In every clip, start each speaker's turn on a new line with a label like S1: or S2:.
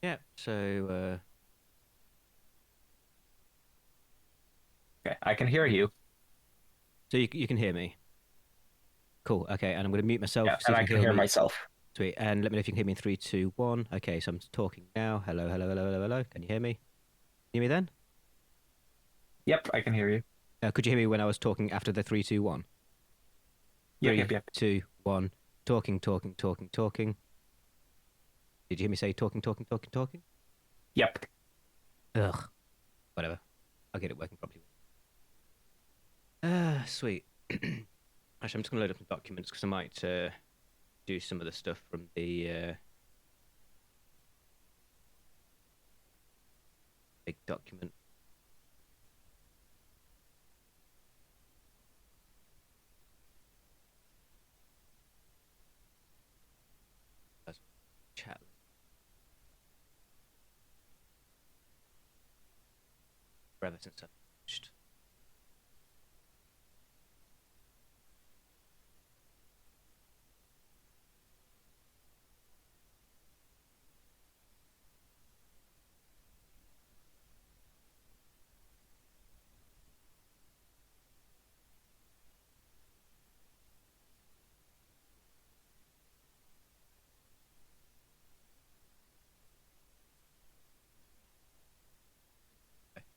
S1: Yeah. So,
S2: Okay, I can hear you.
S1: you can hear me. Cool. Okay, and I'm going to mute
S2: Yeah,
S1: myself. See
S2: and
S1: if
S2: I
S1: you can
S2: can
S1: hear
S2: hear
S1: me.
S2: myself.
S1: Sweet. And let me know if you can hear me in three, two, one. Okay, so I'm talking now. Hello, hello, hello, hello, hello. Can you hear me? Hear me then?
S2: Yep, I can hear you.
S1: Could you hear me when I was talking after the three, two, one?
S2: Yep, yep,
S1: Three,
S2: yep.
S1: two, one. Talking, talking, talking, talking. Did you hear me say talking, talking, talking, talking?
S2: Yep.
S1: Ugh. Whatever. I'll get it working properly. Sweet. Actually, I'm just going to load up some documents because I might do some of the stuff from the big document. That's chat forever since I finished.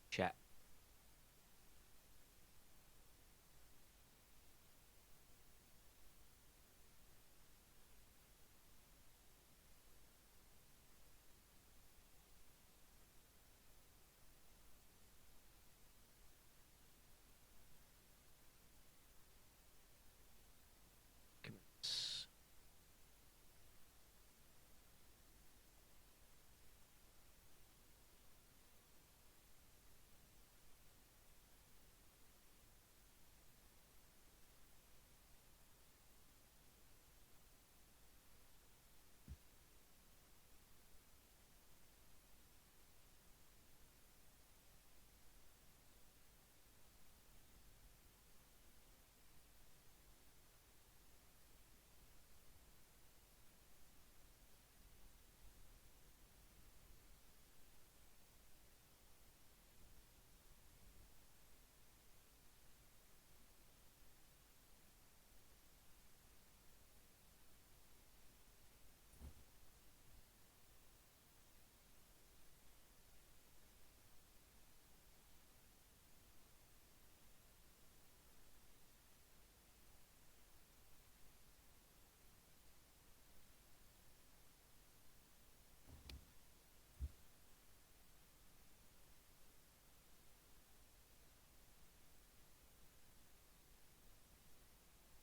S1: Chat. Documents.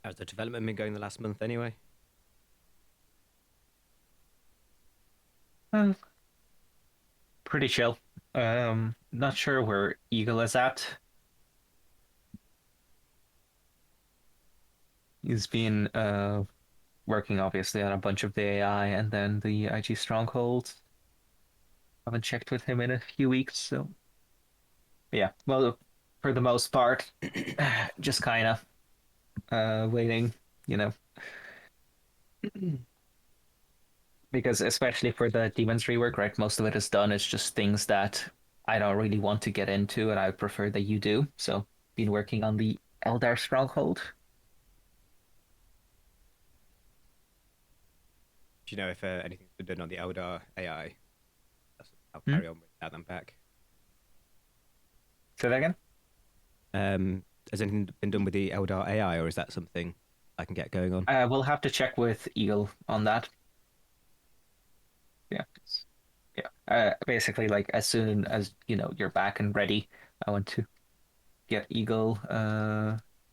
S1: How's the development been going the last month anyway?
S2: Uh, Pretty chill. Not sure where Eagle is at. He's been working obviously on a bunch of the AI and then the IG strongholds. Haven't checked with him in a few weeks, so yeah. Well, for the most part, just kind of waiting, you know, because especially for the Demons rework, right? Most of it is done. It's just things that I don't really want to get into, and I prefer that you do. So, been working on the Eldar stronghold.
S1: Do you know if anything's been done on the Eldar AI? I'll
S2: Hmm?
S1: carry on without them back.
S2: Say that again.
S1: Has anything been done with the Eldar AI, or is that something I can get going on?
S2: We'll have to check with Eagle on that. Yeah, yeah. Basically, like as soon as you're back and ready, I want to get Eagle,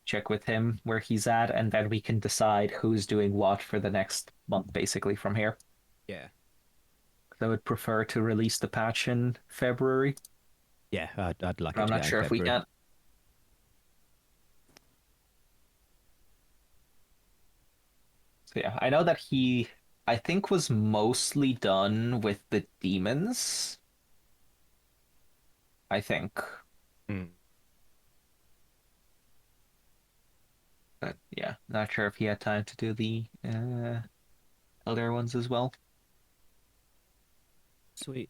S2: check with him where he's at, and then we can decide who's doing what for the next month, basically from here.
S1: Yeah,
S2: I would prefer to release the patch in February,
S1: yeah. I'd like
S2: but
S1: it
S2: I'm
S1: to be
S2: not
S1: out in
S2: sure if we
S1: February.
S2: can. So yeah, I know that he, I think, was mostly done with the demons. I think,
S1: Mm.
S2: but yeah, not sure if he had time to do the other ones as well.
S1: Sweet.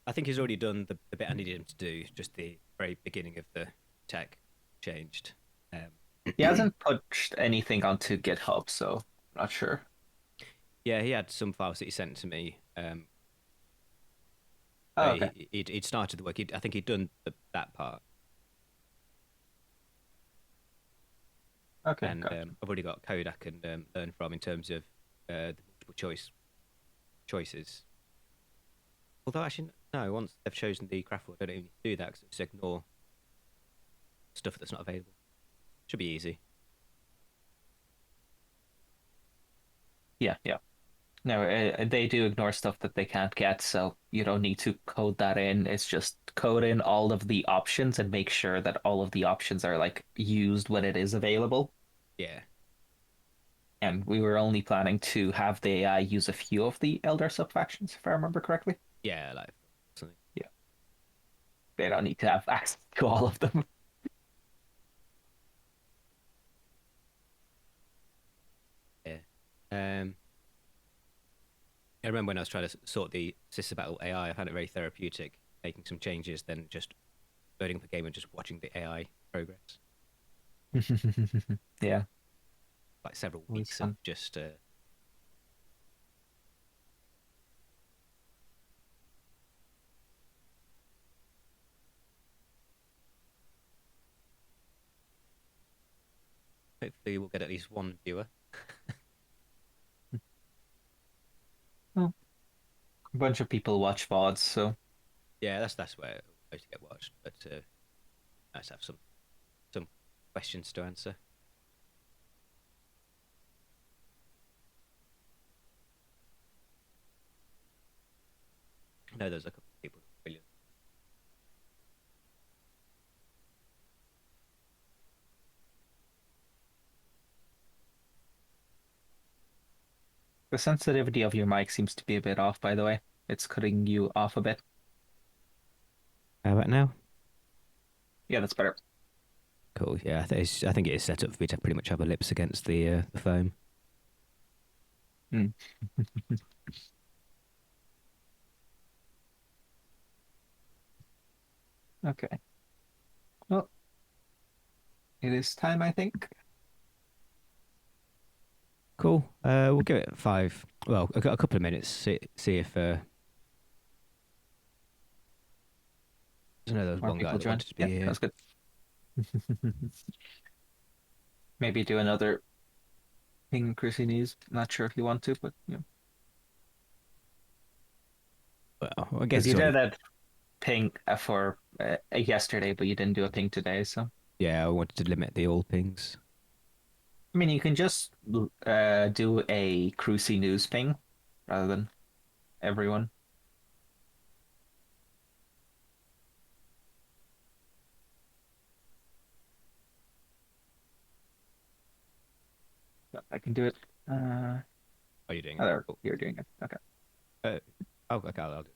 S1: I think he's already done the bit I needed him to do. Just the very beginning of the tech changed.
S2: He hasn't pushed anything onto GitHub, so I'm not sure.
S1: Yeah, he had some files that he sent to me.
S2: Oh,
S1: But
S2: okay.
S1: he'd started the work. I think he'd done that part,
S2: Okay,
S1: and
S2: gotcha.
S1: I've already got code I can learn from in terms of the multiple choices. Although actually, no. Once they've chosen the Craftworld, I don't even need to do that because just ignore stuff that's not available. Should be easy.
S2: Yeah, yeah. No, they do ignore stuff that they can't get, so you don't need to code that in. It's just code in all of the options and make sure that all of the options are like used when it is available.
S1: Yeah,
S2: And we were only planning to have the AI use a few of the Eldar sub-factions, if I remember correctly.
S1: yeah, like something.
S2: Yeah, they don't need to have access to all of them.
S1: Yeah. I remember when I was trying to sort the Sister Battle AI, I found it very therapeutic, making some changes, then just loading up a game and just watching the AI progress.
S2: Yeah,
S1: Like several
S2: always
S1: weeks of
S2: fun.
S1: just hopefully we'll get at least one viewer.
S2: Well, a bunch of people watch VODs, so
S1: Yeah, that's where it most get watched. But nice to have some questions to answer. I know there's a couple of people who really.
S2: the sensitivity of your mic seems to be a bit off, by the way. It's cutting you off a bit.
S1: How about now?
S2: Yeah, that's better.
S1: Cool. Yeah, I think it is set up for me to pretty much have my lips against the foam.
S2: Hmm. Okay. Well, it is time, I think.
S1: Cool. We'll give it five. Well, I've got a couple of minutes. See if I know there was
S2: More
S1: one guy
S2: people
S1: that
S2: join.
S1: wanted to
S2: Yeah,
S1: be here.
S2: that's good. Maybe do another ping Cruci news. Not sure if you want to, but yeah.
S1: Well, I guess
S2: Because
S1: it's
S2: you did
S1: already.
S2: that ping for yesterday, but you didn't do a ping today. So
S1: Yeah, I wanted to limit the all pings.
S2: I mean, you can just do a Cruci news ping rather than everyone. But I can do it.
S1: Are you doing
S2: Oh,
S1: it?
S2: there,
S1: Cool.
S2: you're doing it. Okay.
S1: Uh, oh, okay, I'll do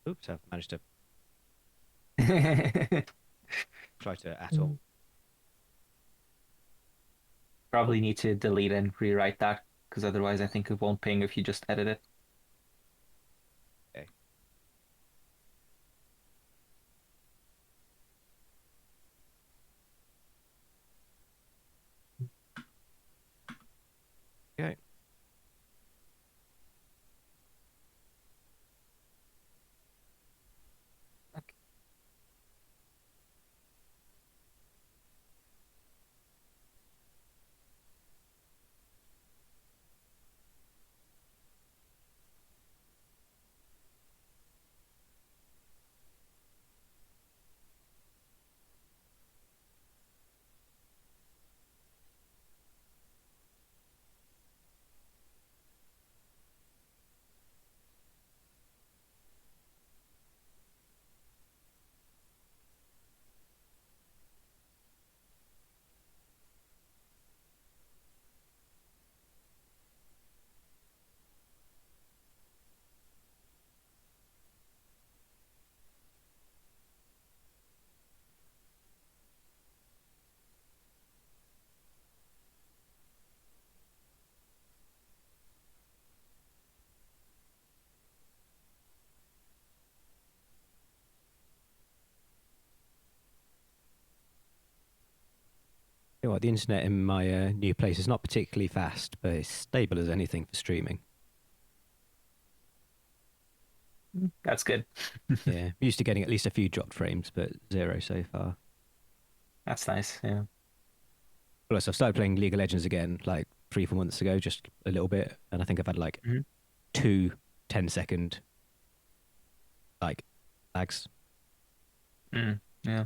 S1: it. Oops, I've managed to try to at all.
S2: Probably need to delete and rewrite that because otherwise I think it won't ping if you just edit it.
S1: Okay. Okay.
S2: Okay.
S1: know what, the internet in my new place is not particularly fast, but it's stable as anything for streaming.
S2: That's good.
S1: Yeah, I'm used to getting at least a few dropped frames, but 0 so far.
S2: That's nice. Yeah.
S1: Plus, I've started playing League of Legends again like 3, 4 months ago, just a little bit, and I think I've had like
S2: Mhm.
S1: 2 10-second like lags.
S2: Yeah.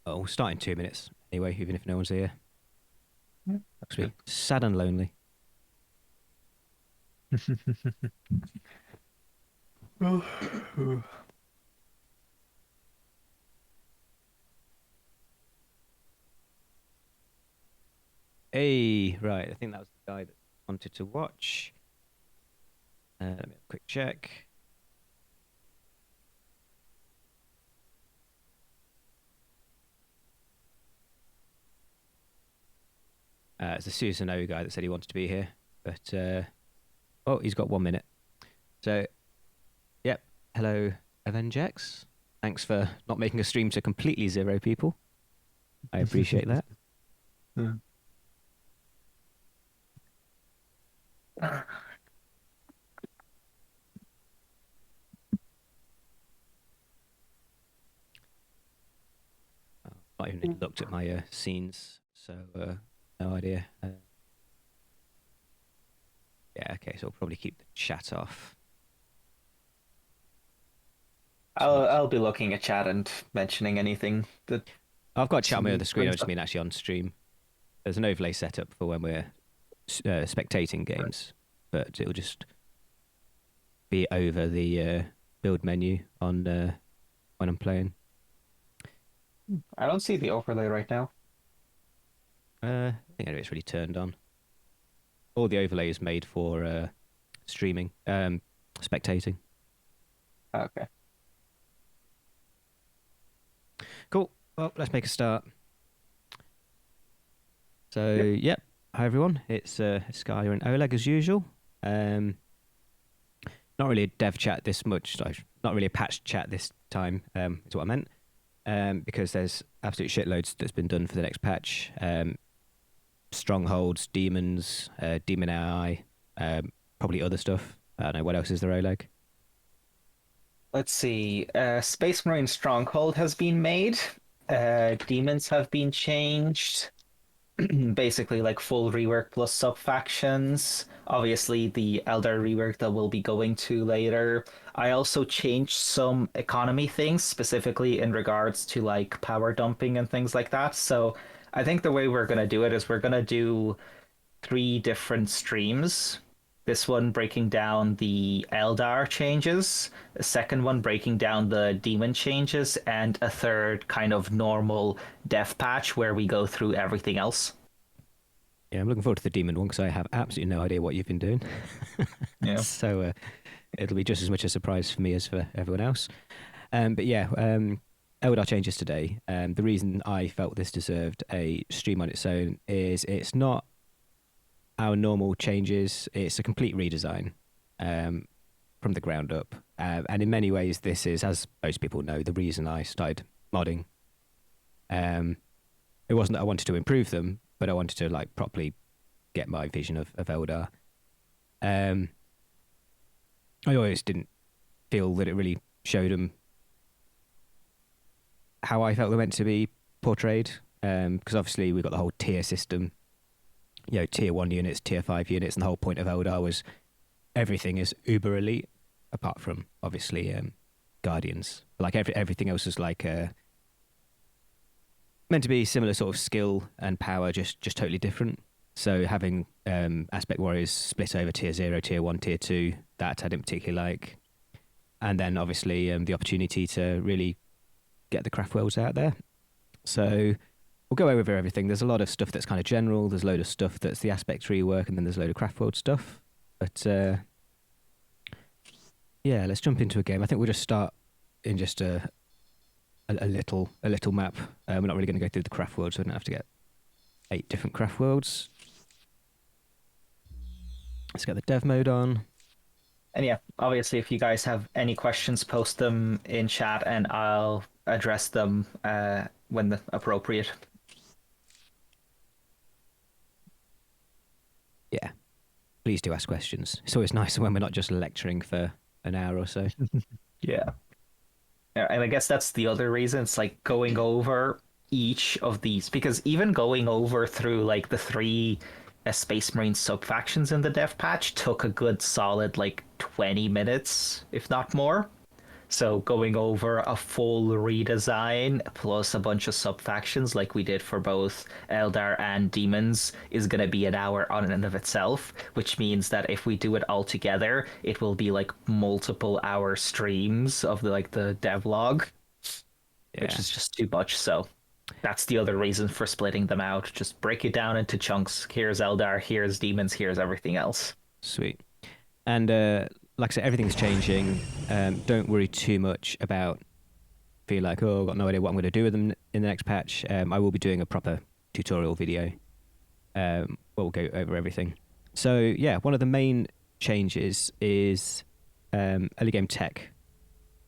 S1: Oh, we'll start in 2 minutes anyway, even if no one's here.
S2: Mm,
S1: That's be sad and lonely. Hey, right. I think that was the guy that wanted to watch. Let me have a quick check. It's the Susan O guy that said he wanted to be here, but oh, he's got 1 minute. So, yep. Hello, Avengers. Thanks for not making a stream to completely 0 people. I appreciate that.
S2: Yeah.
S1: Not even looked at my scenes, so no idea. Yeah, okay, so I'll probably keep the chat off.
S2: I'll be looking at chat and mentioning anything that
S1: I've got chat on my other screen. I
S2: brings
S1: just
S2: up.
S1: mean actually on stream. There's an overlay set up for when we're spectating games, but it'll just be over the build menu on when I'm playing.
S2: I don't see the overlay right now.
S1: I think it's really turned on. All the overlay is made for streaming, spectating.
S2: Okay.
S1: Cool. Well, let's make a start. So, yep. Hi everyone. It's Sky and Oleg as usual. Not really a dev chat this much. Not really a patch chat this time. Is what I meant. Because there's absolute shitloads that's been done for the next patch. Strongholds, demons, demon AI, probably other stuff. I don't know what else is there, Oleg.
S2: Let's see. Space Marine Stronghold has been made. Demons have been changed. Basically, like full rework plus sub factions. Obviously, the Eldar rework that we'll be going to later. I also changed some economy things, specifically in regards to like power dumping and things like that. So I think the way we're gonna do it is we're gonna do 3 different streams. This one breaking down the Eldar changes, a second one breaking down the demon changes, and a third kind of normal death patch where we go through everything else.
S1: Yeah, I'm looking forward to the demon one because I have absolutely no idea what you've been doing.
S2: Yeah.
S1: So it'll be just as much a surprise for me as for everyone else. But yeah, Eldar changes today. The reason I felt this deserved a stream on its own is it's not our normal changes. It's a complete redesign from the ground up. And in many ways, this is, as most people know, the reason I started modding. It wasn't that I wanted to improve them, but I wanted to like properly get my vision of Eldar. I always didn't feel that it really showed them how I felt they meant to be portrayed. Because obviously we've got the whole tier system, you know, tier 1 units, tier 5 units, and the whole point of Eldar was everything is uber elite, apart from obviously Guardians. Like everything else is like meant to be similar sort of skill and power, just totally different. So having aspect warriors split over tier 0, tier 1, tier 2, that I didn't particularly like. And then obviously the opportunity to really get the Craftworlds out there. So we'll go over everything. There's a lot of stuff that's kind of general. There's a load of stuff that's the aspect rework, and then there's a load of Craftworld stuff. But yeah, let's jump into a game. I think we'll just start in just a little map. We're not really going to go through the Craftworld, so we don't have to get 8 different Craftworlds. Let's get the dev mode on.
S2: And yeah, obviously, if you guys have any questions, post them in chat, and I'll address them when appropriate.
S1: Yeah, please do ask questions. It's always nicer when we're not just lecturing for an hour or so.
S2: Yeah. And I guess that's the other reason. It's like going over each of these, because even going over through like the three Space Marine sub factions in the dev patch took a good solid like 20 minutes, if not more. So going over a full redesign plus a bunch of sub factions like we did for both Eldar and Demons is going to be an hour on and of itself, which means that if we do it all together, it will be like multiple hour streams of the devlog, which is just too much. So that's the other reason for splitting them out. Just break it down into chunks. Here's Eldar, here's Demons, here's everything else.
S1: Sweet. And like I said, everything's changing. Don't worry too much about feel like, oh, I've got no idea what I'm going to do with them in the next patch. I will be doing a proper tutorial video where we'll go over everything. So yeah, one of the main changes is early game tech.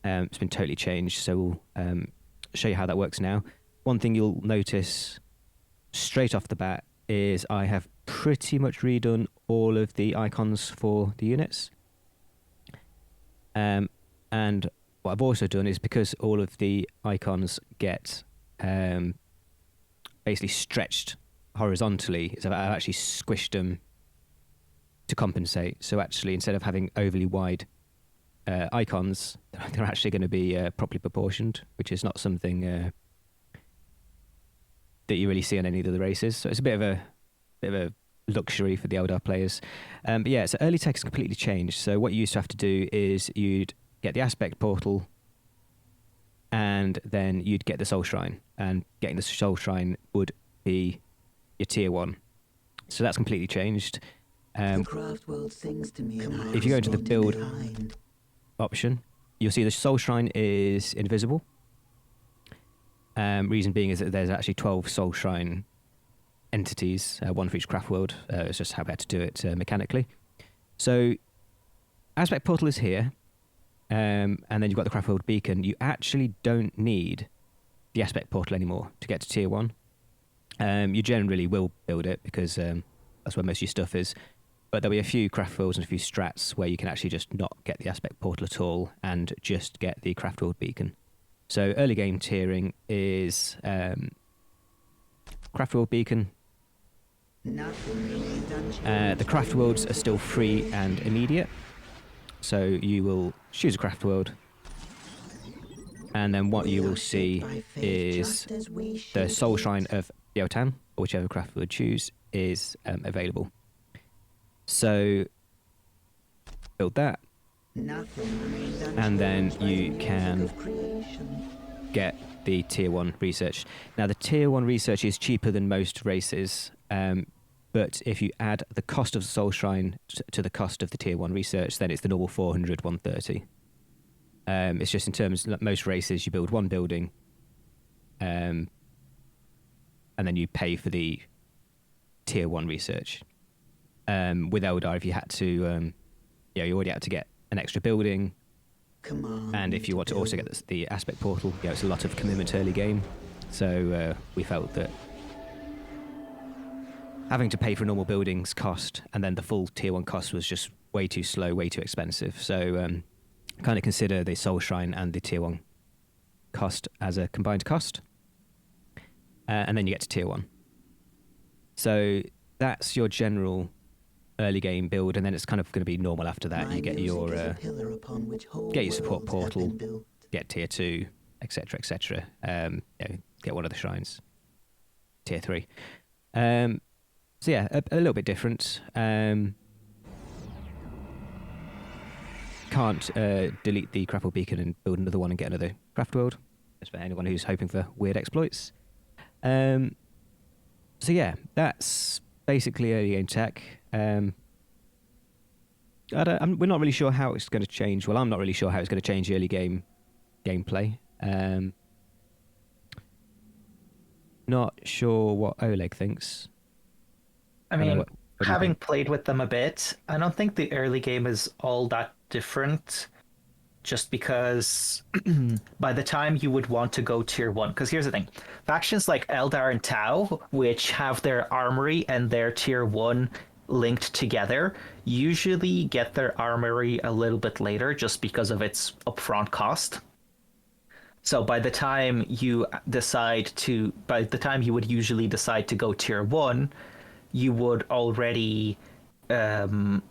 S1: It's been totally changed. So we'll show you how that works now. One thing you'll notice straight off the bat is I have pretty much redone all of the icons for the units. And what I've also done is, because all of the icons get basically stretched horizontally, is I've actually squished them to compensate. So actually, instead of having overly wide icons, they're actually going to be properly proportioned, which is not something that you really see on any of the races. So it's a bit of a luxury for the Eldar players. But yeah, so early tech has completely changed. So what you used to have to do is you'd get the aspect portal, and then you'd get the soul shrine, and getting the soul shrine would be your tier 1. So that's completely changed.
S3: Craftworld sings to me,
S1: if you go into the build option, you'll see the soul shrine is invisible. Reason being is that there's actually 12 soul shrine entities, one for each Craftworld. It's just how we had to do it mechanically. So aspect portal is here, and then you've got the Craftworld beacon. You actually don't need the aspect portal anymore to get to tier 1. You generally will build it because that's where most of your stuff is, but there'll be a few Craftworlds and a few strats where you can actually just not get the aspect portal at all and just get the Craftworld beacon. So early game tiering is Craftworld beacon. The Craftworlds are still free and immediate. So you will choose a Craftworld, and then what you will see is the Soul Shrine of Biel-Tan, or whichever Craftworld you choose, is available. So build that, and then you can get the tier 1 research. Now the tier 1 research is cheaper than most races, but if you add the cost of the soul shrine to the cost of the tier 1 research, then it's the normal 400, 130. It's just in terms of most races, you build one building, and then you pay for the tier 1 research. With Eldar, if you had to, you already had to get an extra building, and if you want to also get the aspect portal, it's a lot of commitment early game. So we felt that having to pay for normal buildings cost and then the full tier 1 cost was just way too slow, way too expensive. So kind of consider the soul shrine and the tier 1 cost as a combined cost, and then you get to tier 1. So that's your general early game build, and then it's kind of going to be normal after that. You get your support portal, get tier 2, etc, etc. Get one of the shrines, tier 3. So yeah, a little bit different. Can't delete the Craftworld beacon and build another one and get another Craftworld. That's for anyone who's hoping for weird exploits. So yeah, that's basically early game tech. We're not really sure how it's going to change. Well, I'm not really sure how it's going to change early game gameplay. Not sure what Oleg thinks.
S2: I mean,
S1: What do you
S2: Having
S1: think?
S2: played with them a bit, I don't think the early game is all that different. Just because by the time you would want to go tier one, because here's the thing, factions like Eldar and Tau, which have their armory and their tier one linked together, usually get their armory a little bit later just because of its upfront cost. So by the time you would usually decide to go tier one, you would already um,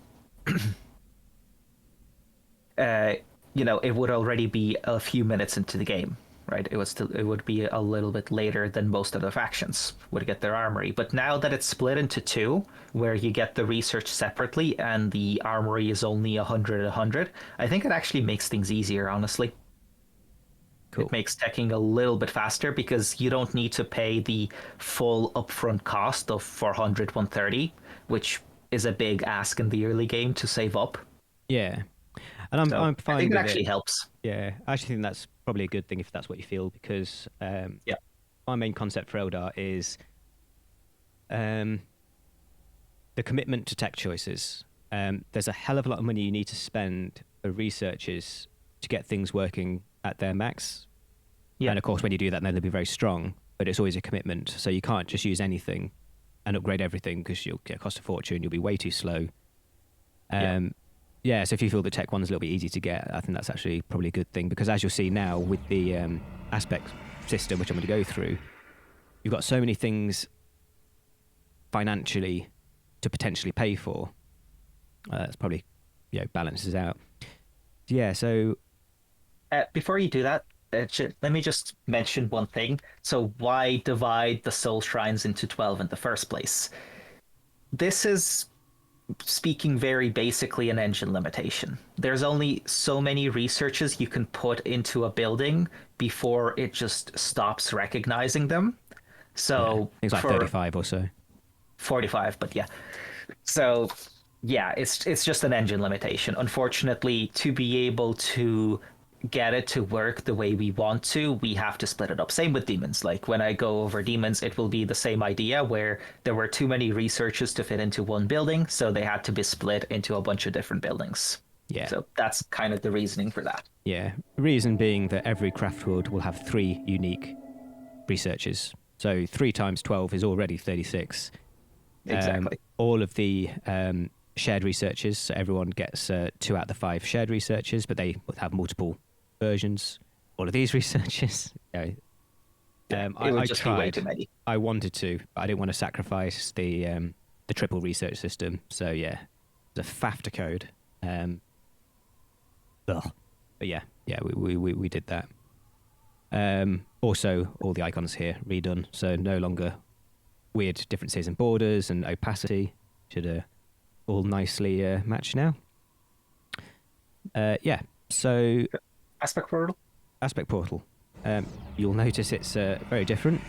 S2: it would already be a few minutes into the game, right? It would be a little bit later than most of the factions would get their armory. But now that it's split into two, where you get the research separately and the armory is only 100, I think it actually makes things easier, honestly.
S1: Cool.
S2: It makes teching a little bit faster because you don't need to pay the full upfront cost of 400, 130, which is a big ask in the early game to save up.
S1: Yeah, and I'm fine
S2: I think it
S1: with
S2: actually helps.
S1: Yeah, I actually think that's probably a good thing if that's what you feel, because
S2: Yeah.
S1: my main concept for Eldar is the commitment to tech choices. There's a hell of a lot of money you need to spend for researchers to get things working at their max.
S2: Yeah.
S1: And of course, when you do that, then they'll be very strong, but it's always a commitment. So you can't just use anything and upgrade everything because you'll get cost a fortune. You'll be way too slow. Yeah, so if you feel the tech one's a little bit easy to get, I think that's actually probably a good thing, because as you'll see now with the aspect system, which I'm going to go through, you've got so many things financially to potentially pay for. That's probably, balances out. Yeah, so
S2: Before you do that, let me just mention one thing. So why divide the soul shrines into 12 in the first place? This is, speaking very basically, an engine limitation. There's only so many researches you can put into a building before it just stops recognizing them. So
S1: things like
S2: for
S1: 35 or so.
S2: 45, but yeah. So yeah, it's just an engine limitation. Unfortunately, to be able to get it to work the way we want to, we have to split it up. Same with demons. Like when I go over demons, it will be the same idea where there were too many researchers to fit into one building, so they had to be split into a bunch of different buildings.
S1: Yeah.
S2: So that's kind of the reasoning for that.
S1: Yeah. Reason being that every Craftworld will have 3 unique researchers. So 3 times 12 is already 36.
S2: Exactly.
S1: All of the shared researchers, so everyone gets 2 out of the 5 shared researchers, but they will have multiple versions. All of these researchers.
S2: It would just be way too many.
S1: I wanted to, but I didn't want to sacrifice the triple research system. So yeah, the FAFTA code. But yeah, we did that. Also, all the icons here redone, so no longer weird differences in borders and opacity. Should all nicely match now. Yeah, so
S2: Aspect portal.
S1: Aspect portal. You'll notice it's very different.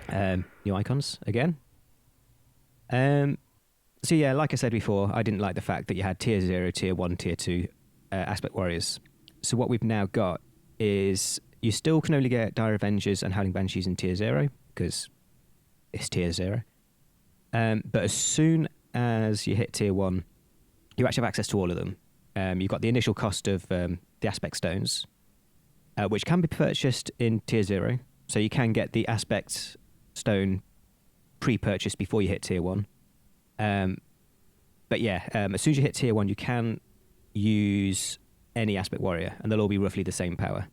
S1: New icons again. So yeah, like I said before, I didn't like the fact that you had tier 0, tier 1, tier 2 aspect warriors. So what we've now got is you still can only get Dire Avengers and Howling Banshees in tier 0 because it's tier 0. But as soon as you hit tier 1, you actually have access to all of them. You've got the initial cost of the aspect stones, which can be purchased in tier 0. So you can get the aspect stone pre-purchased before you hit tier 1. But yeah, as soon as you hit tier 1, you can use any aspect warrior, and they'll all be roughly the same power.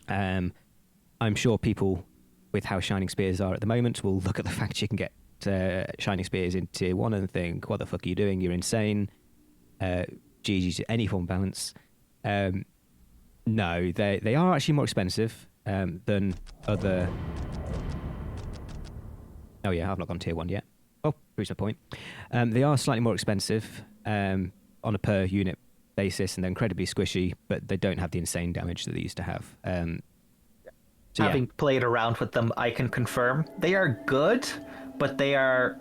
S1: I'm sure people with how Shining Spears are at the moment will look at the fact you can get Shining Spears in tier 1 and think, what the fuck are you doing? You're insane. GG to any form of balance. No, they are actually more expensive than other... Oh yeah, I've not gone tier 1 yet. Oh, proves my point. They are slightly more expensive on a per unit basis, and they're incredibly squishy, but they don't have the insane damage that they used to have. So
S2: Having played around with them, I can confirm they are good, but they are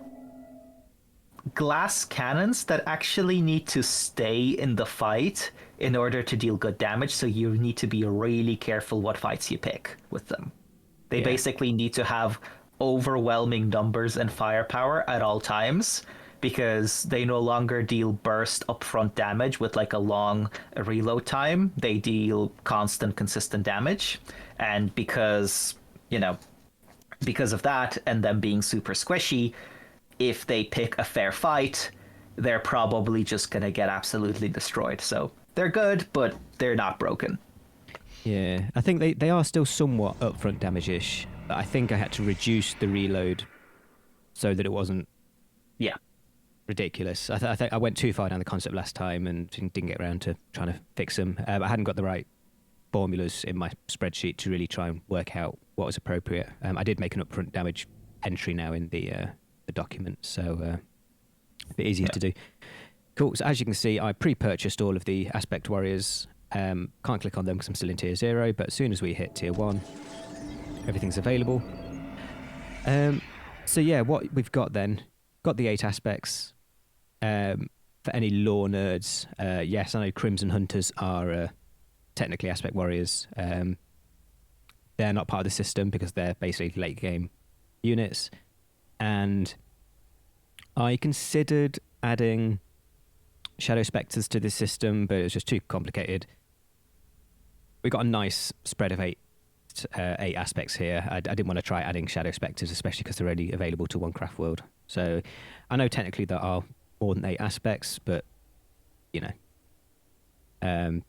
S2: glass cannons that actually need to stay in the fight in order to deal good damage, so you need to be really careful what fights you pick with them. They basically need to have overwhelming numbers and firepower at all times, because they no longer deal burst upfront damage with like a long reload time. They deal constant, consistent damage. And because of that and them being super squishy, if they pick a fair fight, they're probably just going to get absolutely destroyed. So they're good, but they're not broken.
S1: Yeah, I think they are still somewhat upfront damage-ish, but I think I had to reduce the reload so that it wasn't
S2: Yeah.
S1: ridiculous. I think I went too far down the concept last time and didn't get around to trying to fix them. I hadn't got the right formulas in my spreadsheet to really try and work out what was appropriate. I did make an upfront damage entry now in the document, so a bit easier to do. Cool. So as you can see, I pre-purchased all of the aspect warriors. Can't click on them because I'm still in tier 0, but as soon as we hit tier 1, everything's available. So yeah, what we've got then, got the 8 aspects. For any lore nerds, yes, I know Crimson Hunters are technically aspect warriors. They're not part of the system because they're basically late game units. And I considered adding Shadow Spectres to this system, but it was just too complicated. We got a nice spread of 8 aspects here. I didn't want to try adding Shadow Spectres, especially because they're only available to one Craftworld. So I know technically there are more than 8 aspects, but you know,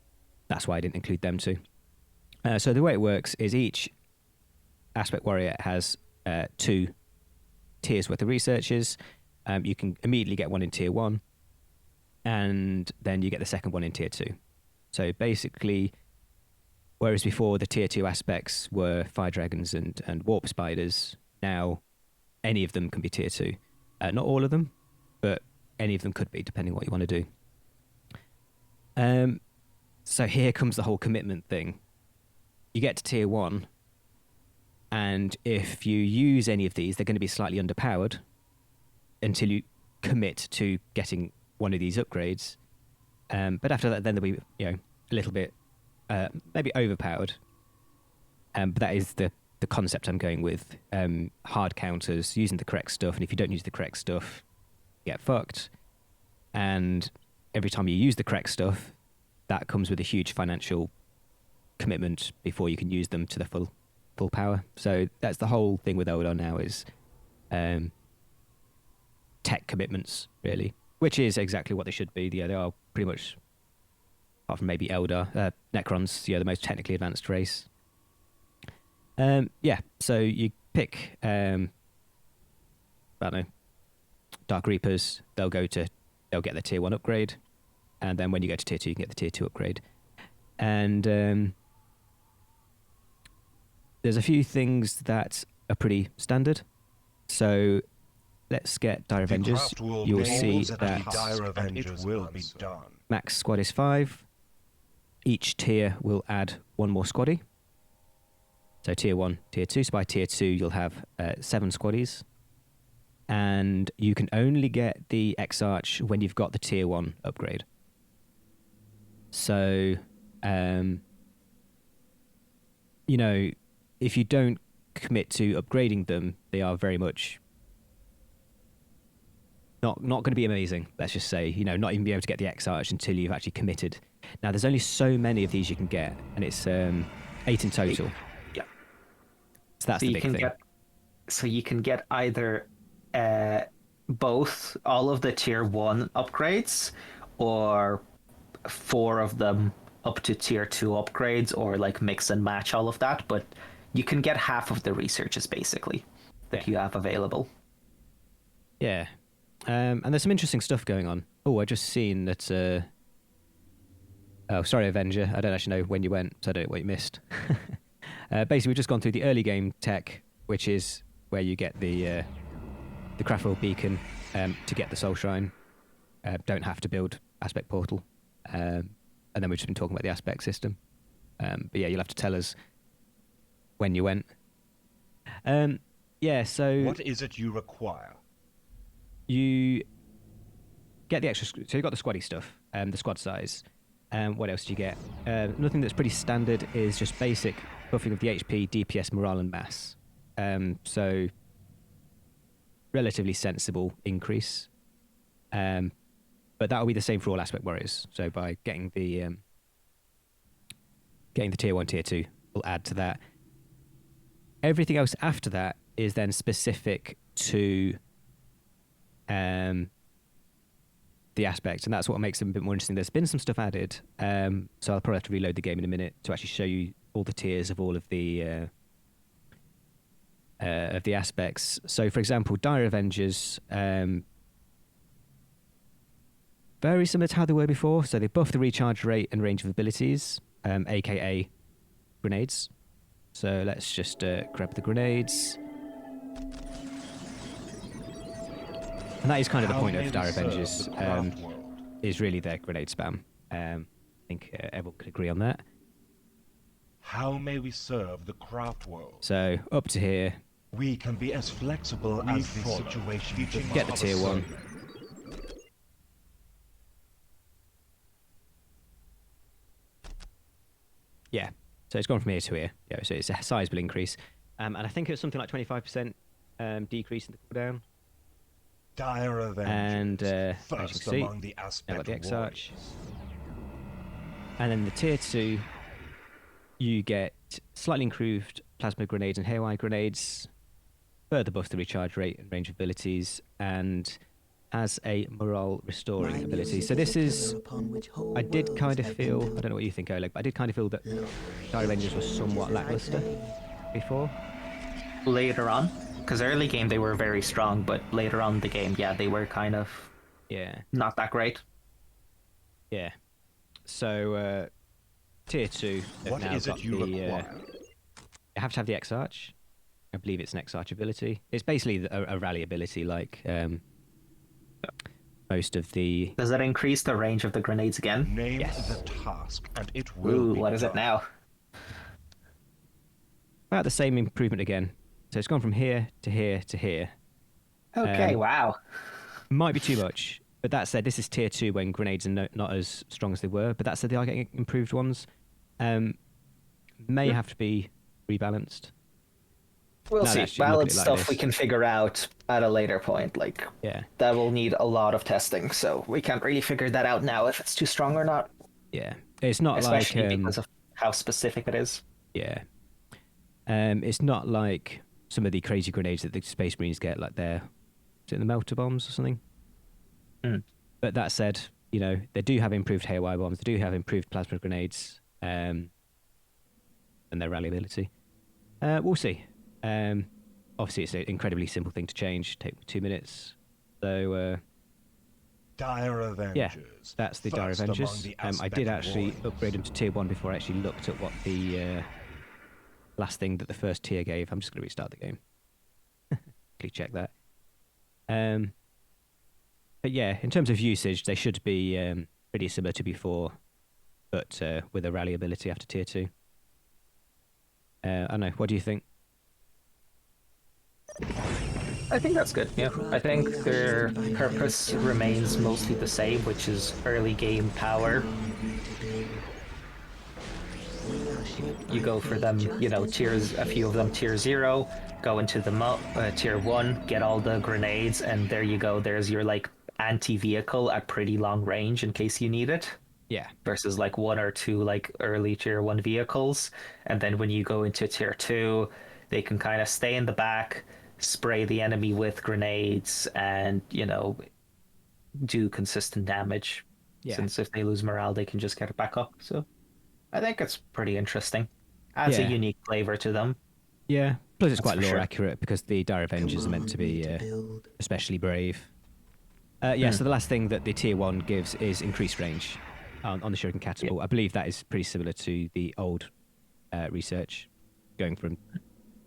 S1: that's why I didn't include them too. So the way it works is each aspect warrior has 2 tiers worth of researches. You can immediately get one in tier 1, and then you get the second one in tier 2. So basically, whereas before the tier 2 aspects were fire dragons and warp spiders, now any of them can be tier 2. Not all of them, but any of them could be, depending what you want to do. So here comes the whole commitment thing. You get to tier 1, and if you use any of these, they're going to be slightly underpowered until you commit to getting one of these upgrades. But after that, then they'll be, a little bit maybe overpowered. But that is the concept I'm going with. Hard counters, using the correct stuff, and if you don't use the correct stuff, you get fucked. And every time you use the correct stuff, that comes with a huge financial commitment before you can use them to the full power. So that's the whole thing with Eldar now is tech commitments, really, which is exactly what they should be. Yeah, they are pretty much, apart from maybe Eldar, Necrons, the most technically advanced race. So you pick, I don't know, Dark Reapers. They'll get the tier 1 upgrade, and then when you go to tier 2, you can get the tier 2 upgrade. And there's a few things that are pretty standard. So let's get Dire Avengers. You will see that
S4: Dire Avengers will be done.
S1: max squad is 5. Each tier will add 1 more squaddy. So tier 1, tier 2. So by tier 2, you'll have 7 squaddies. And you can only get the X-Arch when you've got the tier 1 upgrade. So, if you don't commit to upgrading them, they are very much not going to be amazing, let's just say. Not even be able to get the X-Arch until you've actually committed. Now, there's only so many of these you can get, and it's 8 in total.
S2: Yeah.
S1: So that's the big thing.
S2: So you can get either both, all of the tier 1 upgrades, or 4 of them up to tier 2 upgrades, or like mix and match all of that. But you can get half of the researches basically that you have available.
S1: Yeah. And there's some interesting stuff going on. Oh, I just seen that. Oh, sorry, Avenger. I don't actually know when you went, so I don't know what you missed. Basically, we've just gone through the early game tech, which is where you get the Craftworld beacon to get the Soul Shrine. Don't have to build Aspect Portal. And then we've just been talking about the Aspect system. But yeah, you'll have to tell us when you went. So...
S4: What is it you require?
S1: You get the extra... So you've got the squaddy stuff, the squad size. What else do you get? Nothing that's pretty standard is just basic buffing of the HP, DPS, morale, and mass. So relatively sensible increase. But that will be the same for all aspect warriors. So by getting the tier 1, tier 2, we'll add to that. Everything else after that is then specific to the aspect, and that's what makes them a bit more interesting. There's been some stuff added, so I'll probably have to reload the game in a minute to actually show you all the tiers of all of the aspects. So, for example, Dire Avengers, very similar to how they were before. So they buff the recharge rate and range of abilities, aka grenades. So let's just grab the grenades. And that is kind of the point of Dire Avengers, is really their grenade spam. I think everyone could agree on that.
S4: How may we serve the Craftworld?
S1: So up to here,
S4: We can be as flexible as the situation demands.
S1: get the tier 1. Yeah, so it's gone from here to here. Yeah, so it's a sizable increase. And I think it was something like 25% decrease in the cooldown.
S4: Dire Avengers,
S1: And as you can
S4: first
S1: see,
S4: among the
S1: now
S4: aspect
S1: got the X-Arch.
S4: warriors.
S1: And then the tier 2, you get slightly improved plasma grenades and haywire grenades, further buff the recharge rate and range of abilities, and as a morale restoring ability. So this is, I did kind of feel, I don't know what you think, Oleg, but I did kind of feel that Dire Avengers was somewhat lackluster before.
S2: Later on, because early game they were very strong, but later on in the game, yeah, they were kind of
S1: Yeah,
S2: not that great.
S1: yeah. So tier 2, they've
S4: What
S1: now
S4: is
S1: got
S4: it you
S1: the,
S4: require?
S1: you have to have the X-Arch. I believe it's an X-Arch ability. It's basically a rally ability, like most of the...
S2: Does that increase the range of the grenades again?
S4: Name
S1: Yes.
S4: the task, and it will
S2: Ooh,
S4: be
S2: what is it
S4: done.
S2: now?
S1: About the same improvement again. So it's gone from here to here to here.
S2: Okay, wow.
S1: Might be too much, but that said, this is tier 2 when grenades are not as strong as they were. But that said, they are getting improved ones. May have to be rebalanced.
S2: We'll
S1: Now
S2: see.
S1: that actually look at
S2: Valid
S1: it like
S2: stuff
S1: this.
S2: we can figure out at a later point. Like,
S1: Yeah,
S2: that will need a lot of testing, so we can't really figure that out now if it's too strong or not.
S1: yeah. It's not
S2: Especially
S1: like
S2: because of how specific it is.
S1: yeah. It's not like some of the crazy grenades that the Space Marines get, like is it the melter bombs or something?
S2: Mm.
S1: But that said, they do have improved haywire bombs. They do have improved plasma grenades, and their rally ability. We'll see. Obviously, it's an incredibly simple thing to change. Take 2 minutes. So
S4: Dire Avengers.
S1: that's the Dire
S4: first among
S1: Avengers.
S4: the
S1: I did
S4: aspect
S1: actually
S4: warriors.
S1: upgrade them to tier 1 before I actually looked at what the last thing that the first tier gave. I'm just going to restart the game. Quickly check that. But yeah, in terms of usage, they should be pretty similar to before, but with a rally ability after tier 2. I don't know. What do you think?
S2: I think that's good, yeah. I think their purpose remains mostly the same, which is early game power. You go for them, tiers, a few of them tier 0, go into the tier 1, get all the grenades, and there you go. There's your, anti-vehicle at pretty long range in case you need it.
S1: Yeah.
S2: Versus, 1 or 2, early tier 1 vehicles. And then when you go into tier 2, they can kind of stay in the back, spray the enemy with grenades, and, do consistent damage.
S1: Yeah.
S2: Since if they lose morale, they can just get it back up. So I think it's pretty interesting. Adds a
S1: Yeah.
S2: unique flavor to them.
S1: Yeah. Plus, it's
S2: That's
S1: quite
S2: for
S1: lore
S2: sure.
S1: accurate because the Dire Avengers are meant to be
S3: build.
S1: especially brave. So the last thing that the tier 1 gives is increased range on the Shuriken Catapult. I believe that is pretty similar to the old research, going from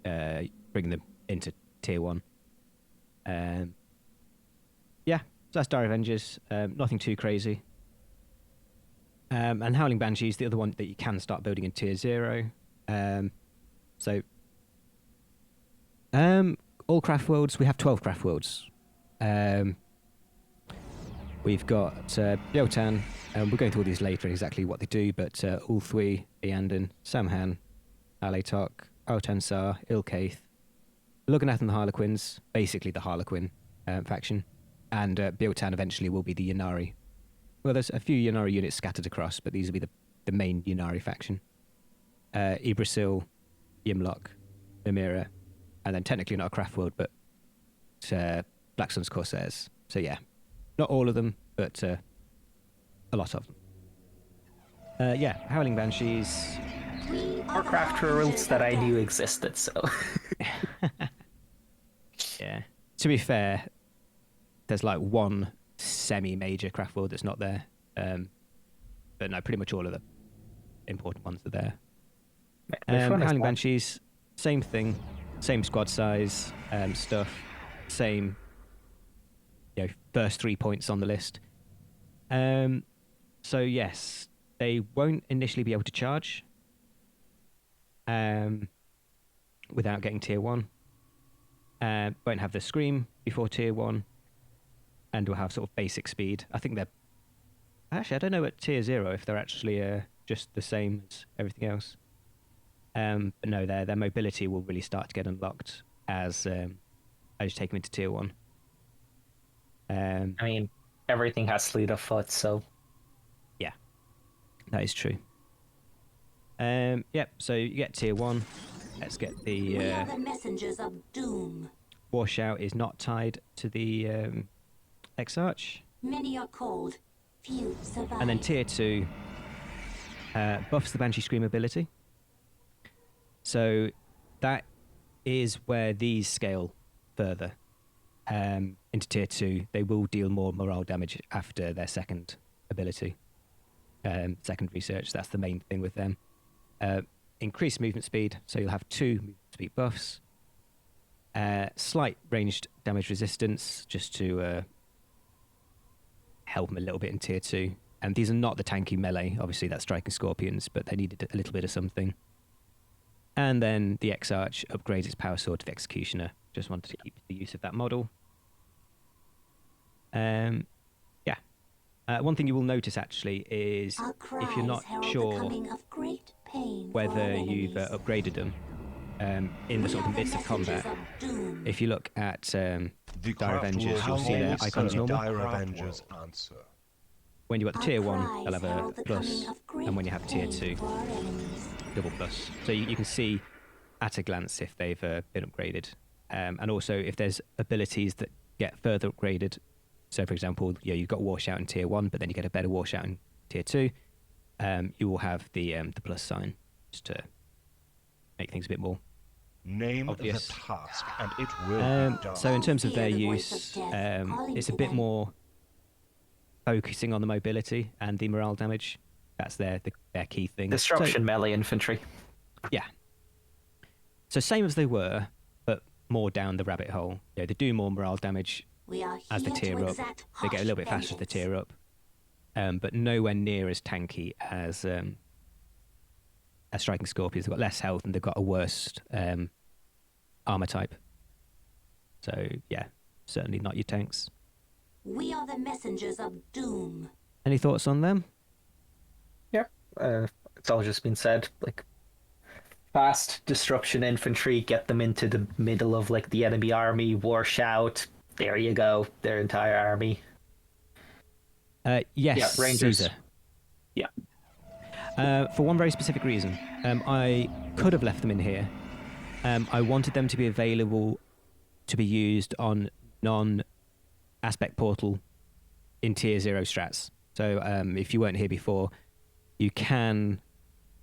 S1: bringing them into tier 1. So that's Dire Avengers. Nothing too crazy. And Howling Banshees, the other one that you can start building in tier 0. All craft worlds, we have 12 craft worlds. We've got Biel-Tan, and we're going through all these later and exactly what they do, but Ulthwe, Iyanden, Saim-Hann, Alaitoc, Altansar, Il-Kaith, Lugganath The Harlequins, basically the Harlequin faction, And Biel-Tan eventually will be the Ynnari. Well, there's a few Ynnari units scattered across, but these will be the main Ynnari faction. Iybraesil, Yme-Loc, Mymeara, and then technically not a Craftworld, but Black Sun's Corsairs. So yeah, not all of them, but a lot of them. Yeah, Howling Banshees.
S2: Or Craftworlds that I knew existed, so.
S1: Yeah. To be fair, there's like one semi-major Craftworld that's not there. But no, pretty much all of the important ones are there. Howling Banshees, same thing, same squad size, stuff, same, first 3 points on the list. So yes, they won't initially be able to charge without getting tier 1. Won't have the scream before tier 1, and will have sort of basic speed. I think they're actually, I don't know at tier 0 if they're actually just the same as everything else. But no, their mobility will really start to get unlocked as you take them into tier 1.
S2: I mean, everything has fleet of foot, so.
S1: Yeah, that is true. Yep, so you get tier 1. Let's get the...
S5: We are the messengers of doom.
S1: Warshout is not tied to the Exarch.
S5: Many are called, few survive.
S1: And then tier 2 buffs the Banshee Scream ability. So that is where these scale further into tier 2. They will deal more morale damage after their second ability. Second research, that's the main thing with them. Increased movement speed, so you'll have 2 movement speed buffs. Slight ranged damage resistance, just to help them a little bit in tier 2. And these are not the tanky melee, obviously that's striking scorpions, but they needed a little bit of something. And then the Exarch upgrades its power sword to the Executioner. Just wanted to keep the use of that model. Yeah. One thing you will notice actually is if you're not sure whether you've upgraded them in the sort of midst of combat, if you look at Dire Avengers, you'll see their icons normal. When you're at the tier 1, they'll have a plus, and when you have tier 2, double plus. So you can see at a glance if they've been upgraded. And also if there's abilities that get further upgraded. So for example, you've got Warshout in tier 1, but then you get a better Warshout in tier 2. You will have the plus sign just to make things a bit more
S4: Name
S1: obvious.
S4: the task, and it will be done.
S1: So in terms of their use, it's a bit more focusing on the mobility and the morale damage. That's their key thing.
S2: Disruption melee infantry.
S1: Yeah. So same as they were, but more down the rabbit hole. They do more morale damage as they tier up. They get a little bit faster as they tier up. But nowhere near as tanky as striking scorpions. They've got less health and they've got a worse armor type. So yeah, certainly not your tanks.
S5: We are the messengers of doom.
S1: Any thoughts on them?
S2: Yeah, it's all just been said. Like, fast disruption infantry, get them into the middle of like the enemy army, war shout. There you go, their entire army.
S1: Yes,
S2: Yeah, Rangers.
S1: Caesar.
S2: Yeah.
S1: For one very specific reason. I could have left them in here. I wanted them to be available to be used on non-aspect portal in tier 0 strats. So if you weren't here before, you can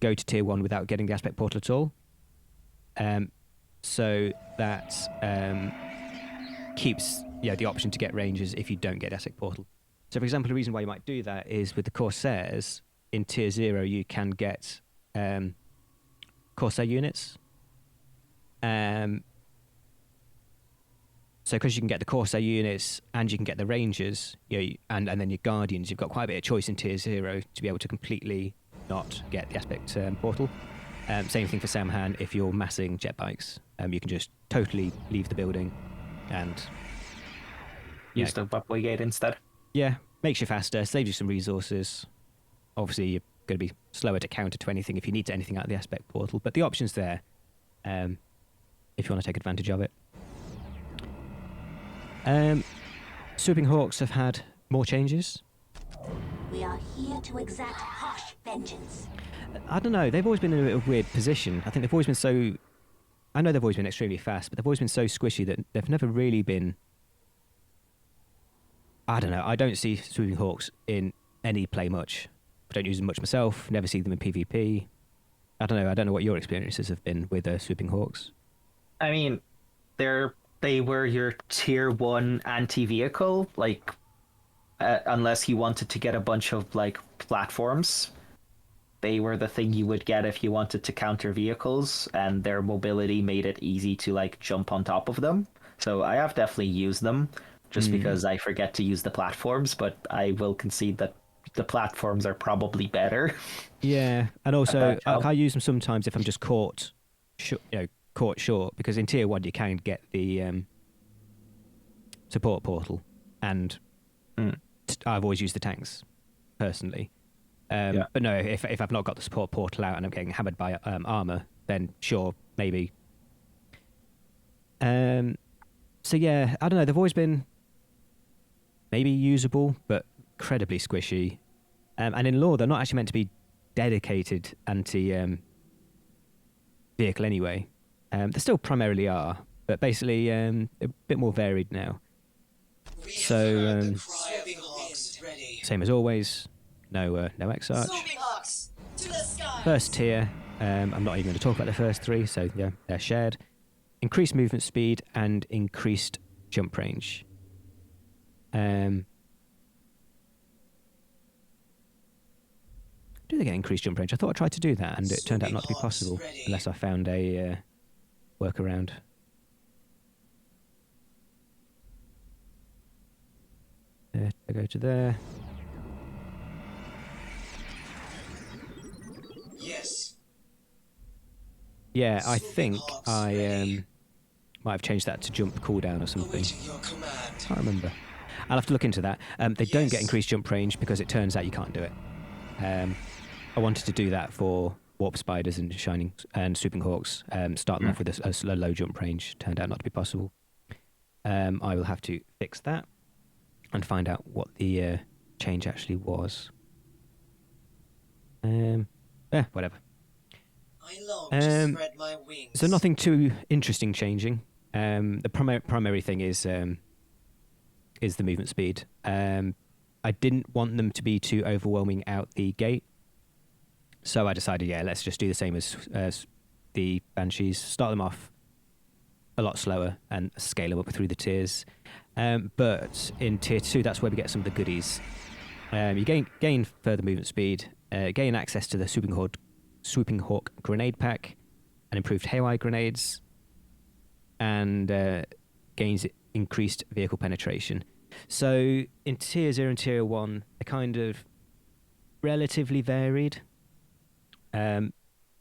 S1: go to tier 1 without getting the aspect portal at all. So that keeps the option to get rangers if you don't get aspect portal. So for example, the reason why you might do that is with the Corsairs, in tier 0 you can get Corsair units. So because you can get the Corsair units and you can get the Rangers, and then your Guardians, you've got quite a bit of choice in tier 0 to be able to completely not get the aspect portal. Same thing for Saim-Hann. If you're massing jet bikes, you can just totally leave the building and
S2: use the Webway Gate instead.
S1: Yeah, makes you faster, saves you some resources. Obviously, you're going to be slower to counter to anything if you need anything out of the aspect portal, but the option's there if you want to take advantage of it. Swooping Hawks have had more changes.
S5: We are here to exact harsh vengeance.
S1: I don't know. They've always been in a bit of a weird position. I think they've always been so. I know they've always been extremely fast, but they've always been so squishy that they've never really been. I don't know. I don't see Swooping Hawks in any play much. I don't use them much myself. Never see them in PvP. I don't know. I don't know what your experiences have been with Swooping Hawks.
S2: I mean, they were your tier 1 anti-vehicle, like, unless you wanted to get a bunch of, like, platforms. They were the thing you would get if you wanted to counter vehicles, and their mobility made it easy to, like, jump on top of them. So I have definitely used them, just because I forget to use the platforms, but I will concede that the platforms are probably better.
S1: Yeah, and also I use them sometimes if I'm just caught short, because in tier 1 you can get the support portal, and I've always used the tanks personally. But no, if I've not got the support portal out and I'm getting hammered by armor, then sure, maybe. So yeah, I don't know. They've always been maybe usable, but incredibly squishy. And in lore, they're not actually meant to be dedicated anti-vehicle anyway. They still primarily are, but basically a bit more varied now. So same as always. No X-Arch. First tier, I'm not even going to talk about the first 3, so yeah, they're shared. Increased movement speed and increased jump range. Do they get increased jump range? I thought I tried to do that, and it turned out not to be possible, unless I found a workaround. I go to there.
S3: Yes.
S1: Yeah, I think I might have changed that to jump cooldown or something. Can't remember. I'll have to look into that. They don't get increased jump range because it turns out you can't do it. I wanted to do that for Warp Spiders and Shining and Swooping Hawks. Start them off with a low jump range. Turned out not to be possible. I will have to fix that and find out what the change actually was. Yeah, whatever.
S3: I long to spread my wings.
S1: So nothing too interesting changing. The primary thing is the movement speed. I didn't want them to be too overwhelming out the gate, so I decided, yeah, let's just do the same as the Banshees. Start them off a lot slower and scale them up through the tiers. But in tier 2, that's where we get some of the goodies. You gain further movement speed, gain access to the Swooping Hawk grenade pack, and improved haywire grenades, and gains increased vehicle penetration. So in tier 0 and tier 1, they're kind of relatively varied.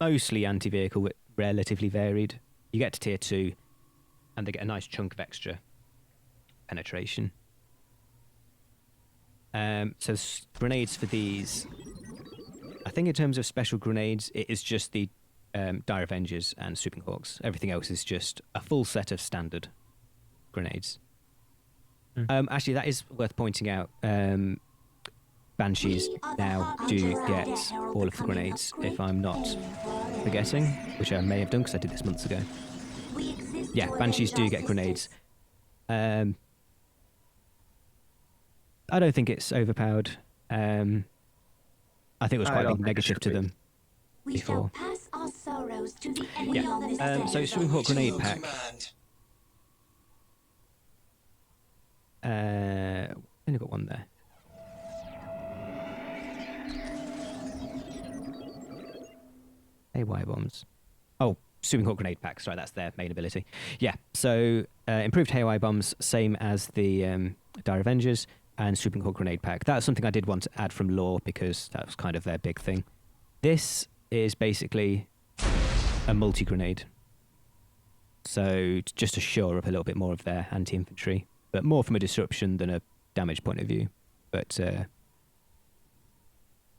S1: Mostly anti-vehicle, but relatively varied. You get to tier 2, and they get a nice chunk of extra penetration. So grenades for these, I think in terms of special grenades, it is just the Dire Avengers and Swooping Hawks. Everything else is just a full set of standard grenades. Actually, that is worth pointing out. Banshees now do get all of the grenades, if I'm not forgetting, which I may have done because I did this months ago. Yeah, Banshees do get grenades. I don't think it's overpowered. I think it was quite a big negative to them before. Yeah. So Swooping Hawk grenade pack. Only got one there. AY bombs. Oh, Swooping Hawk grenade pack. Sorry, that's their main ability. Yeah. So improved haywire bombs, same as the Dire Avengers, and Swooping Hawk grenade pack. That's something I did want to add from lore because that was kind of their big thing. This is basically a multi-grenade. So just to shore up a little bit more of their anti-infantry, but more from a disruption than a damage point of view. But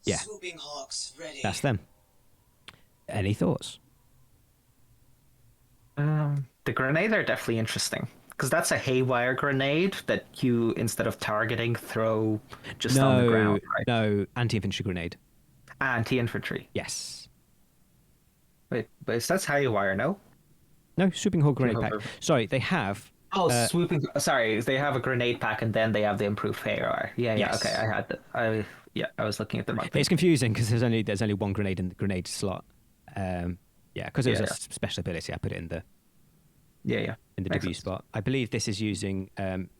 S1: yeah,
S3: Swooping Hawks ready.
S1: That's them. Any thoughts?
S2: The grenades are definitely interesting because that's a haywire grenade that you, instead of targeting, throw just on the ground, right?
S1: No, anti-infantry grenade.
S2: Anti-infantry.
S1: Yes.
S2: Wait, but it says haywire, no?
S1: No, swooping hawk grenade pack.
S2: Hawk.
S1: Sorry, they have.
S2: Oh, swooping. Sorry, they have a grenade pack and then they have the improved haywire. Yeah, yeah.
S1: Yes.
S2: Okay, I had that. I was looking at the wrong thing.
S1: It's confusing because there's only one grenade in the grenade slot. Yeah, because it was a special ability. I put it in the
S2: Yeah.
S1: in the
S2: Makes
S1: W
S2: sense.
S1: spot. I believe this is using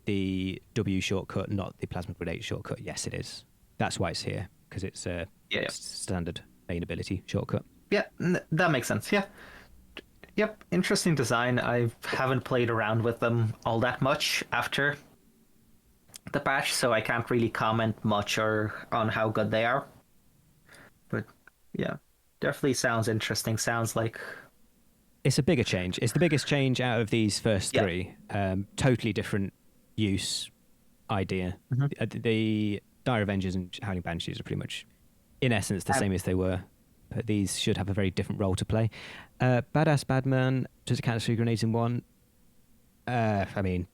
S1: the W shortcut, not the plasma grenade shortcut. Yes, it is. That's why it's here, because it's a
S2: Yeah.
S1: standard main ability shortcut.
S2: Yeah, that makes sense. Yeah. Yep, interesting design. I haven't played around with them all that much after the patch, so I can't really comment much on how good they are. But yeah, definitely sounds interesting. Sounds like
S1: It's a bigger change. It's the biggest change out of these first
S2: Yeah.
S1: three. Totally different use idea.
S2: Mhm.
S1: The Dire Avengers and Howling Banshees are pretty much, in essence, the same as they were. But these should have a very different role to play. Badass Badman does it count 3 grenades in one? I mean,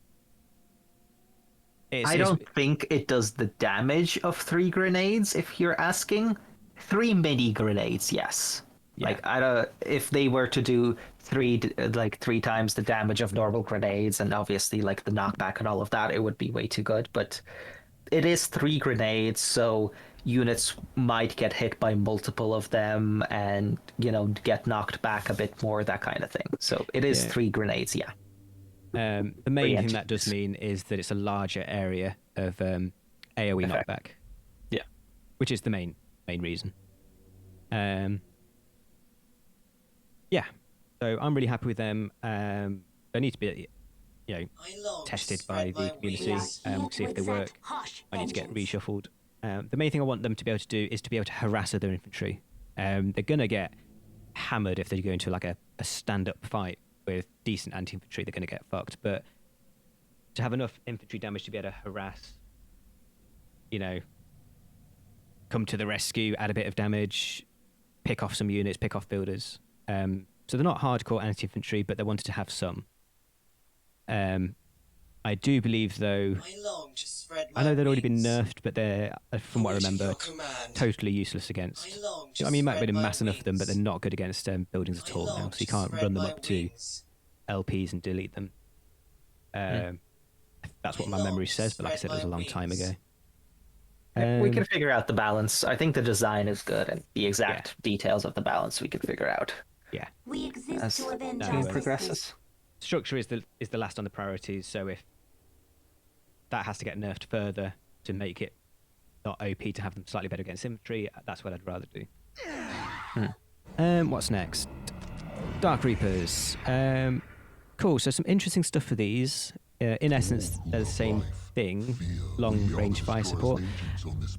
S2: I don't think it does the damage of 3 grenades. If you're asking, 3 mini grenades, yes.
S1: Yeah.
S2: Like I don't. If they were to do 3 times the damage of normal grenades, and obviously like the knockback and all of that, it would be way too good. But it is 3 grenades, so units might get hit by multiple of them, and get knocked back a bit more, that kind of thing. So it is
S1: Yeah.
S2: 3 grenades, yeah.
S1: The main
S2: Brilliant.
S1: thing that does mean is that it's a larger area of AoE
S2: Effect.
S1: knockback.
S2: Yeah.
S1: Which is the main reason. Yeah. So I'm really happy with them. They need to be,
S3: I long to
S1: tested
S3: spread
S1: by the
S3: my
S1: community.
S3: wings.
S1: We'll see if they work. I need to get reshuffled. The main thing I want them to be able to do is to be able to harass other infantry. They're going to get hammered if they go into like a stand-up fight with decent anti-infantry. They're going to get fucked. But to have enough infantry damage to be able to harass, come to the rescue, add a bit of damage, pick off some units, pick off builders. So they're not hardcore anti-infantry, but they wanted to have some. I do believe, though,
S3: I long to spread my
S1: I know they'd already been
S3: wings.
S1: nerfed, but they're, from what I
S3: Awaiting
S1: remember,
S3: your command.
S1: totally useless against.
S3: I long to
S1: I mean, you might have
S3: spread
S1: been
S3: my
S1: mass enough of them, but they're
S3: wings.
S1: not good against buildings at
S3: I
S1: all now,
S3: long
S1: so you
S3: to
S1: can't
S3: spread
S1: run them
S3: my
S1: up to
S3: wings.
S1: LPs and delete them. That's what my memory says, but like I said, it was a long time ago.
S2: We
S1: Um,
S2: can figure out the balance. I think the design is good, and the exact details of the balance we can figure out
S1: Yeah,
S5: We exist
S2: as
S5: to avenge
S1: No,
S2: the game
S5: our
S2: progresses.
S1: structure is the last on the priorities. So if that has to get nerfed further to make it not OP to have them slightly better against infantry, that's what I'd rather do. What's next? Dark Reapers. Cool. So some interesting stuff for these. In essence, they're the same thing, long range fire support.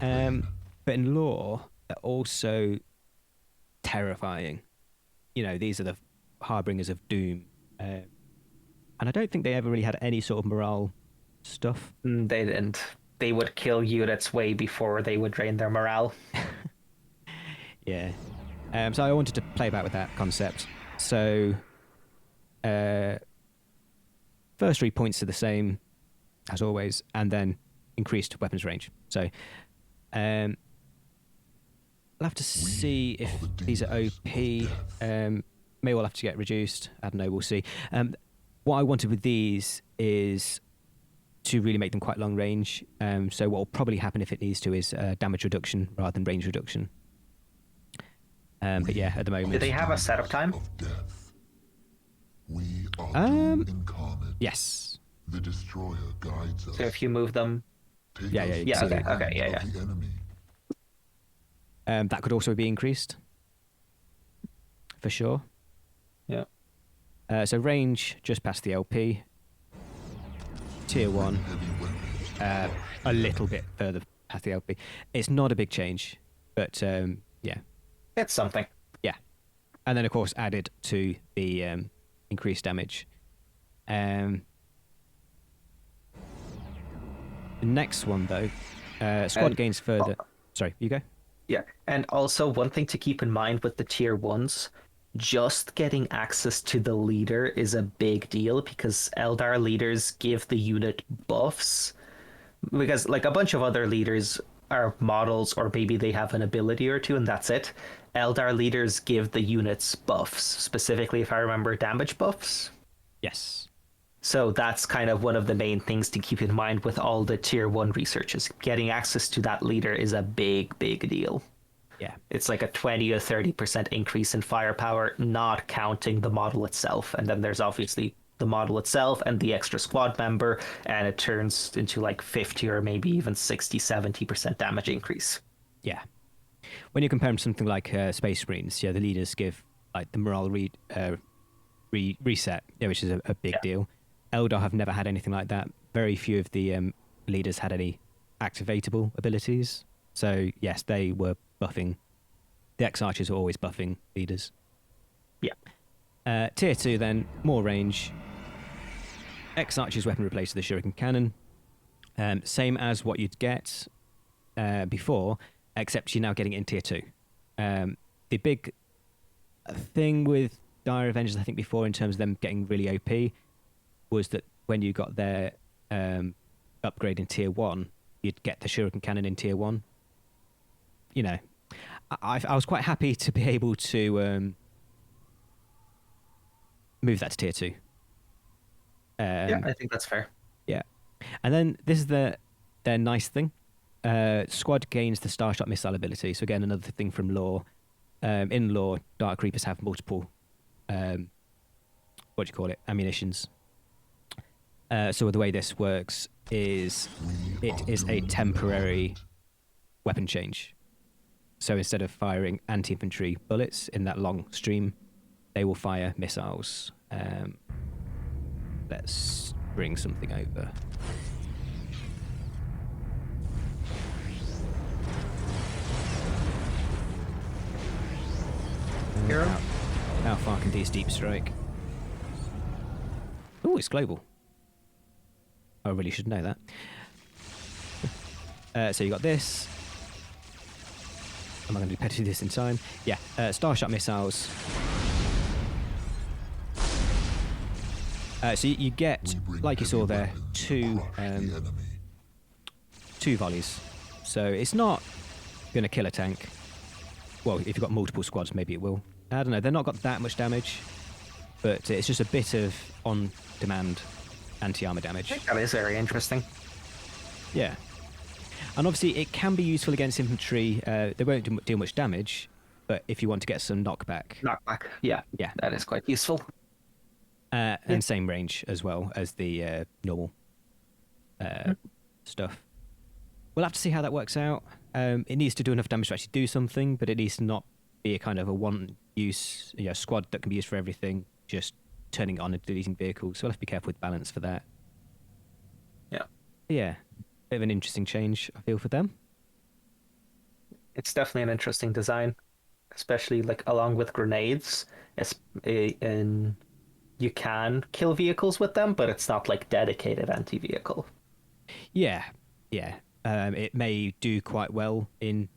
S1: But in lore, they're also terrifying. These are the harbingers of doom. And I don't think they ever really had any sort of morale stuff.
S2: They didn't. They would kill units way before they would drain their morale.
S1: Yeah. So I wanted to play about with that concept. So, first 3 points are the same as always, and then increased weapons range. So, I'll have to see if these are OP. May well have to get reduced. I don't know. We'll see. What I wanted with these is to really make them quite long range. So what will probably happen if it needs to is damage reduction rather than range reduction. But yeah, at the moment.
S2: Do they have a setup time?
S6: We are
S1: Um,
S6: Doom incarnate.
S1: Yes.
S6: The destroyer guides us.
S2: So if you move them,
S6: Take
S1: Yeah,
S6: us
S1: yeah,
S6: to
S2: yeah,
S6: the
S2: okay,
S6: hands
S2: yeah,
S6: of
S2: yeah.
S6: the enemy.
S1: That could also be increased. For sure.
S2: yeah.
S1: So range just past the LP. Tier 1.
S6: Heavy weapons.
S1: A little bit further past the LP. It's not a big change, but yeah.
S2: It's something.
S1: Yeah. And then, of course, added to the increased damage. The next one, though, squad
S2: And-
S1: gains further. Sorry, you go.
S2: Yeah. And also one thing to keep in mind with the tier 1s, just getting access to the leader is a big deal because Eldar leaders give the unit buffs. Because, like, a bunch of other leaders are models, or maybe they have an ability or two, and that's it. Eldar leaders give the units buffs, specifically, if I remember, damage buffs.
S1: Yes.
S2: So that's kind of one of the main things to keep in mind with all the tier 1 researches. Getting access to that leader is a big, big deal.
S1: Yeah.
S2: It's like a 20 or 30% increase in firepower, not counting the model itself. And then there's obviously the model itself and the extra squad member, and it turns into like 50 or maybe even 60, 70% damage increase.
S1: Yeah. When you compare them to something like Space Marines, the leaders give like the morale reset, which is a big deal. Eldar have never had anything like that. Very few of the leaders had any activatable abilities. So yes, they were buffing. The X-Archers were always buffing leaders.
S2: Yeah.
S1: Tier 2 then, more range. X-Archer's weapon replaces the Shuriken Cannon. Same as what you'd get before, except you're now getting it in Tier 2. The big thing with Dire Avengers, I think before, in terms of them getting really OP, was that when you got their upgrade in Tier 1, you'd get the Shuriken Cannon in Tier 1. You know, I was quite happy to be able to move that to Tier 2.
S2: Yeah, I think that's fair.
S1: Yeah. And then this is their nice thing. Squad gains the Starshot missile ability. So again, another thing from lore. In lore, Dark Reapers have multiple, ammunitions. So the way this works is it is a temporary weapon change. So instead of firing anti-infantry bullets in that long stream, they will fire missiles. Let's bring something over.
S2: Hero?
S1: How far can these deep strike? Oh, it's global. I really should know that. So you got this. Am I going to be petty this in time? Yeah. Starshot missiles. So you get, like you saw there, two volleys. So it's not going to kill a tank. Well, if you've got multiple squads, maybe it will. I don't know. They've not got that much damage, but it's just a bit of on-demand anti-armor damage.
S2: That is very interesting.
S1: Yeah. And obviously, it can be useful against infantry. They won't do much damage, but if you want to get some knockback.
S2: Knockback, yeah.
S1: Yeah.
S2: That is quite useful.
S1: And same range as well as the normal stuff. We'll have to see how that works out. It needs to do enough damage to actually do something, but it needs to not be a kind of a one-use squad that can be used for everything, just turning it on and deleting vehicles. So we'll have to be careful with balance for that.
S2: Yeah.
S1: Yeah. Bit of an interesting change, I feel, for them.
S2: It's definitely an interesting design, especially like along with grenades. And you can kill vehicles with them, but it's not like dedicated anti-vehicle.
S1: Yeah. It may do quite well in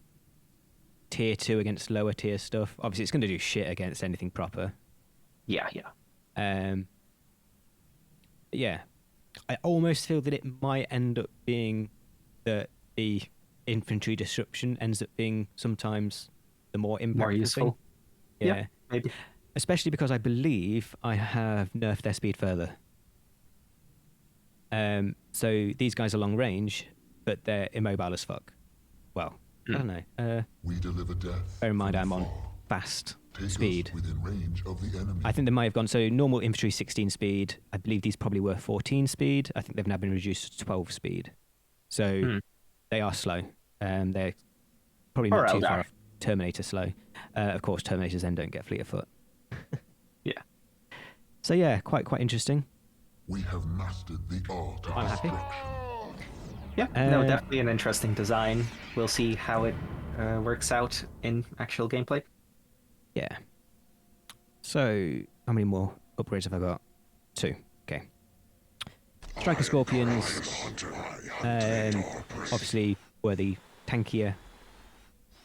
S1: tier 2 against lower tier stuff. Obviously, it's going to do shit against anything proper.
S2: Yeah.
S1: Yeah. I almost feel that it might end up being that the infantry disruption ends up being sometimes the more impactful
S2: More useful.
S1: thing.
S2: Yeah, maybe.
S1: Especially because I believe I have nerfed their speed further. So these guys are long range, but they're immobile as fuck. Well, I don't know.
S6: We deliver death.
S1: Bear in mind
S6: from
S1: I'm on
S6: far.
S1: fast
S6: Take us
S1: speed.
S6: within range of the enemy.
S1: I think they might have gone, so normal infantry 16 speed. I believe these probably were 14 speed. I think they've now been reduced to 12 speed. So they are slow. They're probably not too far off Terminator slow. Of course, Terminators then don't get fleet of foot.
S2: Yeah.
S1: So yeah, quite interesting.
S6: We have mastered the art of
S1: I'm happy.
S6: destruction.
S2: Yeah, no, definitely an interesting design. We'll see how it works out in actual gameplay.
S1: Yeah. So, how many more upgrades have I got? 2. Okay. Striker Scorpions, obviously, were the tankier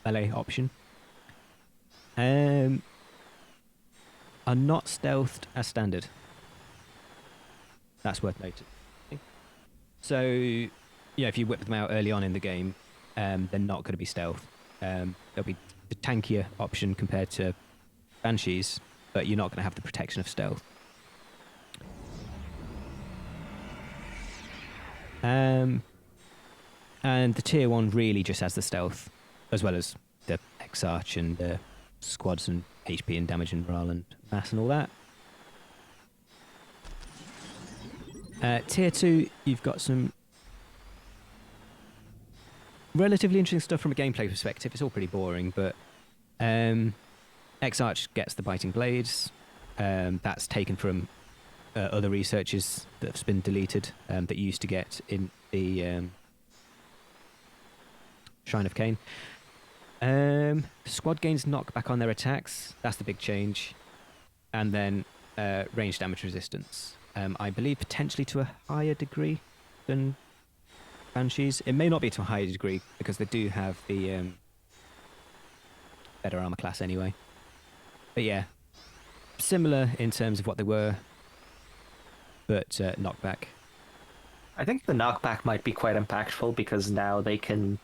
S1: melee option. are not stealthed as standard. That's worth noting. So, if you whip them out early on in the game, they're not going to be stealth. They'll be the tankier option compared to Banshees, but you're not going to have the protection of stealth. And the tier 1 really just has the stealth, as well as the X-Arch and the squads and HP and damage and morale and mass and all that. Tier 2, you've got some relatively interesting stuff from a gameplay perspective. It's all pretty boring, but X-Arch gets the biting blades. That's taken from other researches that's been deleted that you used to get in the Shrine of Cain. Squad gains knockback on their attacks. That's the big change. And then range damage resistance. I believe potentially to a higher degree than Banshees. It may not be to a higher degree because they do have the better armor class anyway. But yeah, similar in terms of what they were, but knockback.
S2: I think the knockback might be quite impactful because now they can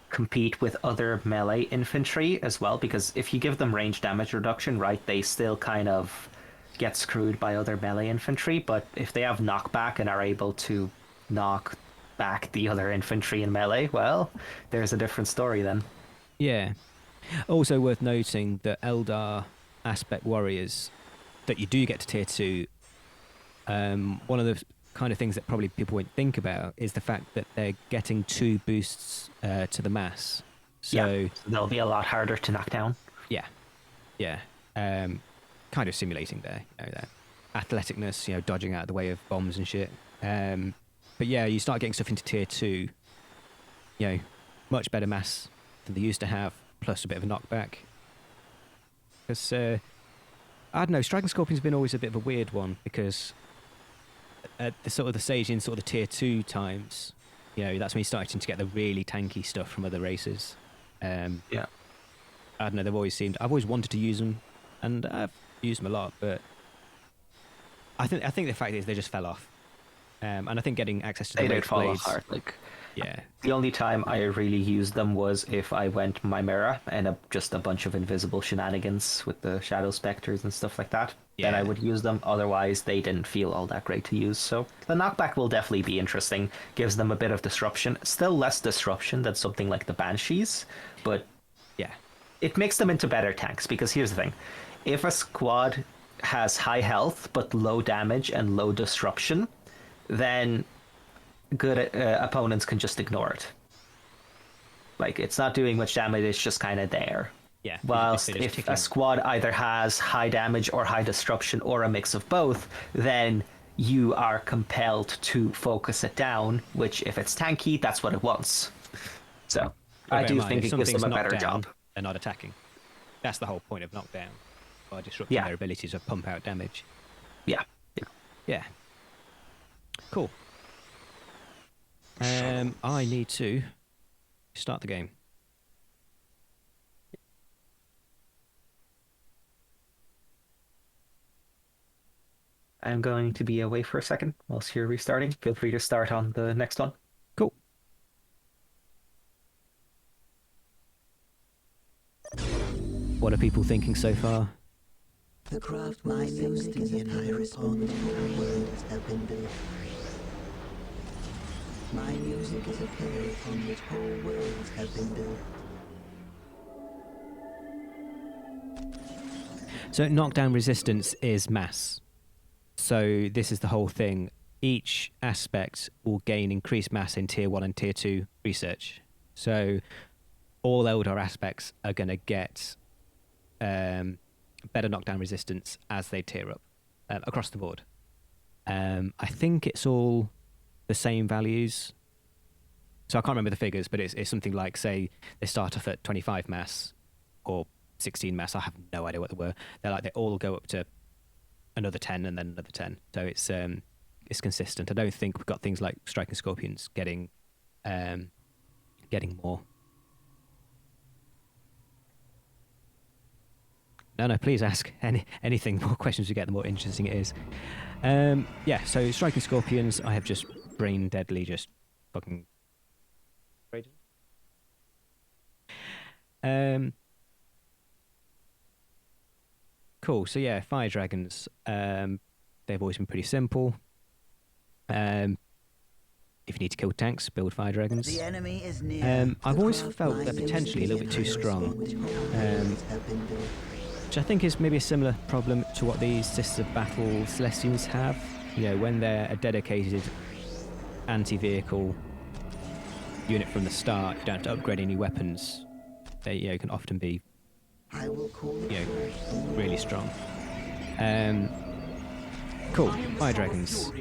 S2: compete with other melee infantry as well, because if you give them range damage reduction, right, they still kind of get screwed by other melee infantry, but if they have knockback and are able to knock back the other infantry in melee, well, there's a different story then.
S1: Yeah. Also worth noting that Eldar aspect warriors that you do get to tier 2, one of the kind of things that probably people won't think about is the fact that they're getting 2 boosts to the mass. So
S2: they'll be a lot harder to knock down.
S1: Yeah. Kind of simulating their athleticness, dodging out of the way of bombs and shit. But yeah, you start getting stuff into tier 2, much better mass than they used to have, plus a bit of a knockback. Because, I don't know, Striking Scorpion's been always a bit of a weird one, because at the stage in sort of the tier 2 times, that's when you're starting to get the really tanky stuff from other races. I don't know, I've always wanted to use them, and I've used them a lot, but I think the fact is they just fell off. And I think getting access to the
S2: did fall
S1: blades,
S2: apart.
S1: yeah.
S2: The only time I really used them was if I went Mymeara and just a bunch of invisible shenanigans with the Shadow Spectres and stuff like that. Then I would use them. Otherwise, they didn't feel all that great to use. So the knockback will definitely be interesting. Gives them a bit of disruption. Still less disruption than something like the Banshees, but
S1: Yeah.
S2: it makes them into better tanks. Because here's the thing. If a squad has high health but low damage and low disruption, then good opponents can just ignore it. Like, it's not doing much damage, it's just kind of there.
S1: Yeah.
S2: Whilst if a squad either has high damage or high disruption or a mix of both, then you are compelled to focus it down, which if it's tanky, that's what it wants. So I do think it gives them a better job.
S1: They're not attacking. That's the whole point of knockdown, by disrupting their ability to pump out damage. Yeah. Cool. I need to start the game.
S2: I'm going to be away for a second whilst you're restarting. Feel free to start on the next one.
S1: Cool. What are people thinking so far?
S3: The craft my music is a player upon which whole worlds have been built. My music is a player upon which whole worlds have been built.
S1: So knockdown resistance is mass. So this is the whole thing. Each aspect will gain increased mass in tier 1 and tier 2 research. So all Eldar aspects are going to get better knockdown resistance as they tier up across the board. I think it's all the same values. So I can't remember the figures, but it's something like, say, they start off at 25 mass or 16 mass. I have no idea what they were. They all go up to another 10 and then another 10. So it's consistent. I don't think we've got things like Striking Scorpions getting more. No, please ask anything. The more questions we get, the more interesting it is. Yeah, so striking scorpions, I have just brain deadly just fucking... Cool, so yeah, fire dragons. They've always been pretty simple. If you need to kill tanks, build fire dragons.
S3: The enemy is near.
S1: I've always felt they're potentially a little bit too strong. Which I think is maybe a similar problem to what these Sisters of Battle Celestians have. You know, when they're a dedicated anti-vehicle unit from the start, you don't have to upgrade any weapons. They can often be really strong. Cool, fire dragons.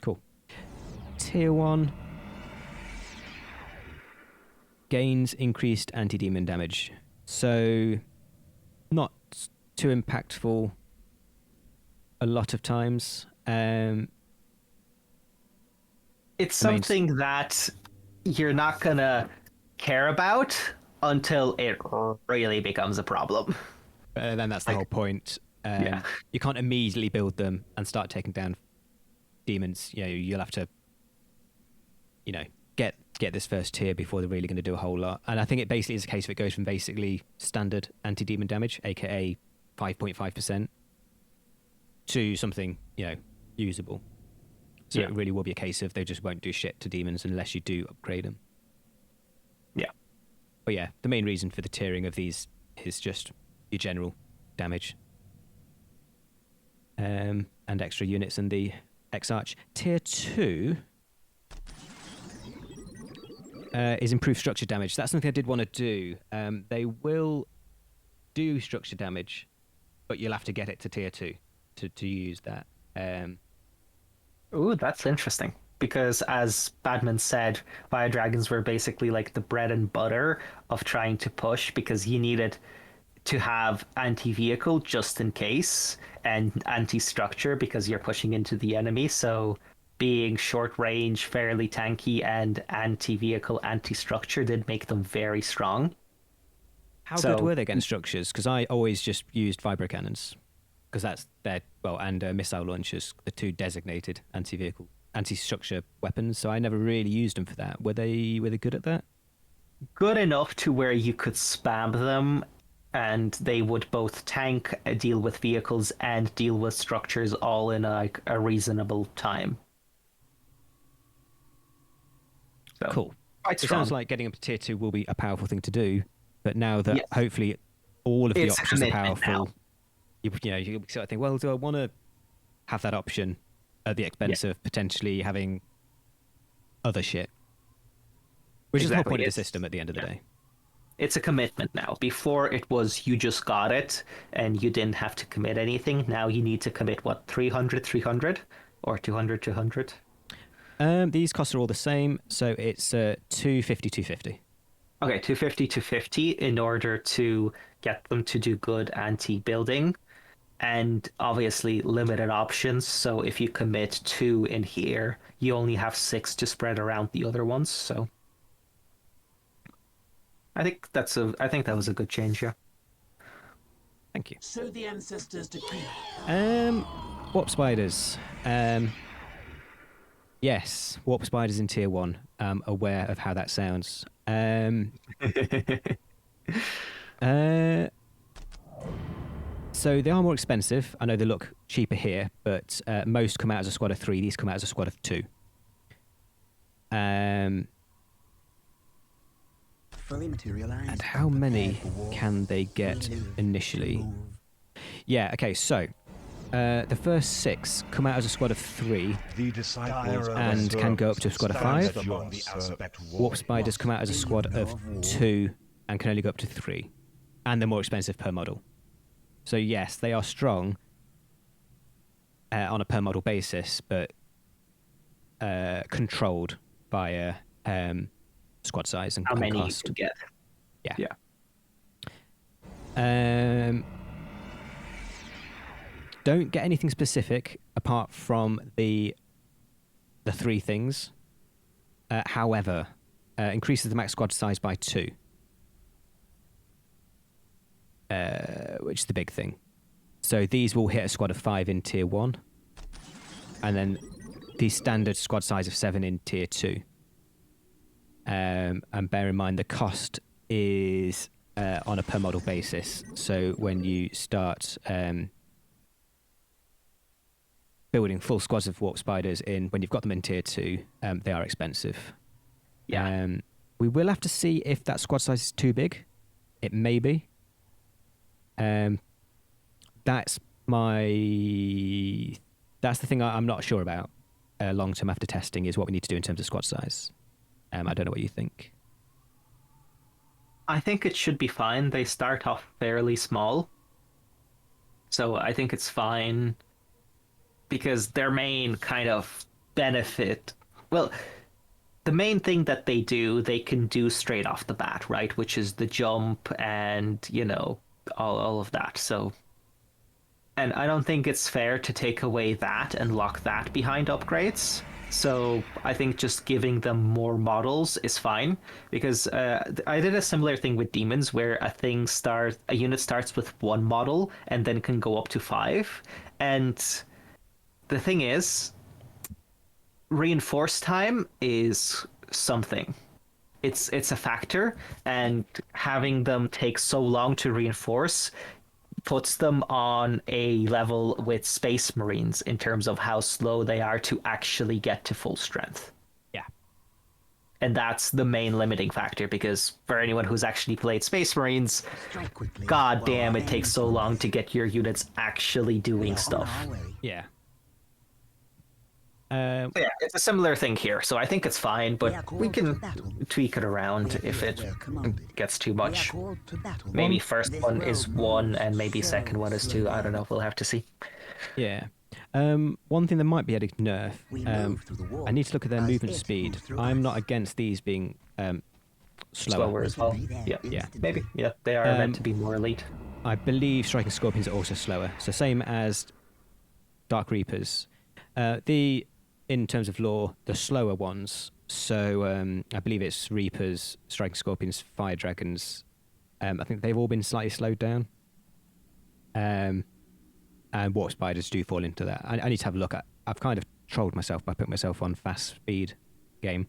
S1: Cool. Tier 1 gains increased anti-demon damage, so not too impactful a lot of times.
S2: It's something that you're not gonna care about until it really becomes a problem.
S1: Then that's the whole point. You can't immediately build them and start taking down demons. You'll have to get this first tier before they're really going to do a whole lot. And I think it basically is a case of it goes from basically standard anti-demon damage, aka 5.5%, to something usable. So it really will be a case of they just won't do shit to demons unless you do upgrade them.
S2: Yeah.
S1: But yeah, the main reason for the tiering of these is just your general damage. And extra units in the X-Arch. Tier 2 is improved structure damage. That's something I did want to do. They will do structure damage, but you'll have to get it to tier 2 to use that.
S2: Ooh, that's interesting. Because as Badman said, fire dragons were basically like the bread and butter of trying to push, because you needed to have anti-vehicle just in case, and anti-structure because you're pushing into the enemy. So being short range, fairly tanky, and anti-vehicle, anti-structure did make them very strong.
S1: How good were they against structures? Because I always just used vibro cannons, because that's their and missile launchers, the two designated anti-vehicle, anti-structure weapons. So I never really used them for that. Were they good at that?
S2: Good enough to where you could spam them, and they would both tank, deal with vehicles, and deal with structures all in a reasonable time. So,
S1: cool.
S2: It
S1: sounds like getting up to tier 2 will be a powerful thing to do, but now that hopefully all of the options are powerful, you sort of think, well, do I want to have that option at the expense of potentially having other shit? Which is the whole point of the system at the end of the day.
S2: It's a commitment now. Before it was you just got it and you didn't have to commit anything. Now you need to commit 300 or 200.
S1: These costs are all the same, so it's 250.
S2: Okay, 250 in order to get them to do good anti-building, and obviously limited options. So if you commit 2 in here, you only have 6 to spread around the other ones. So I think that was a good change, yeah.
S1: Thank you.
S3: So the ancestors decree.
S1: Warp spiders. Yes, warp spiders in tier 1. I'm aware of how that sounds. So they are more expensive. I know they look cheaper here, but most come out as a squad of 3. These come out as a squad of 2.
S3: Fully materialized.
S1: And how many can they get initially? Yeah, okay, so the first 6 come out as a squad of 3
S4: The disciples
S1: and can go up to a squad of 5.
S4: beyond the aspect
S1: Warp spiders come out as a squad of 2 and can only go up to 3. And they're more expensive per model. So yes, they are strong on a per model basis, but controlled via squad size and
S2: how many
S1: cost.
S2: you can get.
S1: Yeah. Don't get anything specific apart from the 3 things. However, increases the max squad size by 2. which is the big thing. So these will hit a squad of 5 in tier 1, and then the standard squad size of 7 in tier 2. And bear in mind the cost is on a per model basis. So when you start building full squads of warp spiders when you've got them in tier 2, they are expensive.
S2: Yeah.
S1: We will have to see if that squad size is too big. It may be. That's the thing I'm not sure about long term after testing, is what we need to do in terms of squad size. I don't know what you think.
S2: I think it should be fine. They start off fairly small. So I think it's fine because their main kind of benefit, well, the main thing that they do, they can do straight off the bat, right? Which is the jump and, all of that. So, and I don't think it's fair to take away that and lock that behind upgrades. So I think just giving them more models is fine, because I did a similar thing with demons where a unit starts with 1 model and then can go up to 5. And the thing is, reinforce time is something. It's a factor, and having them take so long to reinforce puts them on a level with Space Marines in terms of how slow they are to actually get to full strength.
S1: Yeah.
S2: And that's the main limiting factor, because for anyone who's actually played Space Marines,
S3: Strike quickly.
S2: god damn, it takes so long to get your units actually doing stuff.
S1: Yeah.
S2: So yeah, it's a similar thing here, so I think it's fine, but we can tweak it around if it gets too much. Maybe first one is 1 and maybe second one is 2. I don't know, we'll have to see.
S1: Yeah. One thing that might be added nerf, I need to look at their movement speed. I'm not against these being slower
S2: As well. Yeah. Maybe. Yeah, they are meant to be more elite.
S1: I believe Striking Scorpions are also slower. So same as Dark Reapers. In terms of lore, the slower ones. So I believe it's Reapers, Striking Scorpions, Fire Dragons. I think they've all been slightly slowed down. And Warp Spiders do fall into that. I need to have a look at. I've kind of trolled myself by putting myself on fast speed game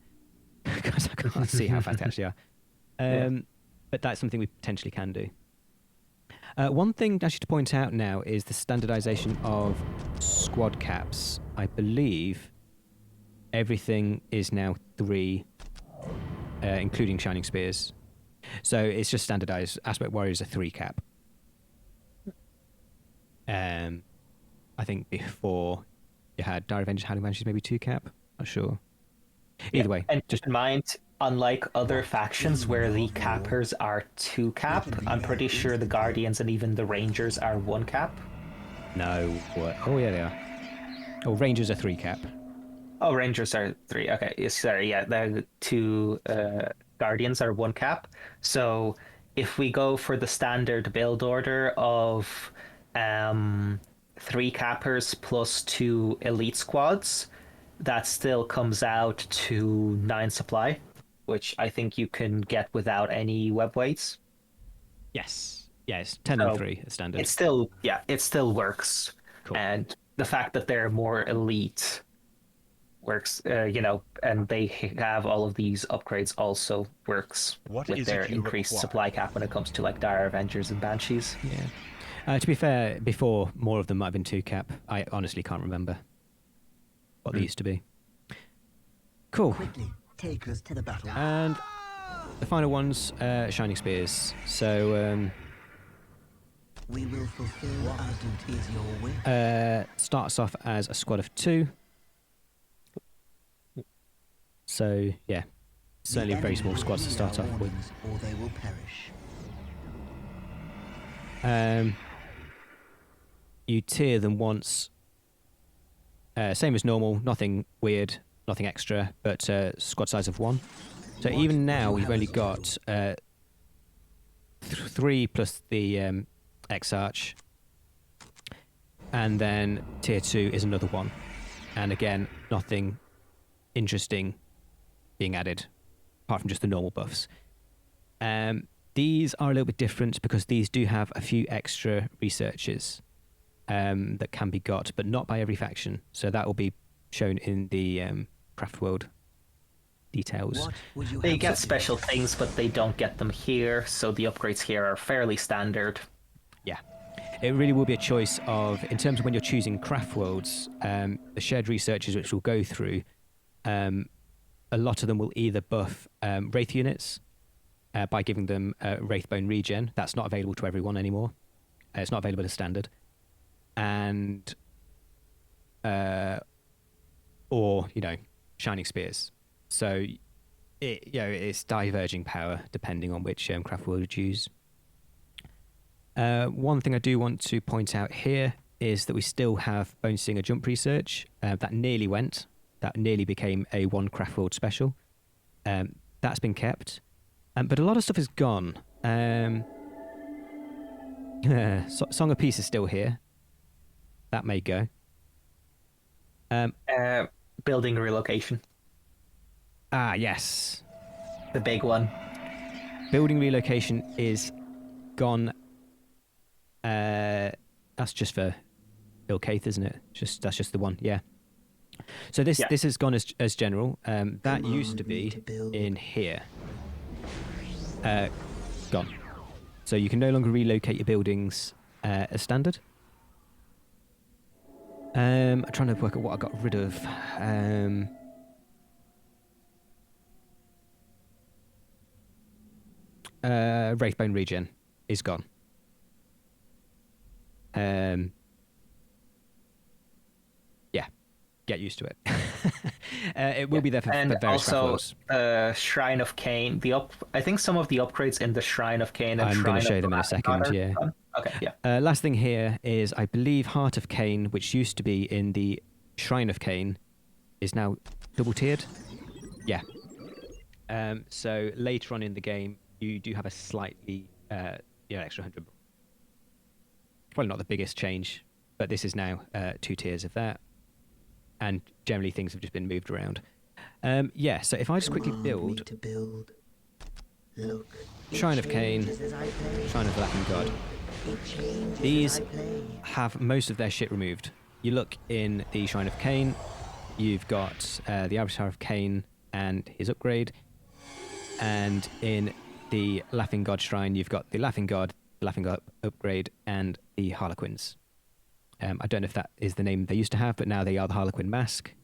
S1: because I can't see how fast they actually are. But that's something we potentially can do. One thing actually to point out now is the standardization of squad caps. I believe everything is now 3, including Shining Spears. So it's just standardized. Aspect Warriors are 3 cap. I think before you had Dire Avengers, Howling Banshees, maybe 2 cap. Not sure. Either way.
S2: And just in mind, unlike other factions where the cappers are 2 cap, I'm pretty sure the Guardians and even the Rangers are 1 cap.
S1: No. What? Oh, yeah, they are. Oh, Rangers are 3 cap.
S2: Oh, Rangers are 3. Okay, sorry, yeah, the 2 Guardians are 1 cap. So if we go for the standard build order of 3 cappers plus 2 elite squads, that still comes out to 9 supply, which I think you can get without any web weights.
S1: Yes. Yes, 10 and 3 is standard.
S2: It still works.
S1: Cool.
S2: And the fact that they're more elite works, and they have all of these upgrades also works
S4: What
S2: with
S4: is
S2: their
S4: it you
S2: increased
S4: require?
S2: supply cap when it comes to like Dire Avengers and Banshees.
S1: Yeah. To be fair, before more of them might have been 2 cap. I honestly can't remember what they used to be. Cool.
S3: Quickly, take us to the battle.
S1: And the final one's Shining Spears. So
S3: We will fulfill our duties your way.
S1: starts off as a squad of 2. So yeah, certainly
S3: The
S1: very small
S3: enemy
S1: squads to
S3: will
S1: start
S3: heed
S1: off
S3: our
S1: with.
S3: warnings, or they will perish.
S1: You tier them once. Same as normal, nothing weird, nothing extra, but squad size of 1. So even now we've only got 3 plus the X-Arch, and then tier 2 is another 1. And again, nothing interesting being added, apart from just the normal buffs. These are a little bit different because these do have a few extra researches that can be got, but not by every faction. So that will be shown in the Craftworld details.
S3: What would you
S2: They
S3: have
S2: get
S3: to
S2: special things, but they don't get them here, so the upgrades here are fairly standard.
S1: Yeah. It really will be a choice of, in terms of when you're choosing Craftworlds, the shared researches which we'll go through, a lot of them will either buff Wraith units by giving them Wraithbone regen. That's not available to everyone anymore. It's not available as standard. And, or, Shining Spears. So, it's diverging power depending on which Craftworld you use. One thing I do want to point out here is that we still have Bone Singer jump research. That nearly went. That nearly became a one Craftworld special. That's been kept. But a lot of stuff is gone. Song of Peace is still here. That may go.
S2: Building relocation,
S1: Yes.
S2: the big one.
S1: Building relocation is gone. That's just for Il-Kaith, isn't it? That's just the one, yeah. So this has gone as general. That used to be in here. Gone. So you can no longer relocate your buildings as standard. I'm trying to work out what I got rid of. Wraithbone regen is gone. Yeah, get used to it. It will be there for various
S2: also
S1: Craftworlds.
S2: Shrine of Cain. I think some of the upgrades in the Shrine of Cain and
S1: I'm going
S2: Shrine
S1: to show
S2: of
S1: them in a second.
S2: Daughter
S1: Yeah.
S2: done. Okay. Yeah.
S1: Last thing here is, I believe, Heart of Cain, which used to be in the Shrine of Cain, is now double tiered. Yeah. So later on in the game, you do have a slightly, extra 100. Probably not the biggest change, but this is now 2 tiers of that. And generally things have just been moved around. So if I just quickly build
S3: Look,
S1: Shrine of Cain, Shrine of the Laughing God. These have most of their shit removed. You look in the Shrine of Cain, you've got the Avatar of Cain and his upgrade. And in the Laughing God Shrine, you've got the Laughing God upgrade, and the Harlequins. I don't know if that is the name they used to have, but now they are the Harlequin Mask.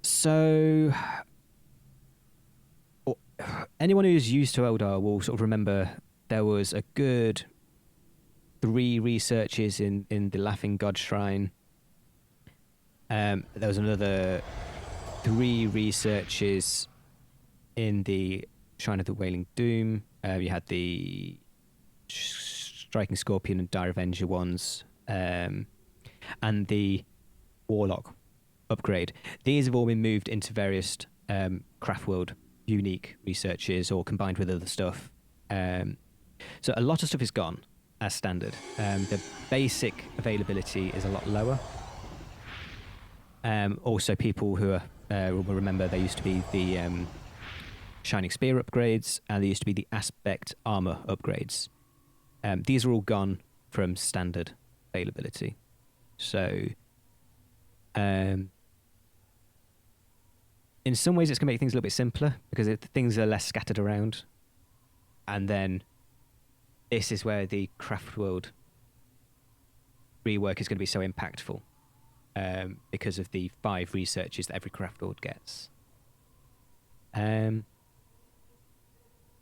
S1: So anyone who's used to Eldar will sort of remember there was a good 3 researches in the Laughing God Shrine. There was another 3 researches in the Shrine of the Wailing Doom. You had the Striking Scorpion and Dire Avenger ones, and the Warlock upgrade. These have all been moved into various Craftworld unique researches or combined with other stuff. So a lot of stuff is gone as standard. The basic availability is a lot lower. Also, people who will remember there used to be the Shining Spear upgrades, and there used to be the Aspect Armor upgrades. These are all gone from standard availability. So, in some ways, it's going to make things a little bit simpler because things are less scattered around. And then this is where the Craftworld rework is going to be so impactful, because of the 5 researches that every Craftworld gets. Trying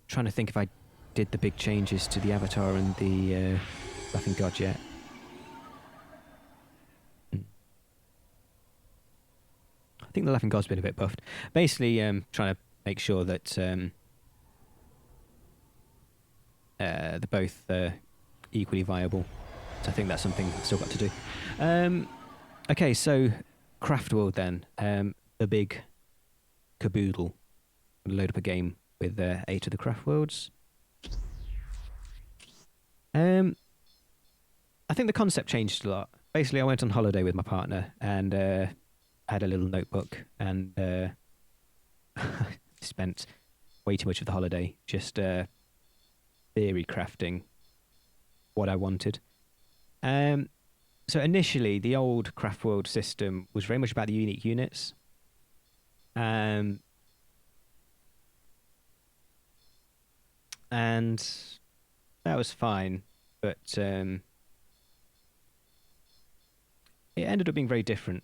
S1: to think if I did the big changes to the Avatar and the Laughing God yet. I think the Laughing God's been a bit buffed. Basically, trying to make sure that they're both equally viable. So I think that's something I've still got to do. Okay, so Craftworld then. The big caboodle. Load up a game with 8 of the Craftworlds. I think the concept changed a lot. Basically, I went on holiday with my partner and had a little notebook and spent way too much of the holiday. Just theory crafting what I wanted. So initially, the old Craftworld system was very much about the unique units. And that was fine, but it ended up being very different.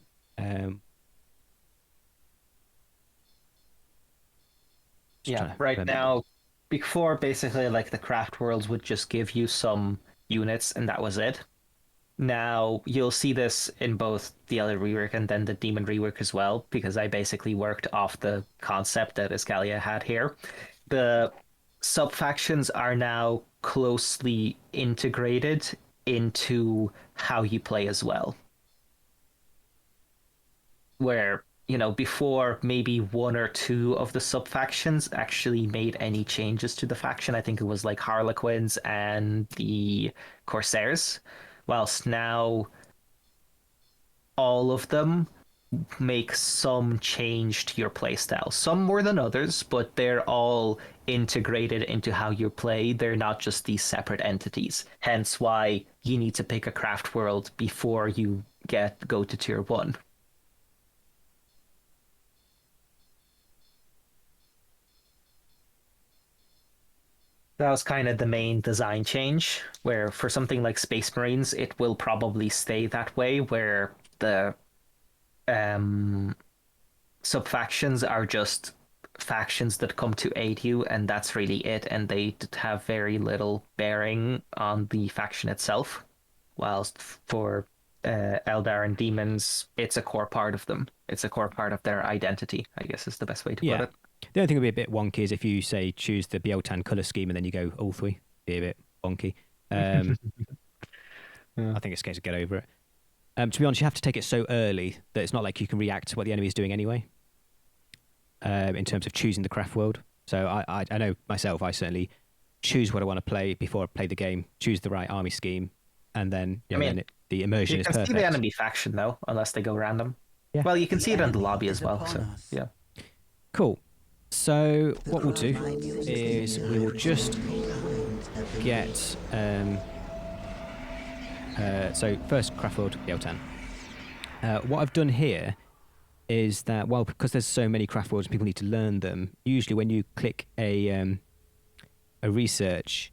S2: Yeah, right now, before basically like the craft worlds would just give you some units and that was it. Now you'll see this in both the other rework and then the demon rework as well, because I basically worked off the concept that Iscalia had here. The sub factions are now closely integrated into how you play as well. Where, you know, before maybe one or two of the sub factions actually made any changes to the faction. I think it was like Harlequins and the Corsairs, whilst now all of them make some change to your playstyle. Some more than others, but they're all integrated into how you play. They're not just these separate entities. Hence why you need to pick a craft world before you go to tier 1. That was kind of the main design change, where for something like Space Marines, it will probably stay that way, where the sub-factions are just factions that come to aid you, and that's really it, and they have very little bearing on the faction itself. Whilst for Eldar and Demons, it's a core part of them. It's a core part of their identity, I guess is the best way to put it.
S1: The only thing that would be a bit wonky is if you say choose the Biel-Tan colour scheme and then you go Ulthwe. Be a bit wonky. I think it's a case of get over it. To be honest, you have to take it so early that it's not like you can react to what the enemy is doing anyway. In terms of choosing the craft world. So I know myself, I certainly choose what I want to play before I play the game, choose the right army scheme, and then the immersion is perfect.
S2: You can see the enemy faction though, unless they go random. Yeah. Well, you can see it in the lobby as well. So yeah.
S1: Cool. So what we'll do is we will just get so first Craftworld Biel-Tan. What I've done here is that because there's so many craft worlds, people need to learn them. Usually, when you click a research,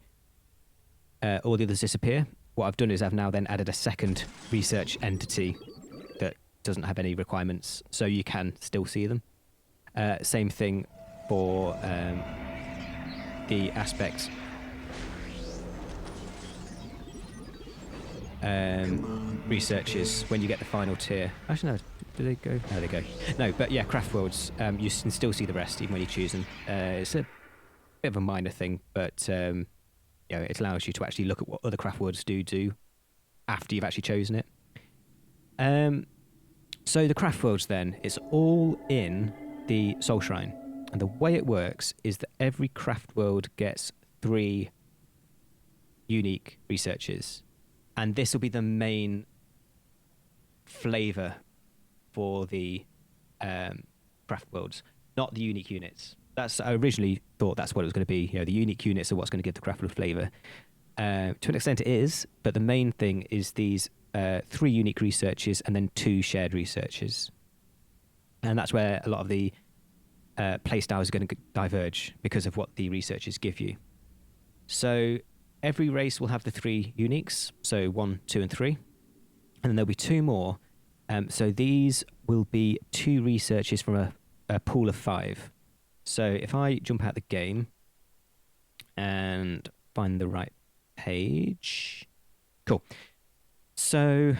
S1: all the others disappear. What I've done is I've now then added a second research entity that doesn't have any requirements, so you can still see them. Same thing for the aspects. Researches when you get the final tier. Actually, no. Do they go? No, they go. No, but yeah, craft worlds. You can still see the rest even when you choose them. It's a bit of a minor thing, but it allows you to actually look at what other craft worlds do after you've actually chosen it. So the craft worlds then, it's all in the Soul Shrine, and the way it works is that every craft world gets 3 unique researches, and this will be the main flavor for the craft worlds, not the unique units. I originally thought that's what it was going to be. The unique units are what's going to give the craft world flavor. To an extent, it is, but the main thing is these 3 unique researches and then 2 shared researches, and that's where a lot of the playstyles are going to diverge because of what the researches give you. So every race will have the 3 uniques, so 1, 2, and 3, and then there'll be 2 more. So these will be 2 researches from a pool of 5. So if I jump out the game and find the right page. Cool. So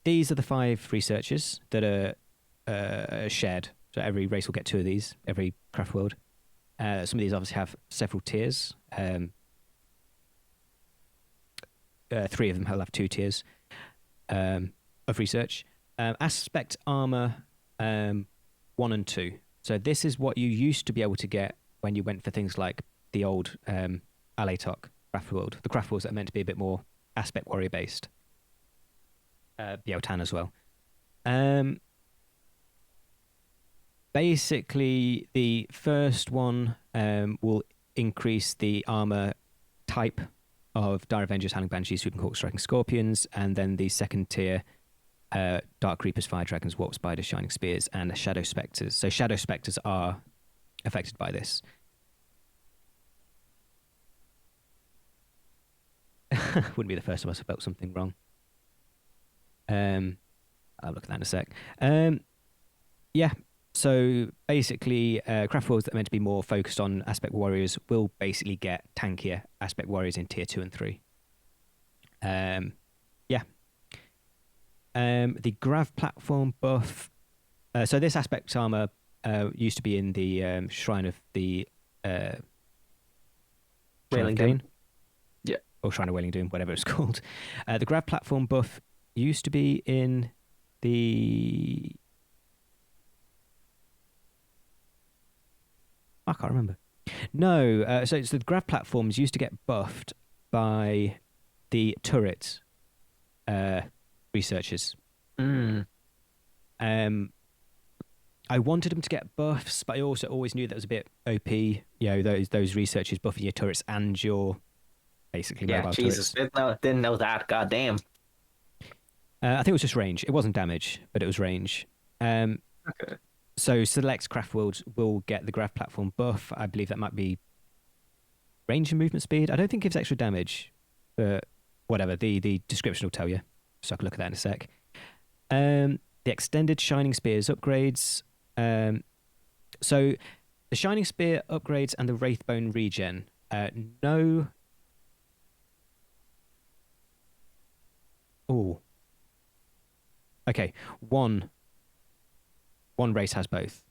S1: these are the 5 researches that are shared. So every race will get 2 of these, every craft world. Some of these obviously have several tiers. 3 of them will have 2 tiers of research. Aspect armor 1 and 2. So this is what you used to be able to get when you went for things like the old Alaitoc craft world. The craft worlds that are meant to be a bit more aspect warrior based. Biel-Tan as well. basically, the first one will increase the armor type of Dire Avengers, Howling Banshees, Swooping Hawks, Striking Scorpions, and then the second tier, Dark Reapers, Fire Dragons, Warp Spiders, Shining Spears, and Shadow Spectres. So Shadow Spectres are affected by this. Wouldn't be the first time I spelt something wrong. I'll look at that in a sec. Yeah. So basically, Craftworlds that are meant to be more focused on aspect warriors will basically get tankier aspect warriors in tier 2 and 3. Yeah. The Grav platform buff. So this aspect armor used to be in the Shrine of the
S2: Wailing
S1: Doom.
S2: Doom. Yeah.
S1: Or Shrine of Wailing Doom, whatever it's called. The Grav platform buff used to be in the... I can't remember. No, so it's the Grav platforms used to get buffed by the turret researchers.
S2: Mm.
S1: I wanted them to get buffs, but I also always knew that was a bit OP. You know, those researchers buffing your turrets and your basically
S2: Yeah,
S1: mobile
S2: Jesus,
S1: turrets.
S2: didn't know that. God damn.
S1: I think it was just range. It wasn't damage, but it was range.
S2: Okay.
S1: So select Craftworlds will get the Grav platform buff. I believe that might be range and movement speed. I don't think it gives extra damage, but whatever. The description will tell you. So I can look at that in a sec. The extended Shining Spears upgrades. So the Shining Spear upgrades and the Wraithbone regen. No. Oh. Okay. One race has both.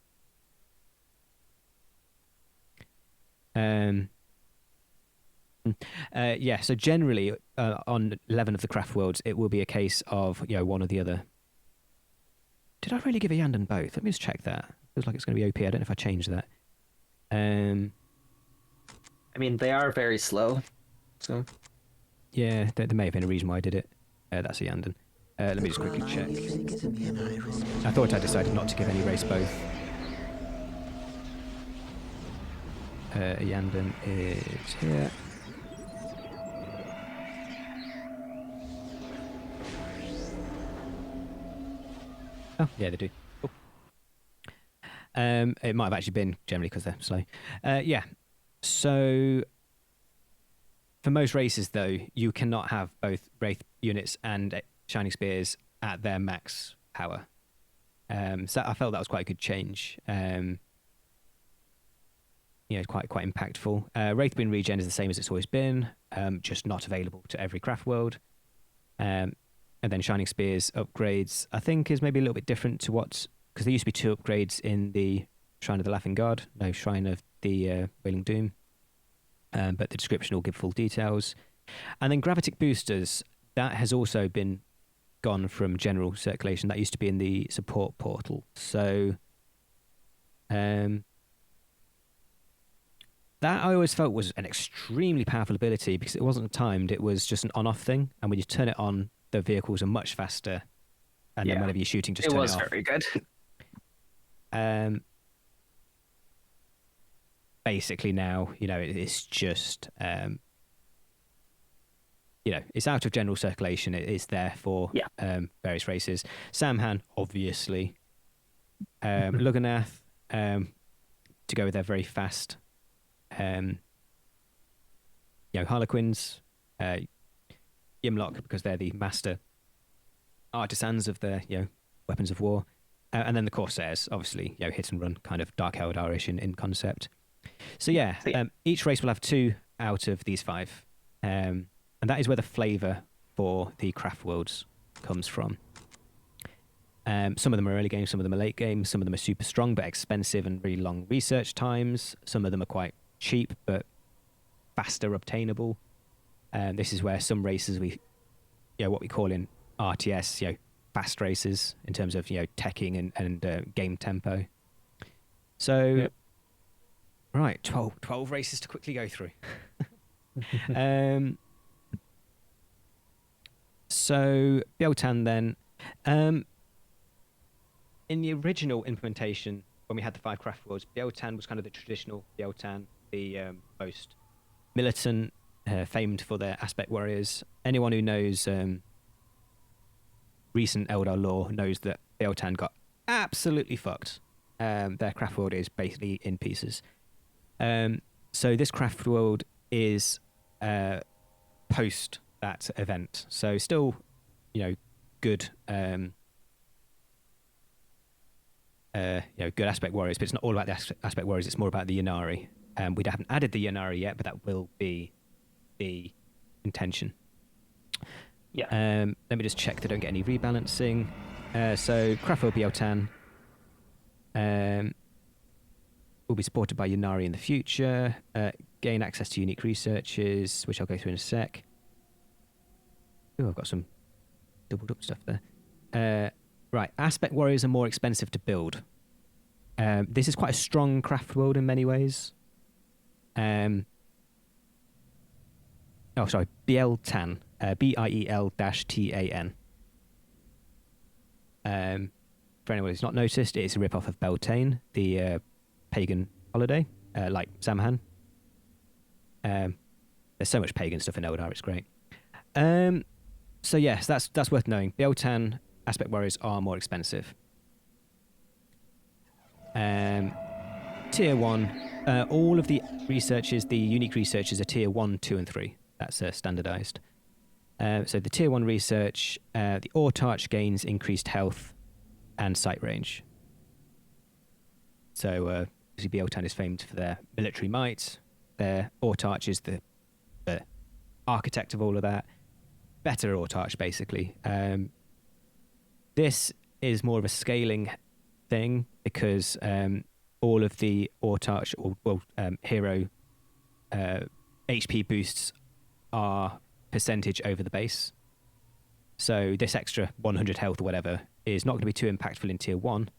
S1: Yeah, so generally on 11 of the craft worlds, it will be a case of, you know, one or the other. Did I really give Iyanden both? Let me just check that. Feels like it's going to be OP. I don't know if I changed that.
S2: I mean, they are very slow, so...
S1: Yeah, there may have been a reason why I did it. That's Iyanden. Let me just quickly check. I thought I decided not to give any race both. Iyanden is here. Oh, yeah, they do. Cool. It might have actually been generally because they're slow. Yeah. So for most races, though, you cannot have both Wraith units and Shining Spears at their max power. So I felt that was quite a good change. You know, quite impactful. Wraithbone regen is the same as it's always been, just not available to every craft world. And then Shining Spears upgrades, I think, is maybe a little bit different to what... Because there used to be 2 upgrades in the Shrine of the Laughing God, no Shrine of the Wailing Doom. But the description will give full details. And then Gravitic Boosters, that has also been gone from general circulation. That used to be in the support portal. So... that I always felt was an extremely powerful ability because it wasn't timed. It was just an on-off thing. And when you turn it on, the vehicles are much faster. And then whenever you're shooting, just turn it off.
S2: It was very good.
S1: Basically now, you know, it's just, you know, it's out of general circulation. It is there for various races. Saim-Hann, obviously. Lugganath, to go with their very fast... you know, Harlequins, Yme-Loc, because they're the master artisans of their, you know, weapons of war, and then the Corsairs, obviously, you know, hit and run, kind of Dark Eldar-ish in concept. So yeah, each race will have 2 out of these 5, and that is where the flavour for the craft worlds comes from. Some of them are early game, some of them are late game, some of them are super strong but expensive and really long research times. Some of them are quite cheap but faster obtainable. This is where some races we, you know, what we call in RTS, you know, fast races in terms of, you know, teching and game tempo. So, right, 12 races to quickly go through. So Biel-Tan then, in the original implementation when we had the 5 craft worlds, Biel-Tan was kind of the traditional Biel-Tan, the most militant, famed for their aspect warriors. Anyone who knows recent Eldar lore knows that Biel-Tan got absolutely fucked. Their craft world is basically in pieces. So this craft world is post that event. So still, good, good aspect warriors, but it's not all about the aspect warriors. It's more about the Ynnari. We haven't added the Ynnari yet, but that will be the intention.
S2: Yeah.
S1: Let me just check they don't get any rebalancing. So Craftworld Biel-Tan will be supported by Ynnari in the future. Gain access to unique researches, which I'll go through in a sec. Oh, I've got some doubled up stuff there. Right, aspect warriors are more expensive to build. This is quite a strong craft world in many ways. Biel-Tan. Biel-Tan. For anyone who's not noticed, it's a rip-off of Biel-Tan, the pagan holiday, like Saim-Hann. There's so much pagan stuff in Eldar, it's great. So yes, that's worth knowing. Biel-Tan aspect warriors are more expensive. Tier 1, all of the researches, the unique researches are tier 1, 2 and 3. That's standardized. So the tier 1 research, the Autarch gains increased health and sight range. So obviously Biel-Tan is famed for their military might. Their Autarch is the architect of all of that. Better Autarch, basically. This is more of a scaling thing because all of the Autarch or hero HP boosts are percentage over the base. So this extra 100 health or whatever is not going to be too impactful in tier 1.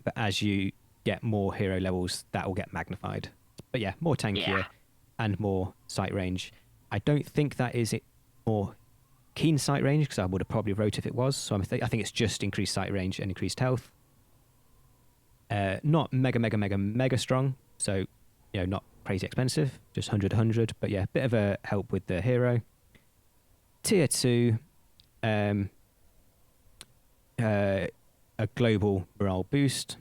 S1: But as you get more hero levels, that will get magnified. But yeah, more tankier and more sight range. I don't think that is it more keen sight range because I would have probably wrote if it was. So I think it's just increased sight range and increased health. Not mega strong. So, not crazy expensive, just 100, but yeah, bit of a help with the hero. Tier 2, a global morale boost.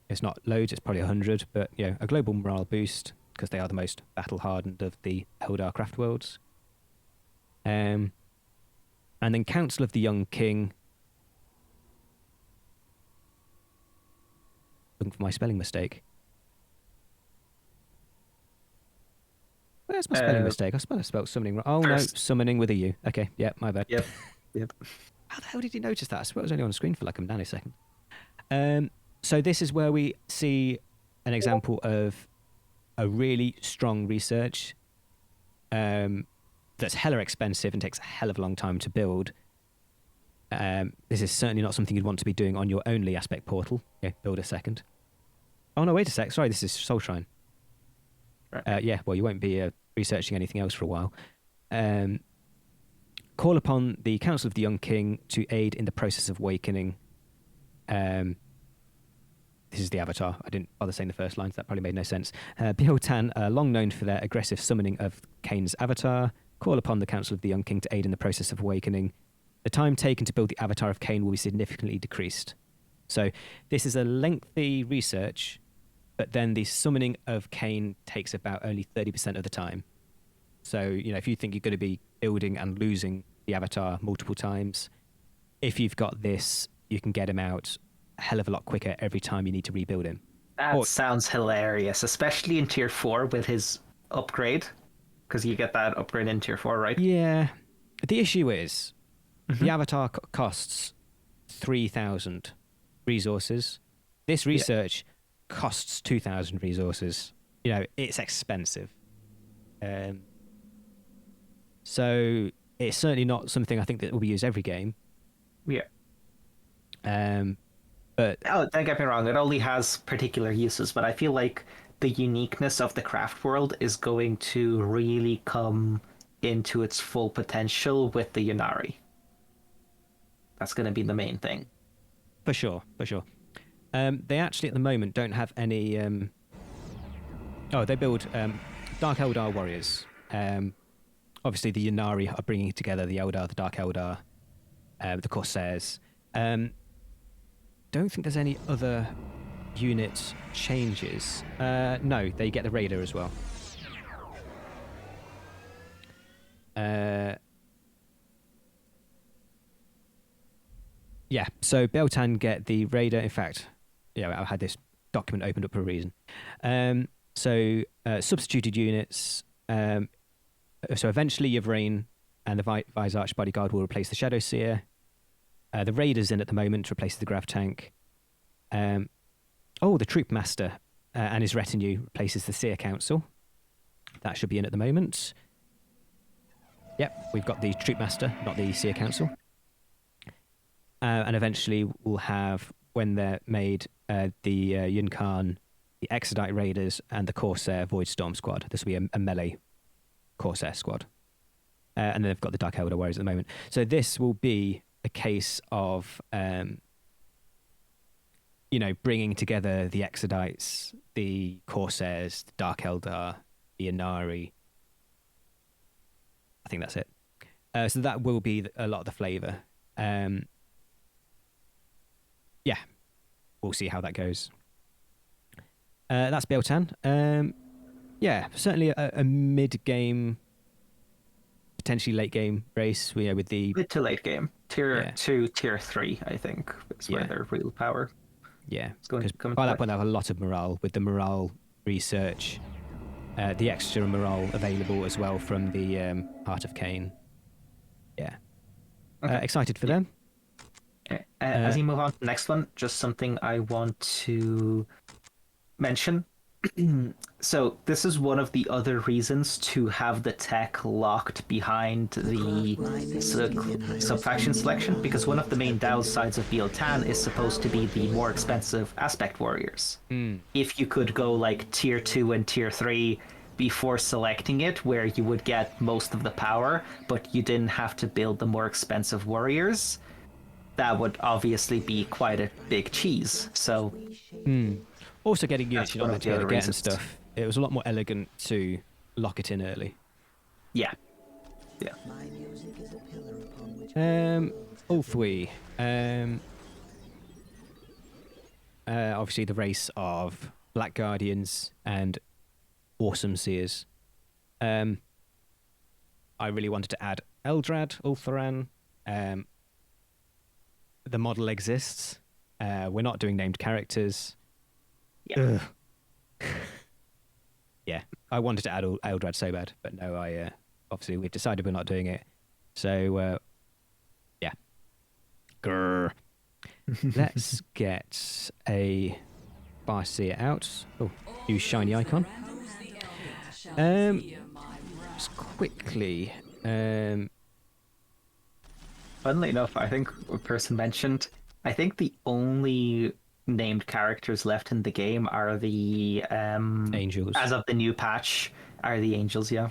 S1: It's not loads, it's probably 100, but a global morale boost because they are the most battle hardened of the Eldar craft worlds. And then Council of the Young King. Looking for my spelling mistake. Where's my spelling mistake? I spelled summoning wrong. Oh
S2: first.
S1: No, summoning with a U. Okay, yeah, my bad.
S2: Yep.
S1: How the hell did you notice that? I swear it was only on the screen for like a nanosecond. So this is where we see an example of a really strong research that's hella expensive and takes a hell of a long time to build. This is certainly not something you'd want to be doing on your only aspect portal. Okay, build a second. Oh no, wait a sec. Sorry, this is Soul Shrine.
S2: Right.
S1: Yeah, well, you won't be researching anything else for a while. Call upon the Council of the Young King to aid in the process of awakening. This is the Avatar. I didn't bother saying the first line, so that probably made no sense. Biel-Tan are long known for their aggressive summoning of Kane's Avatar. Call upon the Council of the Young King to aid in the process of awakening. The time taken to build the Avatar of Kane will be significantly decreased. So this is a lengthy research, but then the summoning of Kane takes about only 30% of the time. So, if you think you're going to be building and losing the Avatar multiple times, if you've got this, you can get him out a hell of a lot quicker every time you need to rebuild him.
S2: That sounds hilarious, especially in tier 4 with his upgrade, because you get that upgrade in tier 4, right?
S1: Yeah. The issue is the Avatar costs 3,000 resources. This research costs 2,000 resources. It's expensive. So it's certainly not something I think that will be used every game.
S2: Yeah.
S1: But
S2: don't get me wrong, it only has particular uses, but I feel like the uniqueness of the craft world is going to really come into its full potential with the Ynnari. That's going to be the main thing.
S1: For sure. They actually at the moment don't have any. They build Dark Eldar warriors. Obviously, the Ynnari are bringing together the Eldar, the Dark Eldar, the Corsairs. Don't think there's any other unit changes. No, they get the Raider as well. Yeah, so Biel-Tan get the Raider. In fact, I had this document opened up for a reason. Substituted units. So eventually Yvraine and the Vizarch bodyguard will replace the Shadow Seer. The Raider's in at the moment to replace the Grav Tank. The Troop Master and his retinue replaces the Seer Council. That should be in at the moment. Yep, we've got the Troop Master, not the Seer Council. And eventually we'll have, when they're made, the Yunkan, the Exodite Raiders, and the Corsair Voidstorm Squad. This will be a melee Corsair squad. And then they've got the Dark Eldar warriors at the moment. So this will be a case of, bringing together the Exodites, the Corsairs, the Dark Eldar, the Ynnari. I think that's it. So that will be a lot of the flavour. We'll see how that goes. That's Biel-Tan. Certainly a mid-game, potentially late-game race. With the
S2: mid to late game, tier 2, tier 3, I think is where their real power.
S1: Yeah,
S2: because
S1: by that point, they have a lot of morale with the morale research, the extra morale available as well from the Heart of Cain. Yeah, excited for them.
S2: As you move on to the next one, just something I want to mention. So this is one of the other reasons to have the tech locked behind the sub-faction selection, because one of the main downsides of Biel-Tan is supposed to be the more expensive aspect warriors. If you could go like tier 2 and tier 3 before selecting it, where you would get most of the power, but you didn't have to build the more expensive warriors, that would obviously be quite a big cheese. So
S1: also getting units you're not meant to be able to get and stuff. It was a lot more elegant to lock it in early.
S2: Yeah.
S1: Ulthwe. Obviously the race of Black Guardians and Awesome Seers. I really wanted to add Eldrad, Ulthuran. The model exists. We're not doing named characters.
S2: Yeah.
S1: Yeah, I wanted to add Eldrad so bad, but no, obviously we've decided we're not doing it. So, yeah. Grrr. Let's get a Barseer out. Oh, new shiny icon. Just quickly.
S2: Funnily enough, I think a person mentioned, I think the only named characters left in the game are the
S1: Angels.
S2: As of the new patch, are the Angels, yeah.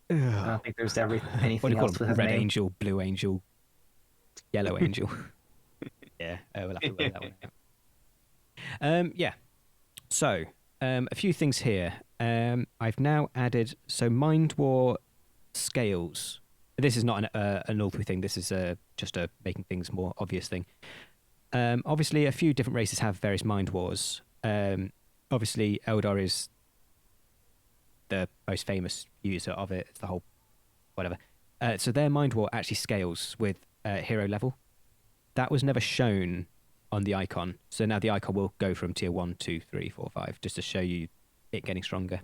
S2: I don't think there's anything else with
S1: Red
S2: name.
S1: Angel, Blue Angel, Yellow Angel. Yeah, we'll have to work that one out. Yeah. So, a few things here. I've now added Mind War scales. This is not an Ulthwe thing. This is just a making things more obvious thing. Obviously, a few different races have various Mind Wars. Obviously, Eldar is the most famous user of it. It's the whole whatever. So their Mind War actually scales with hero level. That was never shown on the icon. So now the icon will go from tier 1, 2, 3, 4, 5, just to show you it getting stronger.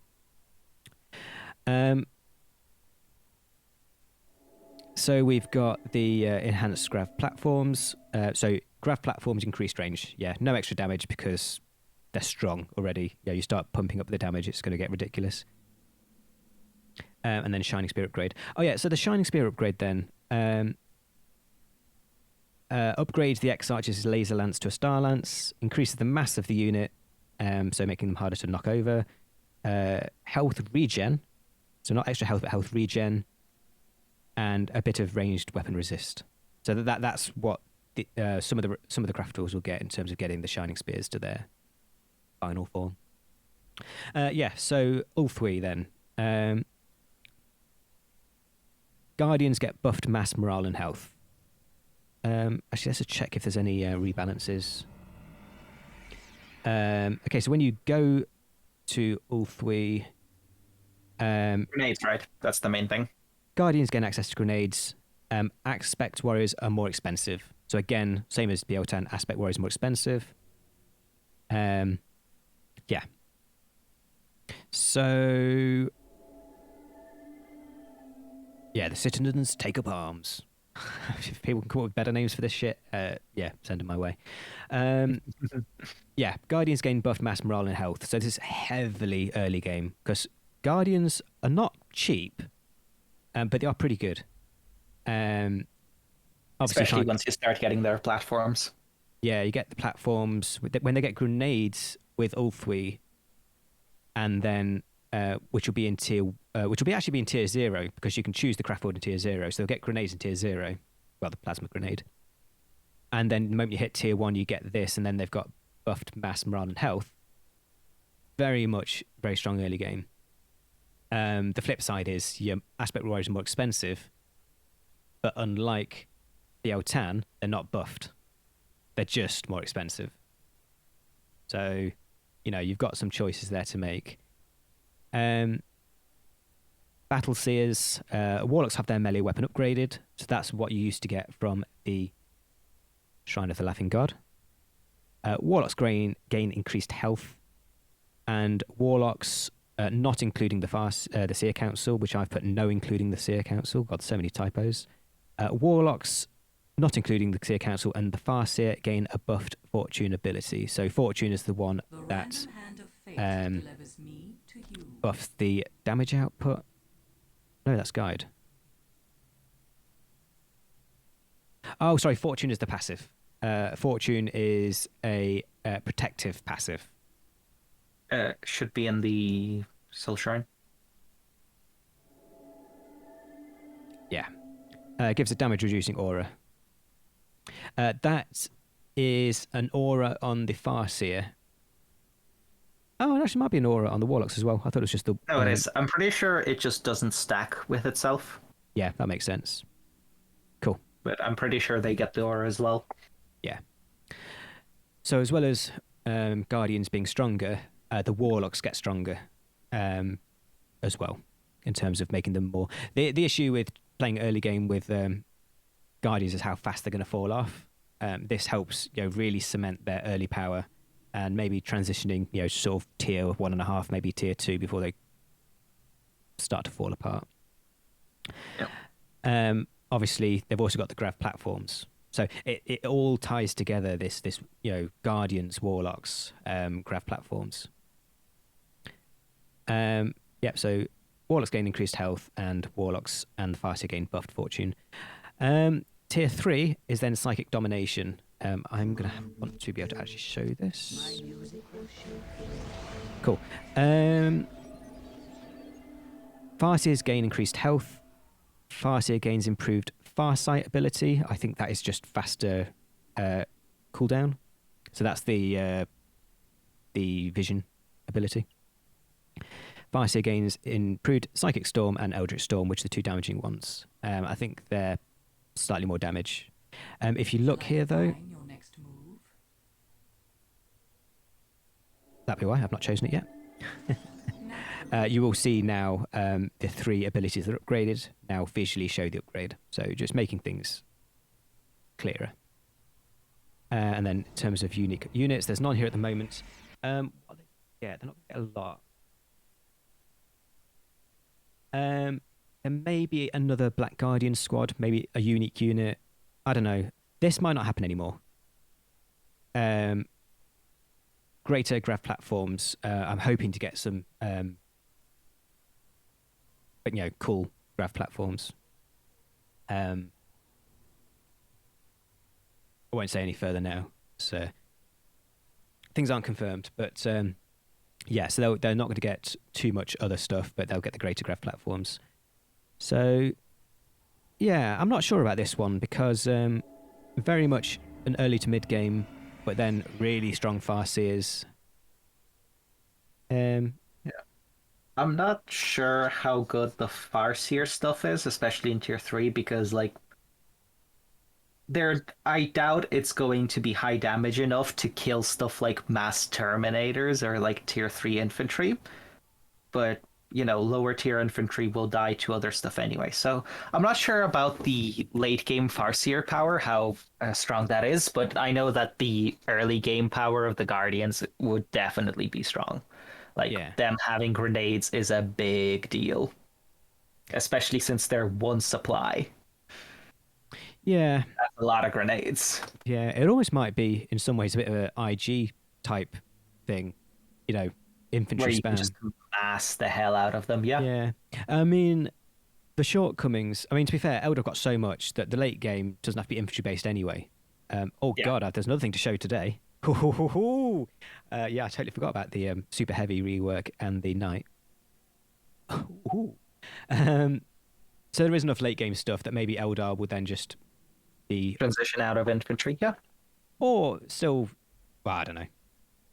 S1: So we've got the enhanced Grav platforms. So Grav platforms increased range. Yeah, no extra damage because they're strong already. Yeah, you start pumping up the damage, it's going to get ridiculous. And then Shining Spear upgrade. Oh yeah, so the Shining Spear upgrade then upgrades the X-Archer's laser lance to a star lance, increases the mass of the unit, so making them harder to knock over. Health regen, so not extra health but health regen, and a bit of ranged weapon resist. So that's what some of the craft tools will get in terms of getting the shining spears to their final form. So Ulthwe then. Guardians get buffed mass, morale, and health. Actually, let's just check if there's any rebalances. Okay, so when you go to Ulthwe,
S2: Grenades, right? That's the main thing.
S1: Guardians gain access to grenades. Aspect warriors are more expensive. So again, same as Biel-Tan, aspect warriors are more expensive. Yeah. So yeah, the citizens take up arms. If people can come up with better names for this shit, send them my way. Yeah, Guardians gain buffed mass, morale, and health. So this is heavily early game because Guardians are not cheap, but they are pretty good. Obviously,
S2: Especially once you start getting their platforms.
S1: Yeah, you get the platforms when they get grenades with Ulthwe, and then which will be in actually be in tier 0 because you can choose the Craftworld in tier 0. So they'll get grenades in tier 0, well, the plasma grenade. And then the moment you hit tier 1, you get this, and then they've got buffed mass, morale, and health. Very strong early game. The flip side is your aspect warriors are more expensive, but unlike the Biel-Tan, they're not buffed. They're just more expensive. So, you've got some choices there to make. Battle Seers, Warlocks have their melee weapon upgraded, so that's what you used to get from the Shrine of the Laughing God. Warlocks gain increased health, and Warlocks, not including the Seer Council, which I've put no including the Seer Council. God, so many typos. Warlocks, not including the Seer Council, and the Farseer gain a buffed Fortune ability. So Fortune is the one that buffs the damage output. No, that's Guide. Oh, sorry, Fortune is the passive. Fortune is a protective passive.
S2: Should be in the Soul Shrine.
S1: Yeah. Gives a damage reducing aura. That is an aura on the Farseer. Oh, it actually might be an aura on the Warlocks as well. I thought it was just the...
S2: No, it is. I'm pretty sure it just doesn't stack with itself.
S1: Yeah, that makes sense. Cool.
S2: But I'm pretty sure they get the aura as well.
S1: Yeah. So as well as Guardians being stronger, the Warlocks get stronger as well, in terms of making them more... The issue with playing early game with Guardians is how fast they're going to fall off. This helps really cement their early power, and maybe transitioning, sort of tier 1.5, maybe tier 2 before they start to fall apart.
S2: Yep.
S1: Obviously, they've also got the Grav platforms. So it all ties together, this Guardians, Warlocks, Grav platforms. So Warlocks gain increased health, and Warlocks and the Farseer gain buffed Fortune. Tier 3 is then Psychic Domination. I'm going to want to be able to actually show this. Cool. Farseers gain increased health. Farseer gains improved Farsight ability. I think that is just faster cooldown. So that's the vision ability. Farseer gains improved Psychic Storm and Eldritch Storm, which are the two damaging ones. I think they're slightly more damage. If you look here, though... That'd be why I've not chosen it yet. You will see now the 3 abilities that are upgraded now visually show the upgrade. So just making things clearer. And then in terms of unique units, there's none here at the moment. They're not going to get a lot. There may be another Black Guardian squad, maybe a unique unit. I don't know. This might not happen anymore. Greater Grav platforms. I'm hoping to get some, cool Grav platforms. I won't say any further now. So things aren't confirmed, but so they're not going to get too much other stuff, but they'll get the greater Grav platforms. So, yeah, I'm not sure about this one because very much an early to mid game, but then really strong Farseers.
S2: I'm not sure how good the Farseer stuff is, especially in tier 3, because like I doubt it's going to be high damage enough to kill stuff like mass terminators or like tier 3 infantry. But lower tier infantry will die to other stuff anyway. So I'm not sure about the late game Farseer power, how strong that is, but I know that the early game power of the Guardians would definitely be strong. Like them having grenades is a big deal, especially since they're one supply.
S1: Yeah.
S2: That's a lot of grenades.
S1: Yeah, it almost might be in some ways a bit of an IG type thing, infantry
S2: Where you
S1: spam.
S2: can just mass the hell out of them,
S1: Yeah. I mean, the shortcomings, to be fair, Eldar got so much that the late game doesn't have to be infantry based anyway. God, there's another thing to show today. I totally forgot about the super heavy rework and the knight. So there is enough late game stuff that maybe Eldar would then just be
S2: transition out of infantry,
S1: or still, well, I don't know,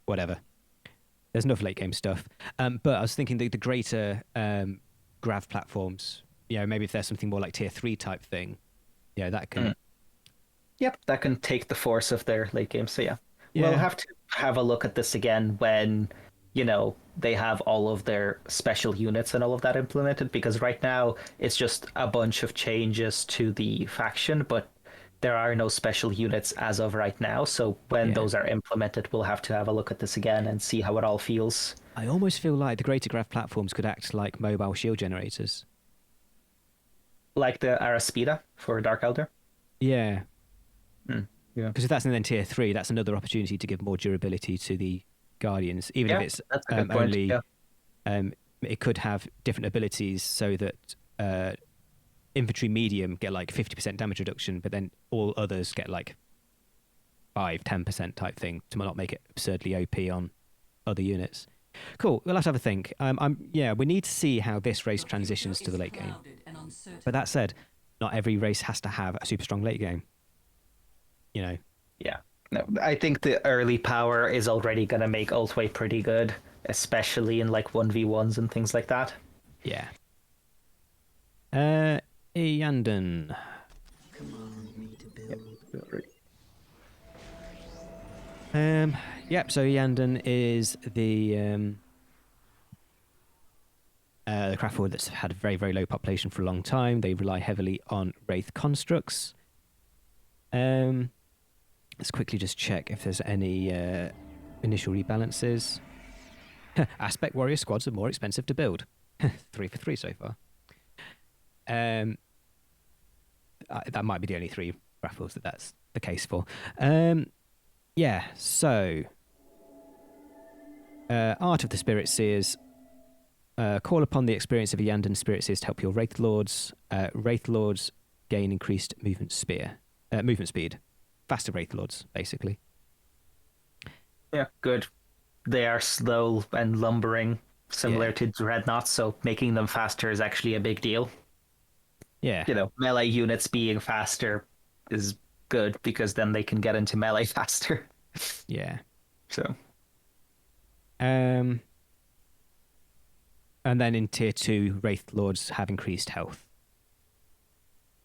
S1: whatever. There's enough late game stuff. But I was thinking the greater grav platforms, maybe if there's something more like tier 3 type thing, that can.
S2: Yep, that can take the force of their late game. So we'll have to have a look at this again when they have all of their special units and all of that implemented, because right now it's just a bunch of changes to the faction, but there are no special units as of right now. So when those are implemented, we'll have to have a look at this again and see how it all feels.
S1: I almost feel like the greater grav platforms could act like mobile shield generators.
S2: Like the Araspida for Dark Elder?
S1: Yeah.
S2: Yeah.
S1: Because if that's in then tier 3, that's another opportunity to give more durability to the Guardians, even if it's
S2: that's a good point.
S1: only. It could have different abilities so that infantry medium get like 50% damage reduction, but then all others get like 5-10% type thing to not make it absurdly OP on other units. Cool. We'll have to have a think. We need to see how this race transitions to the late game. But that said, not every race has to have a super strong late game.
S2: Yeah. No, I think the early power is already going to make Ulthwe pretty good, especially in like 1v1s and things like that.
S1: Yeah. Iyanden.
S3: Command me to build.
S1: So Iyanden is the Craftworld that's had a very, very low population for a long time. They rely heavily on Wraith constructs. Let's quickly just check if there's any initial rebalances. Aspect warrior squads are more expensive to build. 3 for 3 so far. That might be the only 3 raffles that's the case for. So Art of the Spirit Seers. Call upon the experience of Iyanden Spirit Seers to help your Wraith Lords. Wraith Lords gain increased movement speed. Faster Wraith Lords, basically.
S2: Yeah, good. They are slow and lumbering, similar to Dreadnoughts, so making them faster is actually a big deal.
S1: Yeah.
S2: Melee units being faster is good because then they can get into melee faster.
S1: Yeah.
S2: So.
S1: And then in tier 2, Wraith Lords have increased health.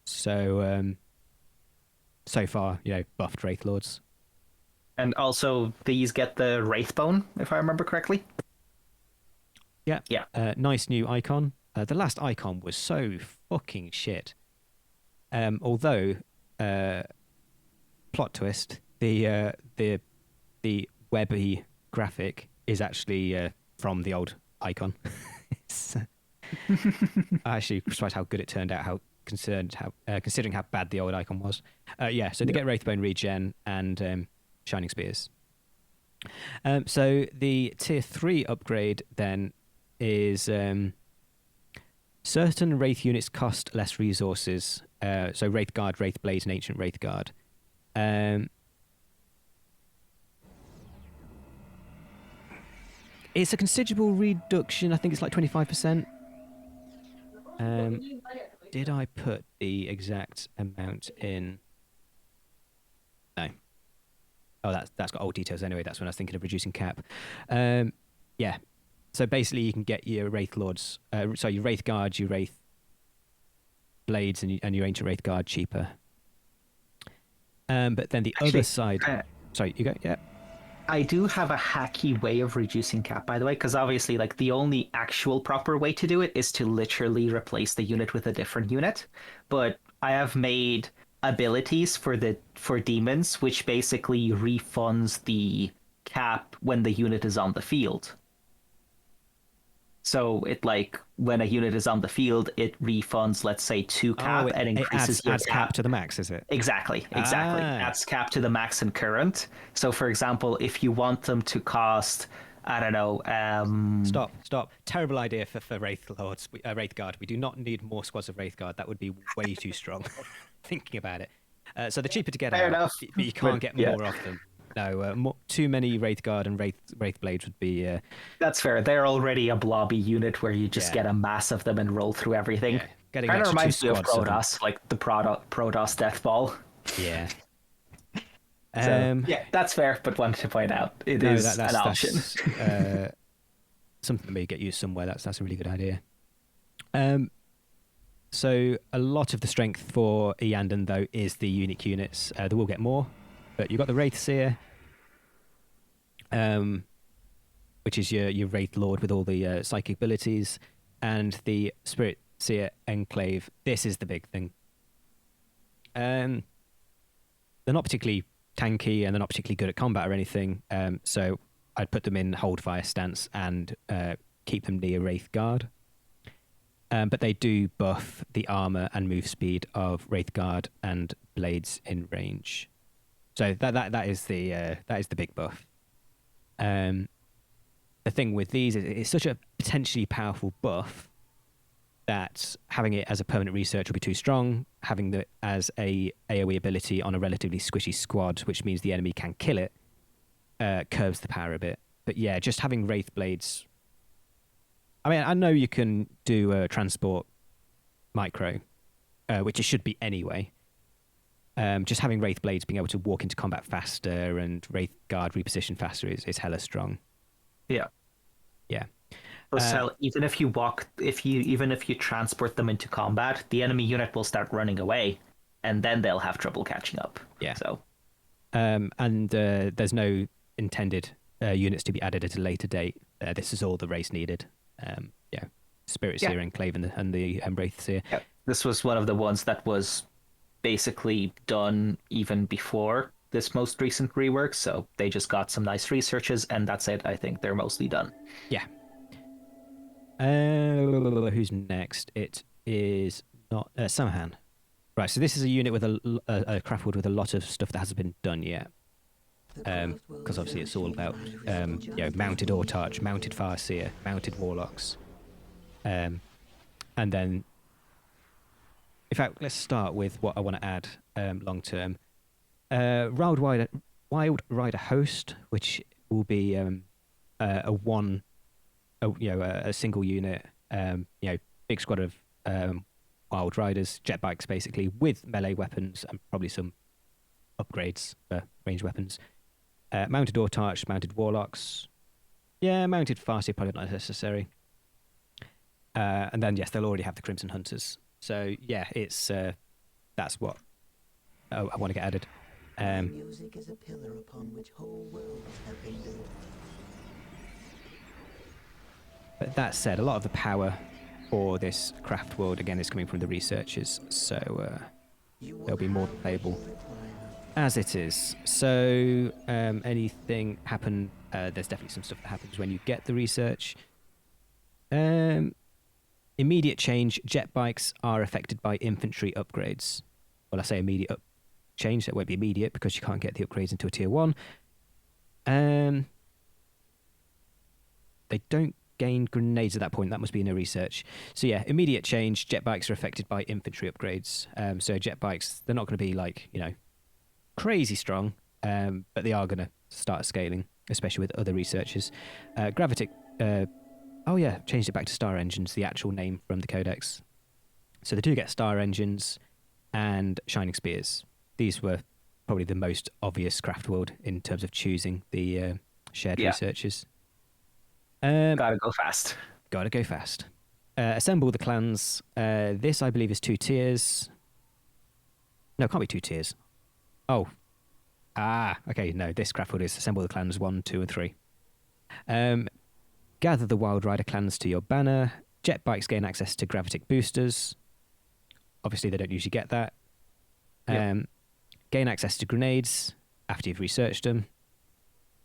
S1: So, so far, buffed Wraith Lords.
S2: And also, these get the Wraith Bone, if I remember correctly.
S1: Yeah.
S2: Yeah.
S1: Nice new icon. The last icon was so fucking shit. Although, plot twist, the webby graphic is actually from the old icon. I actually surprised how good it turned out. Considering how bad the old icon was. So they get Wraithbone regen and Shining Spears. So the tier 3 upgrade then is certain Wraith units cost less resources. So Wraith Guard, Wraith Blade, and Ancient Wraith Guard. It's a considerable reduction. I think it's like 25%. Did I put the exact amount in? No. Oh, that's got old details anyway. That's when I was thinking of reducing cap. Yeah. So basically, you can get your Wraith Lords, your Wraith Guards, your Wraith Blades, and your Ancient Wraith Guard cheaper. But then the other side. Sorry, you go. Yeah.
S2: I do have a hacky way of reducing cap, by the way, because obviously, like, the only actual proper way to do it is to literally replace the unit with a different unit. But I have made abilities for demons, which basically refunds the cap when the unit is on the field. So it, like, when a unit is on the field, it refunds, let's say, 2 cap and increases
S1: it adds cap to the max, is it?
S2: Exactly. Adds cap to the max and current. So, for example, if you want them to cost, I don't know.
S1: Stop. Terrible idea for Wraith Lords, Wraith Guard. We do not need more squads of Wraith Guard. That would be way too strong. Thinking about it. So they're cheaper to get
S2: Fair
S1: out,
S2: enough.
S1: but you can't get more of them. No, too many Wraith Guard and Wraith Blades would be...
S2: That's fair. They're already a blobby unit where you just get a mass of them and roll through everything.
S1: Yeah.
S2: Kind of reminds me of Protoss, like the Protoss Death Ball.
S1: Yeah.
S2: Yeah, that's fair, but wanted to point out it is an option.
S1: Something that may get used somewhere. That's a really good idea. So a lot of the strength for Iyanden, though, is the unique units. They will get more, but you've got the Wraith Seer, which is your Wraith Lord with all the psychic abilities, and the Spirit Seer Enclave. This is the big thing. They're not particularly tanky, and they're not particularly good at combat or anything. So I'd put them in hold fire stance and keep them near Wraith Guard. But they do buff the armor and move speed of Wraith Guard and Blades in range. So that is the big buff. The thing with these is it's such a potentially powerful buff that having it as a permanent research will be too strong. Having it as a AoE ability on a relatively squishy squad, which means the enemy can kill it, curbs the power a bit. But yeah, just having Wraith Blades. I mean, I know you can do a transport micro, which it should be anyway. Just having Wraith Blades being able to walk into combat faster and Wraith Guard reposition faster is hella strong.
S2: Yeah.
S1: Yeah.
S2: So even if you transport them into combat, the enemy unit will start running away, and then they'll have trouble catching up.
S1: Yeah.
S2: So,
S1: and there's no intended units to be added at a later date. This is all the race needed. Spirit Seer Enclave and the Wraith Seer.
S2: Yeah. This was one of the ones that was basically done even before this most recent rework. So they just got some nice researches, and that's it. I think they're mostly done.
S1: Yeah. Who's next? It is not Saim-Hann. Right, so this is a unit with a Craftworld with a lot of stuff that hasn't been done yet. Because obviously it's all about mounted Autarch, mounted Farseer, mounted Warlocks. And then, in fact, let's start with what I want to add long term. Wild Rider Host, which will be a single unit, big squad of Wild Riders, jet bikes basically, with melee weapons and probably some upgrades for ranged weapons. Mounted Autarch, mounted Warlocks. Yeah, mounted Farseer, probably not necessary. And then, yes, they'll already have the Crimson Hunters. So, yeah, it's that's what I want to get added.
S3: Music is a pillar upon which whole worlds have been built.
S1: But that said, a lot of the power for this Craftworld, again, is coming from the researchers. So they'll be more playable as it is. So anything happen? There's definitely some stuff that happens when you get the research. Immediate change. Jet bikes are affected by infantry upgrades. Well, I say immediate change. That won't be immediate because you can't get the upgrades into a tier 1. They don't gain grenades at that point. That must be in the research. So yeah, immediate change. Jet bikes are affected by infantry upgrades. So jet bikes, they're not going to be like, crazy strong, but they are going to start scaling, especially with other researchers. Gravitic, changed it back to Star Engines, the actual name from the Codex. So they do get Star Engines and Shining Spears. These were probably the most obvious Craftworld in terms of choosing the shared researchers.
S2: Gotta go fast.
S1: Gotta go fast. Assemble the clans. This, I believe, is 2 tiers. No, it can't be 2 tiers. Oh. Okay, no, this Craftworld is assemble the clans 1, 2, and 3. Gather the Wild Rider clans to your banner. Jet bikes gain access to gravitic boosters. Obviously, they don't usually get that. Gain access to grenades after you've researched them.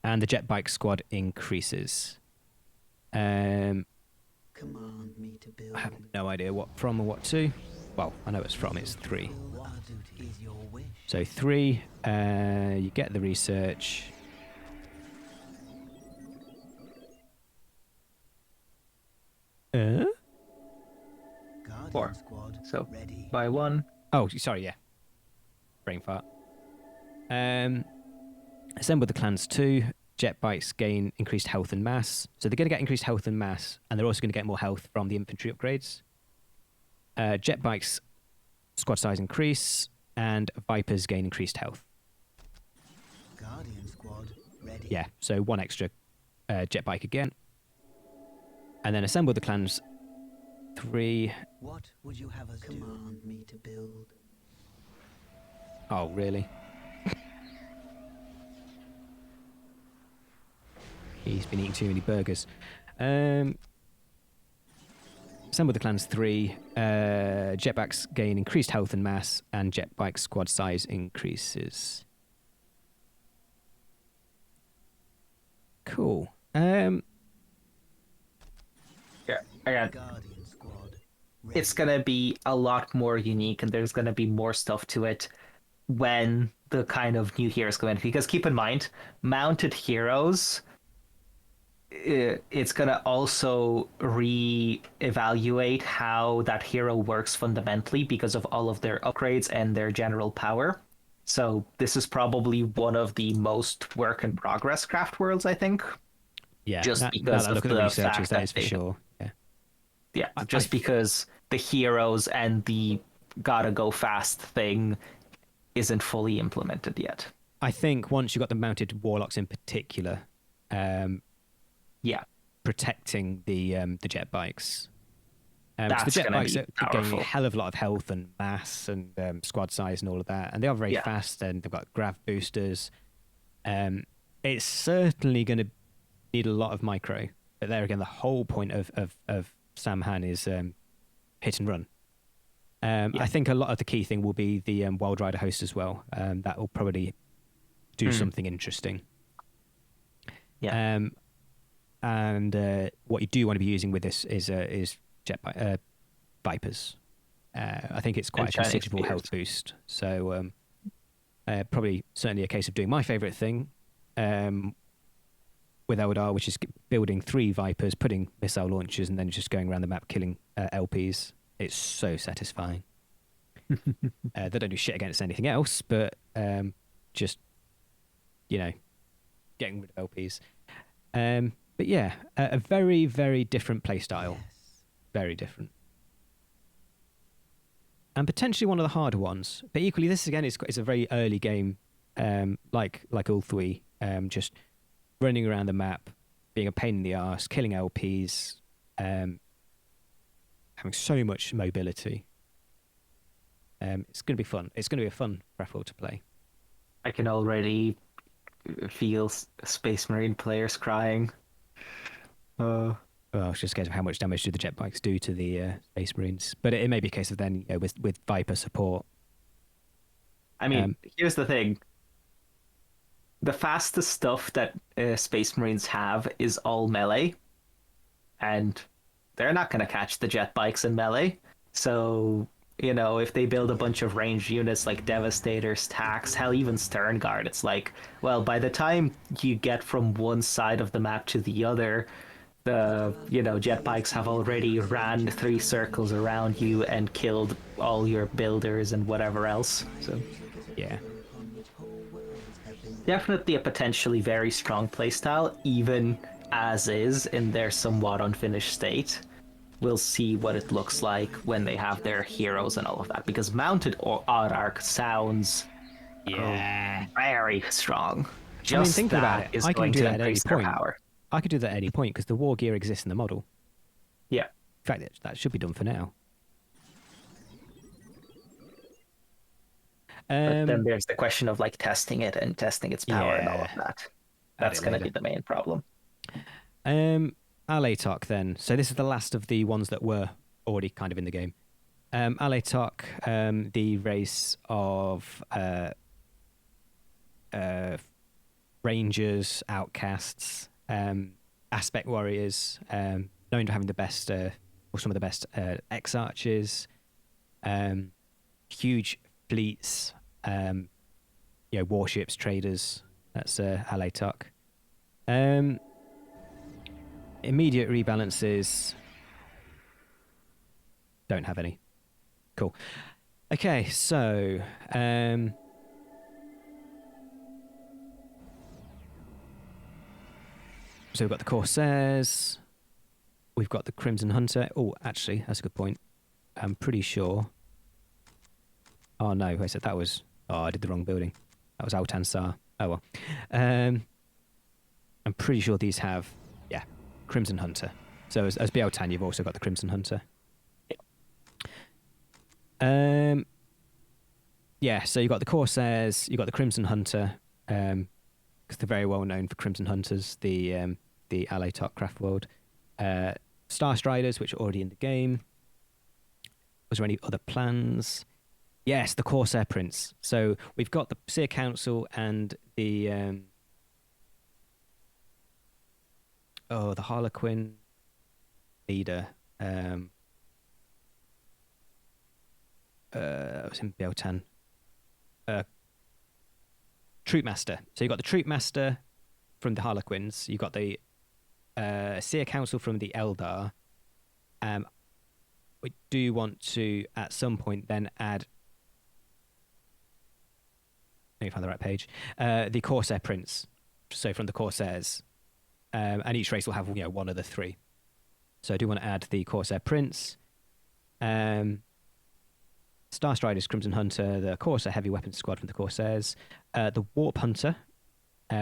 S1: And the jet bike squad increases.
S3: Command me to build.
S1: I have no idea what from or what to. Well, I know it's from, it's 3.
S3: What duty is your wish?
S1: So 3, you get the research.
S3: Guardian
S2: 4.
S3: Squad
S2: So
S3: ready.
S2: by 1.
S1: Oh, sorry, yeah. Brain fart. Assemble the clans 2. Jet bikes gain increased health and mass. So they're going to get increased health and mass, and they're also going to get more health from the infantry upgrades. Jet bikes squad size increase, and Vipers gain increased health.
S3: Guardian Squad ready.
S1: Yeah, so 1 extra jet bike again. And then assemble the clans 3.
S3: What would you have us command me to build?
S1: Oh, really? He's been eating too many burgers. Assemble the clans 3. Jetbikes gain increased health and mass, and jetbike squad size increases. Cool.
S2: Yeah, again,
S3: Guardian Squad ready.
S2: it's gonna be a lot more unique, and there's gonna be more stuff to it when the kind of new heroes go in. Because keep in mind, mounted heroes, it's gonna also re-evaluate how that hero works fundamentally because of all of their upgrades and their general power. So this is probably one of the most work in progress craft worlds, I think.
S1: Yeah,
S2: Just
S1: now
S2: because
S1: that I
S2: of
S1: look at the
S2: the
S1: researchers,
S2: fact
S1: that
S2: that
S1: is for
S2: they-
S1: sure. Yeah.
S2: Yeah,
S1: I-
S2: just because the heroes and the gotta go fast thing isn't fully implemented yet.
S1: I think once you've got the mounted warlocks in particular,
S2: Yeah,
S1: protecting the jet bikes. 'Cause
S2: That's
S1: the jet
S2: gonna
S1: bikes
S2: be
S1: are getting
S2: powerful.
S1: a hell of a lot of health and mass and squad size and all of that, and they are very
S2: Yeah.
S1: fast and they've got grav boosters. It's certainly going to need a lot of micro, but there again, the whole point of Saim-Hann is hit and run. I think a lot of the key thing will be the Wild Rider host as well. That will probably do something interesting.
S2: yeah.
S1: And what you do want to be using with this is Vipers. I think it's quite
S2: And
S1: a
S2: Chinese
S1: considerable health
S2: spears.
S1: boost. So probably certainly a case of doing my favourite thing with Eldar, which is building 3 Vipers, putting missile launchers, and then just going around the map killing LPs. It's so satisfying. They don't do shit against anything else, but just, getting rid of LPs. But yeah, a very, very different playstyle.
S3: Yes.
S1: Very different. And potentially one of the harder ones. But equally, this again is a very early game, like Ulthwe, just running around the map, being a pain in the arse, killing LPs, having so much mobility. It's going to be fun. It's going to be a fun Craftworld to play.
S2: I can already feel Space Marine players crying.
S1: Well, it's just a case of how much damage do the jet bikes do to the Space Marines. But it may be a case of then, with Viper support.
S2: I mean, here's the thing. The fastest stuff that Space Marines have is all melee. And they're not going to catch the jet bikes in melee. So, if they build a bunch of ranged units like Devastators, Tax, hell, even Stern Guard, it's like, well, by the time you get from one side of the map to the other, the jet bikes have already ran 3 circles around you and killed all your builders and whatever else. So
S1: Yeah.
S2: definitely a potentially very strong playstyle, even as is in their somewhat unfinished state. We'll see what it looks like when they have their heroes and all of that, because mounted or odd arc sounds
S1: Yeah.
S2: Very strong.
S1: I
S2: Just
S1: mean, thinking about
S2: that
S1: it,
S2: is
S1: I can
S2: going
S1: do
S2: to
S1: that at any
S2: increase their
S1: point.
S2: power.
S1: I could do that at any point because the war gear exists in the model.
S2: Yeah.
S1: In fact, that should be done for now.
S2: But then there's the question of like testing it and testing its power and all of
S1: Yeah.
S2: that.
S1: Add
S2: That's
S1: it
S2: going to
S1: later.
S2: be the main problem.
S1: Alaitoc then. So this is the last of the ones that were already kind of in the game. Alaitoc, the race of rangers, outcasts, aspect warriors, known to having the best or some of the best X-archers, huge fleets, warships, traders. That's Alaitoc. Immediate rebalances. Don't have any. Cool. Okay, so we've got the Corsairs. We've got the Crimson Hunter. Oh, actually, that's a good point. I'm pretty sure. Oh no, I said that was. Oh, I did the wrong building. That was Altansar. Oh well. I'm pretty sure these have, Crimson Hunter. So as Biel-Tan, you've also got the Crimson Hunter. So you've got the Corsairs, you've got the Crimson Hunter, because they're very well known for Crimson Hunters, the Alaitoc Craftworld. Star Striders, which are already in the game. Was there any other plans? Yes, the Corsair Prince. So we've got the Seer Council and the the Harlequin leader. That was in Biel-Tan. Troop Master. So you've got the Troop Master from the Harlequins. You've got the Seer Council from the Eldar. We do want to, at some point, then add... Let me find the right page. The Corsair Prince. So from the Corsairs. And each race will have one of the three. So I do want to add the Corsair Prince. Star Striders, Crimson Hunter, the Corsair Heavy Weapons Squad from the Corsairs, the Warp Hunter,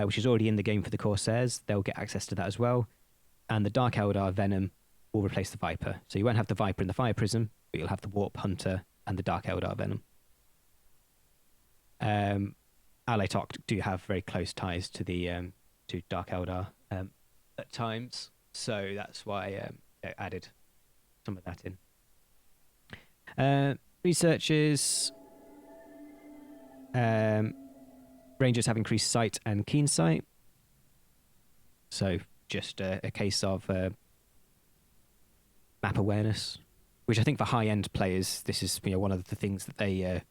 S1: which is already in the game for the Corsairs. They'll get access to that as well. And the Dark Eldar Venom will replace the Viper. So you won't have the Viper and the Fire Prism, but you'll have the Warp Hunter and the Dark Eldar Venom. Alaitoc do have very close ties to the to Dark Eldar at times, so that's why I added some of that in. Researchers, Rangers have increased sight and keen sight, so just a case of map awareness, which I think for high-end players, this is one of the things that they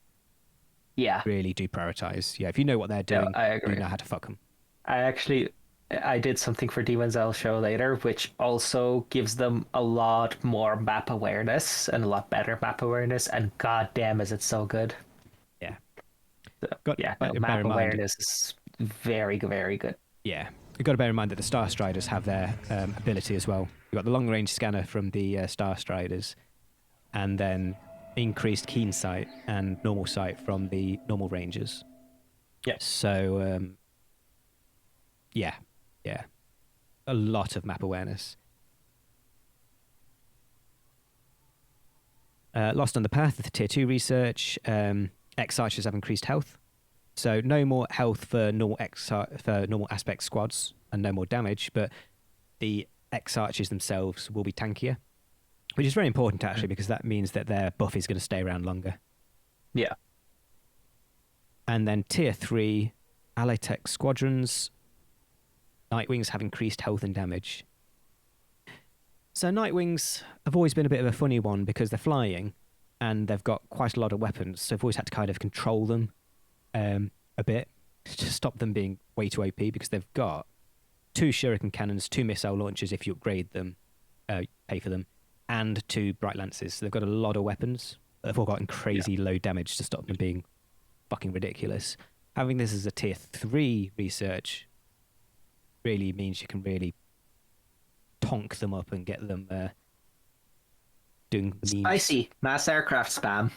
S1: really do prioritize. Yeah, if you know what they're doing,
S2: I agree.
S1: you know how to fuck them.
S2: I did something for Demon's El show later, which also gives them a lot more map awareness and a lot better map awareness, and goddamn is it so good.
S1: Yeah.
S2: So,
S1: Bear
S2: map
S1: in mind-
S2: awareness is very, very good.
S1: Yeah. You've got to bear in mind that the Star Striders have their ability as well. You've got the long-range scanner from the Star Striders, and then increased keen sight and normal sight from the normal Rangers.
S2: Yeah.
S1: So, yeah. A lot of map awareness. Lost on the Path, the Tier 2 research. X-Archers have increased health. So no more health for normal aspect squads and no more damage, but the X-Archers themselves will be tankier, which is very important actually, because that means that their buff is going to stay around longer.
S2: Yeah.
S1: And then Tier 3, Alaitoc squadrons. Nightwings have increased health and damage. So Nightwings have always been a bit of a funny one because they're flying and they've got quite a lot of weapons, so I've always had to kind of control them a bit to stop them being way too OP, because they've got 2 shuriken cannons, 2 missile launchers if you upgrade them, pay for them, and 2 bright lances. So they've got a lot of weapons. They've all gotten crazy low damage to stop them being fucking ridiculous. Having this as a Tier 3 research really means you can really tonk them up and get them doing memes.
S2: Spicy mass aircraft spam.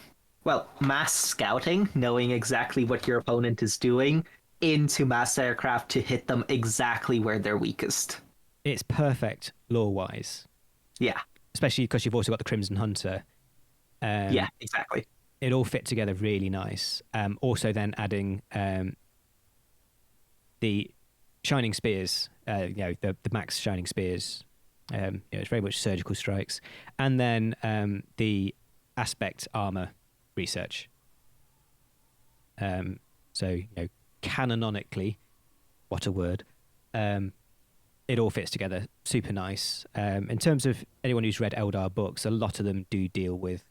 S2: well, mass scouting, knowing exactly what your opponent is doing, into mass aircraft to hit them exactly where they're weakest.
S1: It's perfect lore-wise,
S2: Yeah,
S1: especially because you've also got the Crimson Hunter.
S2: yeah, exactly.
S1: It all fit together really nice. Also, then adding the Shining Spears, the Max Shining Spears. It's very much surgical strikes, and then the aspect armor research. So canonically, what a word. It all fits together super nice. In terms of anyone who's read Eldar books, a lot of them do deal with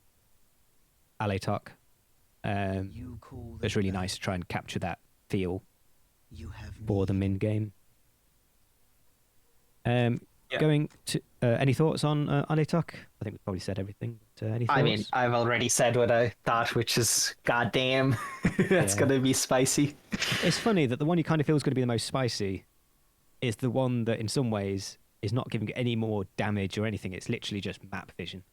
S1: Alaitoc. It's really nice to try and capture that feel for them in game. Going to any thoughts on Alaitoc? I think we probably said everything. But, any thoughts?
S2: I mean, I've already said what I thought, which is goddamn, that's
S1: Yeah.
S2: gonna be spicy.
S1: It's funny that the one you kind of feel is going to be the most spicy is the one that in some ways is not giving any more damage or anything. It's literally just map vision.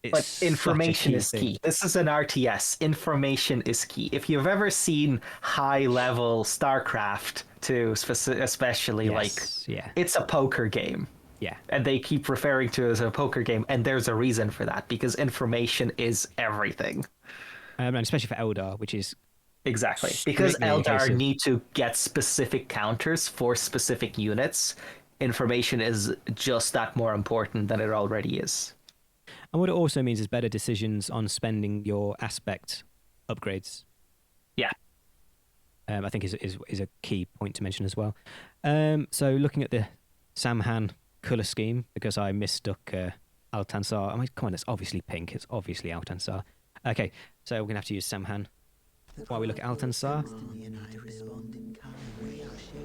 S1: It's
S2: But
S1: such a
S2: information is
S1: thing.
S2: key. This is an RTS. Information is key. If you've ever seen high-level StarCraft, too, especially,
S1: Yes, yeah.
S2: it's a poker game.
S1: Yeah.
S2: And they keep referring to it as a poker game, and there's a reason for that, because information is everything.
S1: And especially for Eldar, which is
S2: Exactly. Because
S1: strictly a case
S2: Eldar
S1: of-
S2: need to get specific counters for specific units. Information is just that more important than it already is.
S1: and what it also means is better decisions on spending your aspect upgrades.
S2: Yeah.
S1: I think is a key point to mention as well. So looking at the Saim-Hann color scheme, because I mistook Altansar. I mean, come on, it's obviously pink. It's obviously Altansar. Okay, so we're gonna have to use Saim-Hann. While we look at Altansar,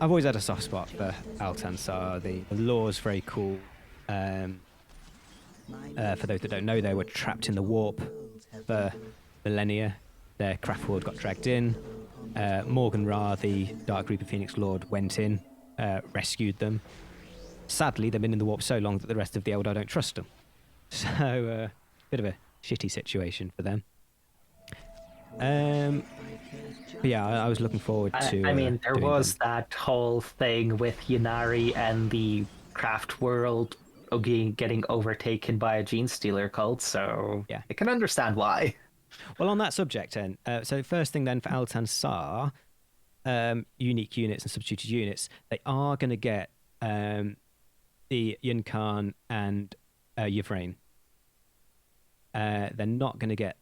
S1: I've always had a soft spot for Altansar. The lore is very cool. For those that don't know, they were trapped in the warp for millennia. Their Craftworld got dragged in. Morgan Ra, the Dark Reaper Phoenix Lord, went in, rescued them. Sadly, they've been in the warp so long that the rest of the Eldar don't trust them. So, bit of a shitty situation for them. But yeah, I was looking forward to.
S2: I mean, there
S1: doing
S2: was
S1: them.
S2: that whole thing with Ynnari and the Craftworld getting overtaken by a gene stealer cult, so
S1: Yeah.
S2: I can understand why.
S1: Well, on that subject, then, so first thing then for Altansar, unique units and substituted units, they are going to get the Yun-Khan and Yvraine. They're not going to get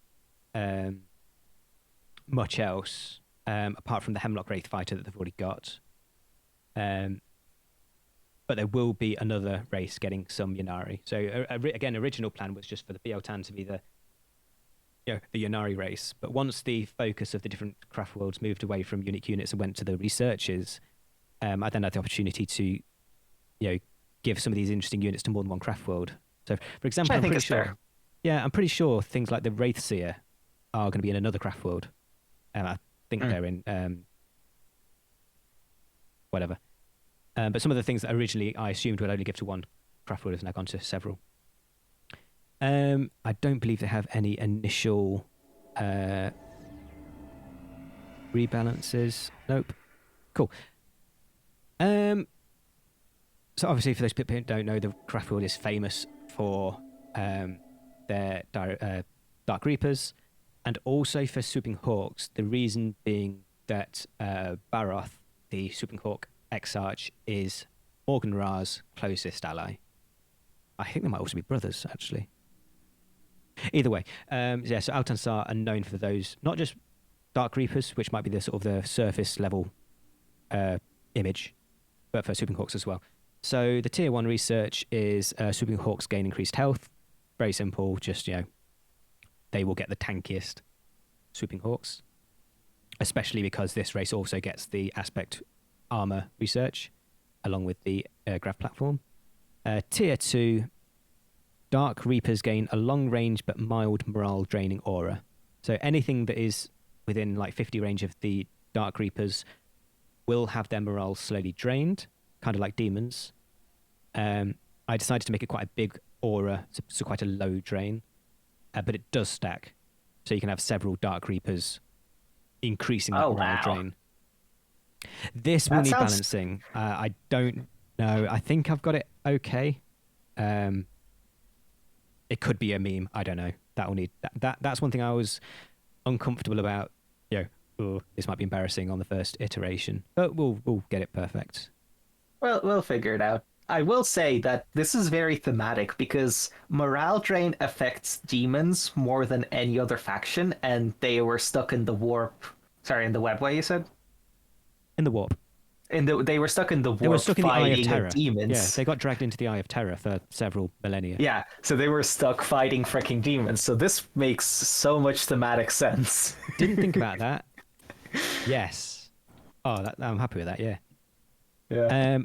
S1: much else apart from the Hemlock Wraith fighter that they've already got. But there will be another race getting some Ynnari. So again, original plan was just for the Biel-Tan to be the Ynnari race. But once the focus of the different craft worlds moved away from unique units and went to the researchers, I then had the opportunity to, give some of these interesting units to more than one craft world. So, for example,
S2: I
S1: I'm
S2: think
S1: pretty
S2: it's
S1: sure.
S2: fair.
S1: Yeah, I'm pretty sure things like the Wraithseer are going to be in another craft world. I think they're in whatever. But some of the things that originally I assumed would only give to one craft world have now gone to several. I don't believe they have any initial rebalances. Nope. Cool. So obviously, for those people who don't know, the craft world is famous for their Dark Reapers, and also for Swooping Hawks. The reason being that Baroth, the Swooping Hawk Exarch, is Morgan Ra's closest ally. I think they might also be brothers, actually. Either way, so Altansar are known for those, not just Dark Reapers, which might be the sort of the surface level image, but for Swooping Hawks as well. So the tier 1 research is Swooping Hawks gain increased health. Very simple, just, they will get the tankiest Swooping Hawks, especially because this race also gets the aspect armor research along with the Grav platform. Tier 2, Dark Reapers gain a long range but mild morale draining aura. So anything that is within like 50 range of the Dark Reapers will have their morale slowly drained, kind of like demons. I decided to make it quite a big aura, so quite a low drain, but it does stack. so you can have several Dark Reapers, increasing that
S2: Oh,
S1: morale
S2: wow.
S1: drain. This will
S2: That
S1: need
S2: sounds-
S1: balancing. I don't know. I think I've got it okay. It could be a meme. I don't know. That will need that's one thing I was uncomfortable about. Oh, this might be embarrassing on the first iteration, but we'll get it perfect.
S2: Well, we'll figure it out. I will say that this is very thematic because morale drain affects demons more than any other faction, and they were stuck in the warp. Sorry, in the webway, you said?
S1: In the warp,
S2: They were stuck in the warp
S1: they were stuck in the Eye of
S2: fighting
S1: Terror.
S2: demons.
S1: Yeah, they got dragged into the Eye of Terror for several millennia.
S2: Yeah, so they were stuck fighting freaking demons. So this makes so much thematic sense.
S1: Didn't think about that. Yes. Oh, I'm happy with that. Yeah.
S2: Yeah.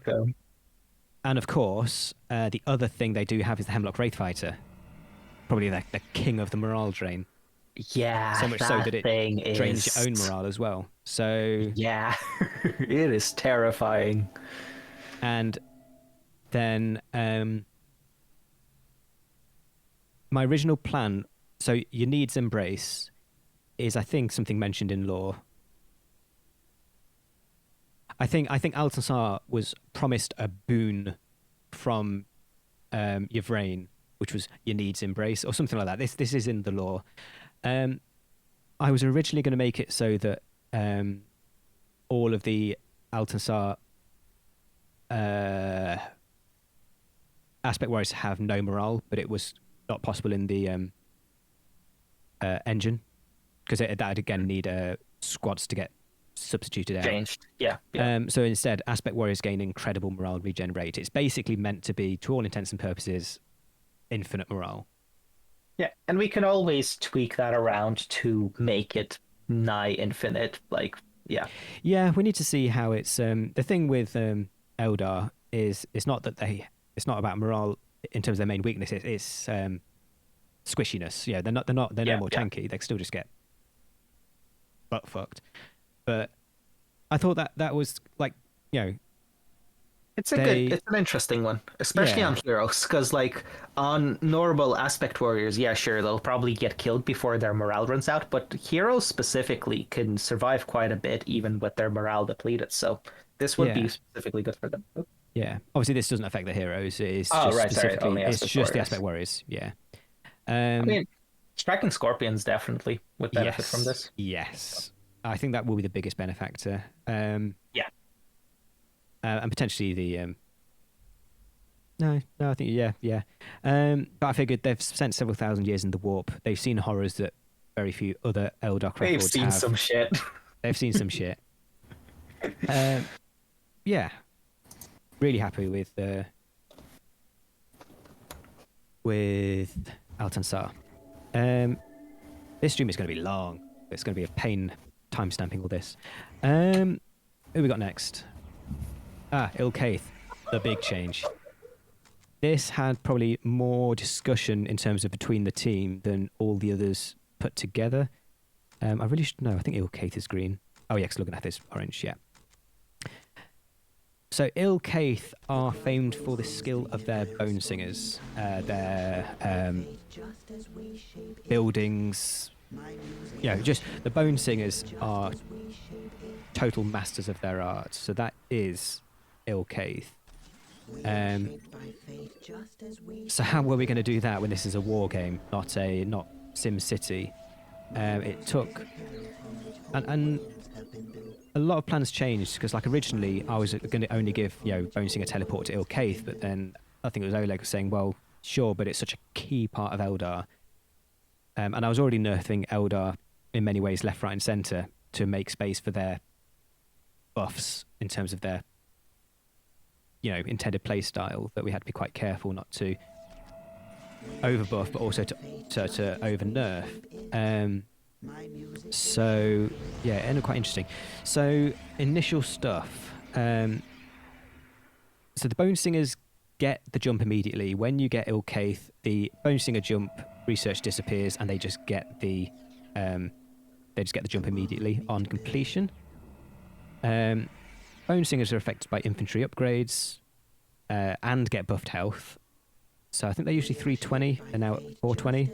S1: And of course, the other thing they do have is the Hemlock Wraithfighter, probably the king of the morale drain.
S2: Yeah,
S1: So much so that it
S2: thing
S1: drains
S2: is...
S1: your own morale as well. So,
S2: Yeah, it is terrifying.
S1: and then my original plan. So your needs embrace is, I think, something mentioned in lore. I think Altansar was promised a boon from Yvraine, which was your needs embrace or something like that. This is in the lore. I was originally going to make it so that all of the Altansar aspect warriors have no morale, but it was not possible in the engine because that again need squads to get substituted out.
S2: Changed. Yeah.
S1: So instead, aspect warriors gain incredible morale regenerate. It's basically meant to be, to all intents and purposes, infinite morale.
S2: Yeah, and we can always tweak that around to make it nigh infinite. Like, yeah.
S1: Yeah, we need to see how it's. The thing with Eldar is it's not about morale in terms of their main weakness. It's squishiness. Yeah, they're no more tanky. They still just get butt fucked. But I thought that was like,
S2: It's an interesting one, especially on heroes, because like on normal aspect warriors, yeah, sure, they'll probably get killed before their morale runs out, but heroes specifically can survive quite a bit even with their morale depleted. So this would be specifically good for them.
S1: Yeah, obviously this doesn't affect the heroes. It's
S2: Sorry, only
S1: it's
S2: aspect
S1: just the
S2: warriors.
S1: aspect warriors. Yeah.
S2: I mean, striking scorpions definitely would benefit from this.
S1: Yes, I think that will be the biggest benefactor.
S2: Yeah.
S1: And potentially the no, I think yeah. But I figured they've spent several thousand years in the warp. They've seen horrors that very few other Eldar Craftworlds
S2: They've seen
S1: have.
S2: some shit.
S1: They've seen some shit. Yeah, really happy with Altansar. This stream is going to be long. It's going to be a pain timestamping all this. Who we got next? Il-Kaith, the big change. This had probably more discussion in terms of between the team than all the others put together. I really should know. I think Il-Kaith is green. Oh, yeah, because Lugganath is orange, yeah. So Il-Kaith are famed for the skill of their bone singers, their buildings. Just the bone singers are total masters of their art. So that is Il-Kaith. So how were we going to do that when this is a war game, not Sim City? It took and a lot of plans changed because, like, originally I was going to only give Bone Singer teleport to Il-Kaith, but then I think it was Oleg saying, well, sure, but it's such a key part of Eldar, and I was already nerfing Eldar in many ways, left, right, and center, to make space for their buffs in terms of their intended play style, that we had to be quite careful not to overbuff, but also to over nerf. So yeah, it ended up quite interesting. So initial stuff. So the Bone Singers get the jump immediately. When you get Il-Kaith, the Bone Singer jump research disappears, and they just get the jump immediately on completion. Bone Singers are affected by infantry upgrades and get buffed health. So I think they're usually 320 and now at 420.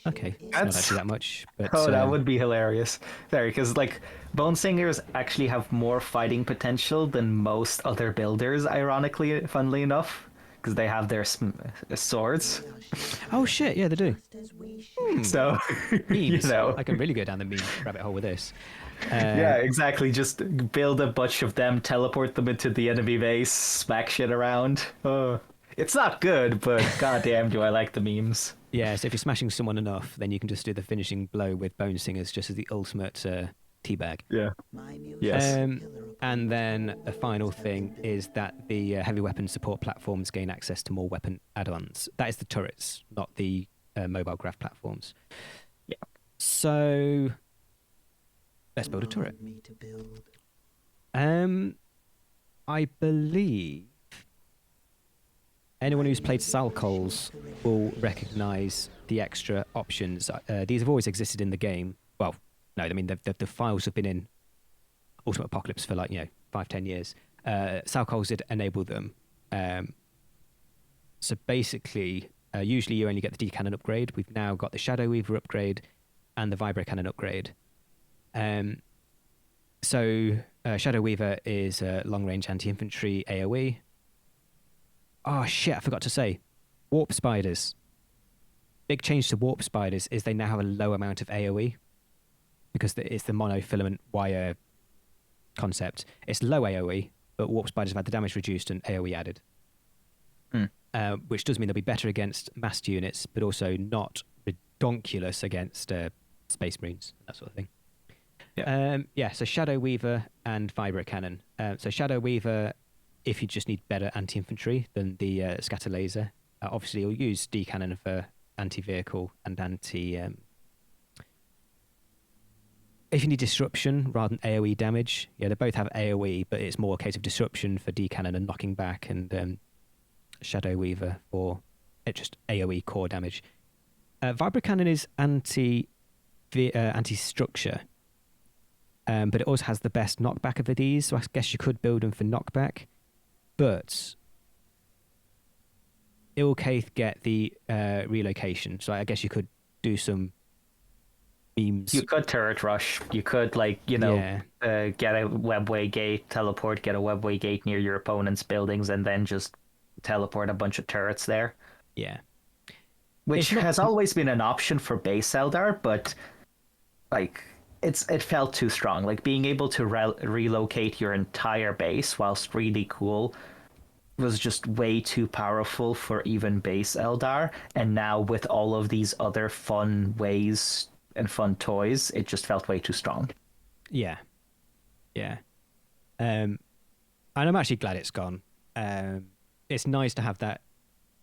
S1: Okay, it's not
S2: That's-
S1: actually that much. But,
S2: Oh, that would be hilarious. Sorry, because like Bone Singers actually have more fighting potential than most other builders, ironically, funnily enough, because they have their swords.
S1: Oh shit, yeah, they do.
S2: So,
S1: Memes.
S2: you know.
S1: I can really go down the meme rabbit hole with this.
S2: Yeah, exactly. Just build a bunch of them, teleport them into the enemy base, smack shit around. It's not good, but goddamn, do I like the memes.
S1: Yeah, so if you're smashing someone enough, then you can just do the finishing blow with Bone Singers just as the ultimate teabag.
S2: Yeah. Yes.
S1: And then a final thing is that the heavy weapon support platforms gain access to more weapon add-ons. That is the turrets, not the mobile craft platforms.
S2: Yeah.
S1: So let's build a turret. I believe anyone who's played Salcols will recognise the extra options. These have always existed in the game. Well, no, I mean the files have been in Ultimate Apocalypse for 5-10 years. Salcols did enable them. So basically, usually you only get the D-Cannon upgrade. We've now got the Shadow Weaver upgrade and the Vibro Cannon upgrade. So Shadow Weaver is long-range anti-infantry AoE. Oh shit, I forgot to say. Warp Spiders. Big change to Warp Spiders is they now have a low amount of AoE because it's the monofilament wire concept. It's low AoE, but Warp Spiders have had the damage reduced and AoE added. Which does mean they'll be better against massed units, but also not redonkulous against Space Marines, that sort of thing.
S2: Yeah.
S1: So Shadow Weaver and Vibro Cannon. So Shadow Weaver, if you just need better anti-infantry than the scatter laser, obviously you'll use D-Cannon for anti-vehicle and anti... if you need disruption rather than AoE damage, yeah, they both have AoE, but it's more a case of disruption for D-Cannon and knocking back, and Shadow Weaver for just AoE core damage. Vibro Cannon is anti-structure, but it also has the best knockback of these, so I guess you could build them for knockback. But Il-Kaith get the relocation, so I guess you could do some beams.
S2: You could turret rush. You could, get a webway gate, teleport, get a webway gate near your opponent's buildings, and then just teleport a bunch of turrets there.
S1: Yeah.
S2: Which has always been an option for base Eldar, but it felt too strong. Like being able to relocate your entire base whilst really cool was just way too powerful for even base Eldar. And now with all of these other fun ways and fun toys, it just felt way too strong.
S1: Yeah. And I'm actually glad it's gone. It's nice to have that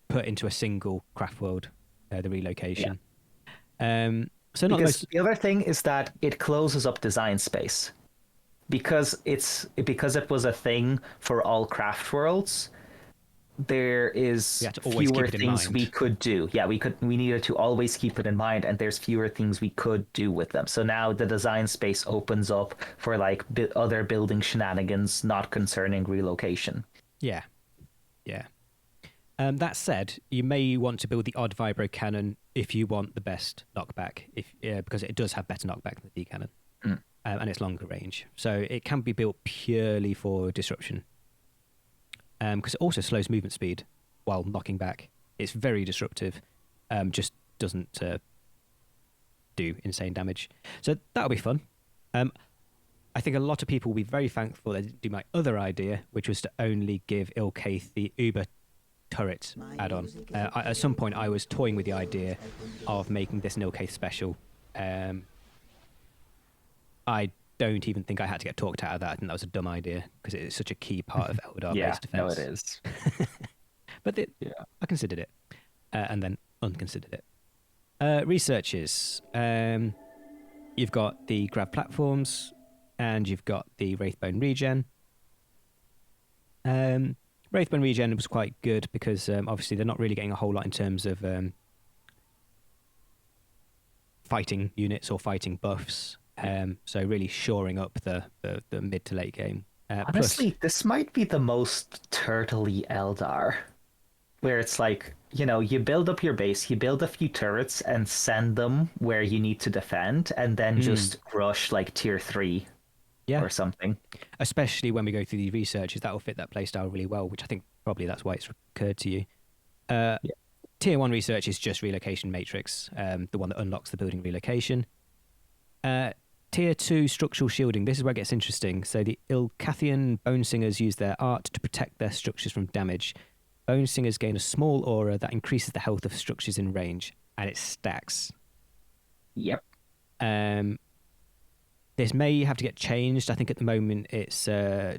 S1: put into a single Craftworld, the relocation.
S2: Yeah. Because the other thing is that it closes up design space. Because it was a thing for all Craftworlds, there is fewer things we could do. Yeah, we needed to always keep it in mind, and there's fewer things we could do with them. So now the design space opens up for other building shenanigans not concerning relocation.
S1: Yeah. That said, you may want to build the odd Vibro Cannon if you want the best knockback, because it does have better knockback than the D-Cannon, and it's longer range. So it can be built purely for disruption, because it also slows movement speed while knocking back. It's very disruptive, just doesn't do insane damage. So that'll be fun. I think a lot of people will be very thankful they didn't do my other idea, which was to only give Il-Kaith the Uber turret add-on. At some point, I was toying with the idea of making this an Il-Kaith special. I don't even think I had to get talked out of that. I think that was a dumb idea because it is such a key part of Eldar base defense.
S2: No, it is.
S1: But I considered it, and then unconsidered it. Researches. You've got the grab platforms, and you've got the Wraithbone regen. Wraithbone regen was quite good because obviously they're not really getting a whole lot in terms of fighting units or fighting buffs. So really shoring up the mid to late game.
S2: Honestly, this might be the most turtley Eldar. where it's like, you build up your base, you build a few turrets and send them where you need to defend, and then just rush like tier 3
S1: Yeah,
S2: or something.
S1: especially when we go through the researches, that will fit that playstyle really well, which I think probably that's why it's occurred to you.
S2: Yeah.
S1: Tier 1 research is just relocation matrix, the one that unlocks the building relocation. Tier 2 structural shielding. This is where it gets interesting. So the Il-Kathian bone singers use their art to protect their structures from damage. Bone singers gain a small aura that increases the health of structures in range, and it stacks.
S2: Yep.
S1: This may have to get changed. I think at the moment it's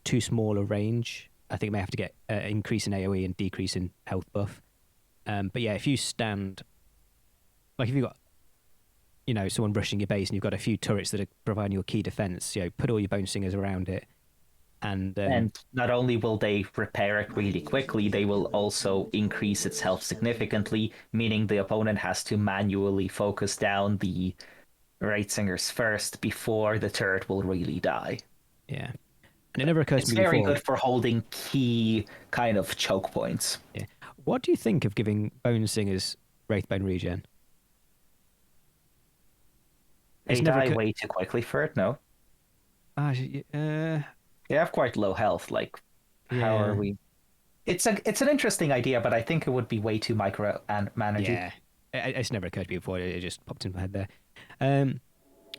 S1: too small a range. I think it may have to get increase in AoE and decrease in health buff. But yeah, if you stand, like if you've got, someone rushing your base and you've got a few turrets that are providing your key defense, put all your bone singers around it. And
S2: not only will they repair it really quickly, they will also increase its health significantly, meaning the opponent has to manually focus down the right singers first before the turret will really die.
S1: Yeah. And it never occurs
S2: It's
S1: to me
S2: very
S1: before.
S2: good for holding key kind of choke points.
S1: Yeah. What do you think of giving bone singers Wraithbone regen?
S2: They die way too quickly for it, no? They have quite low health. Like, how are we? It's an interesting idea, but I think it would be way too micro and managing.
S1: Yeah, it's never occurred to me before. It just popped into my head there.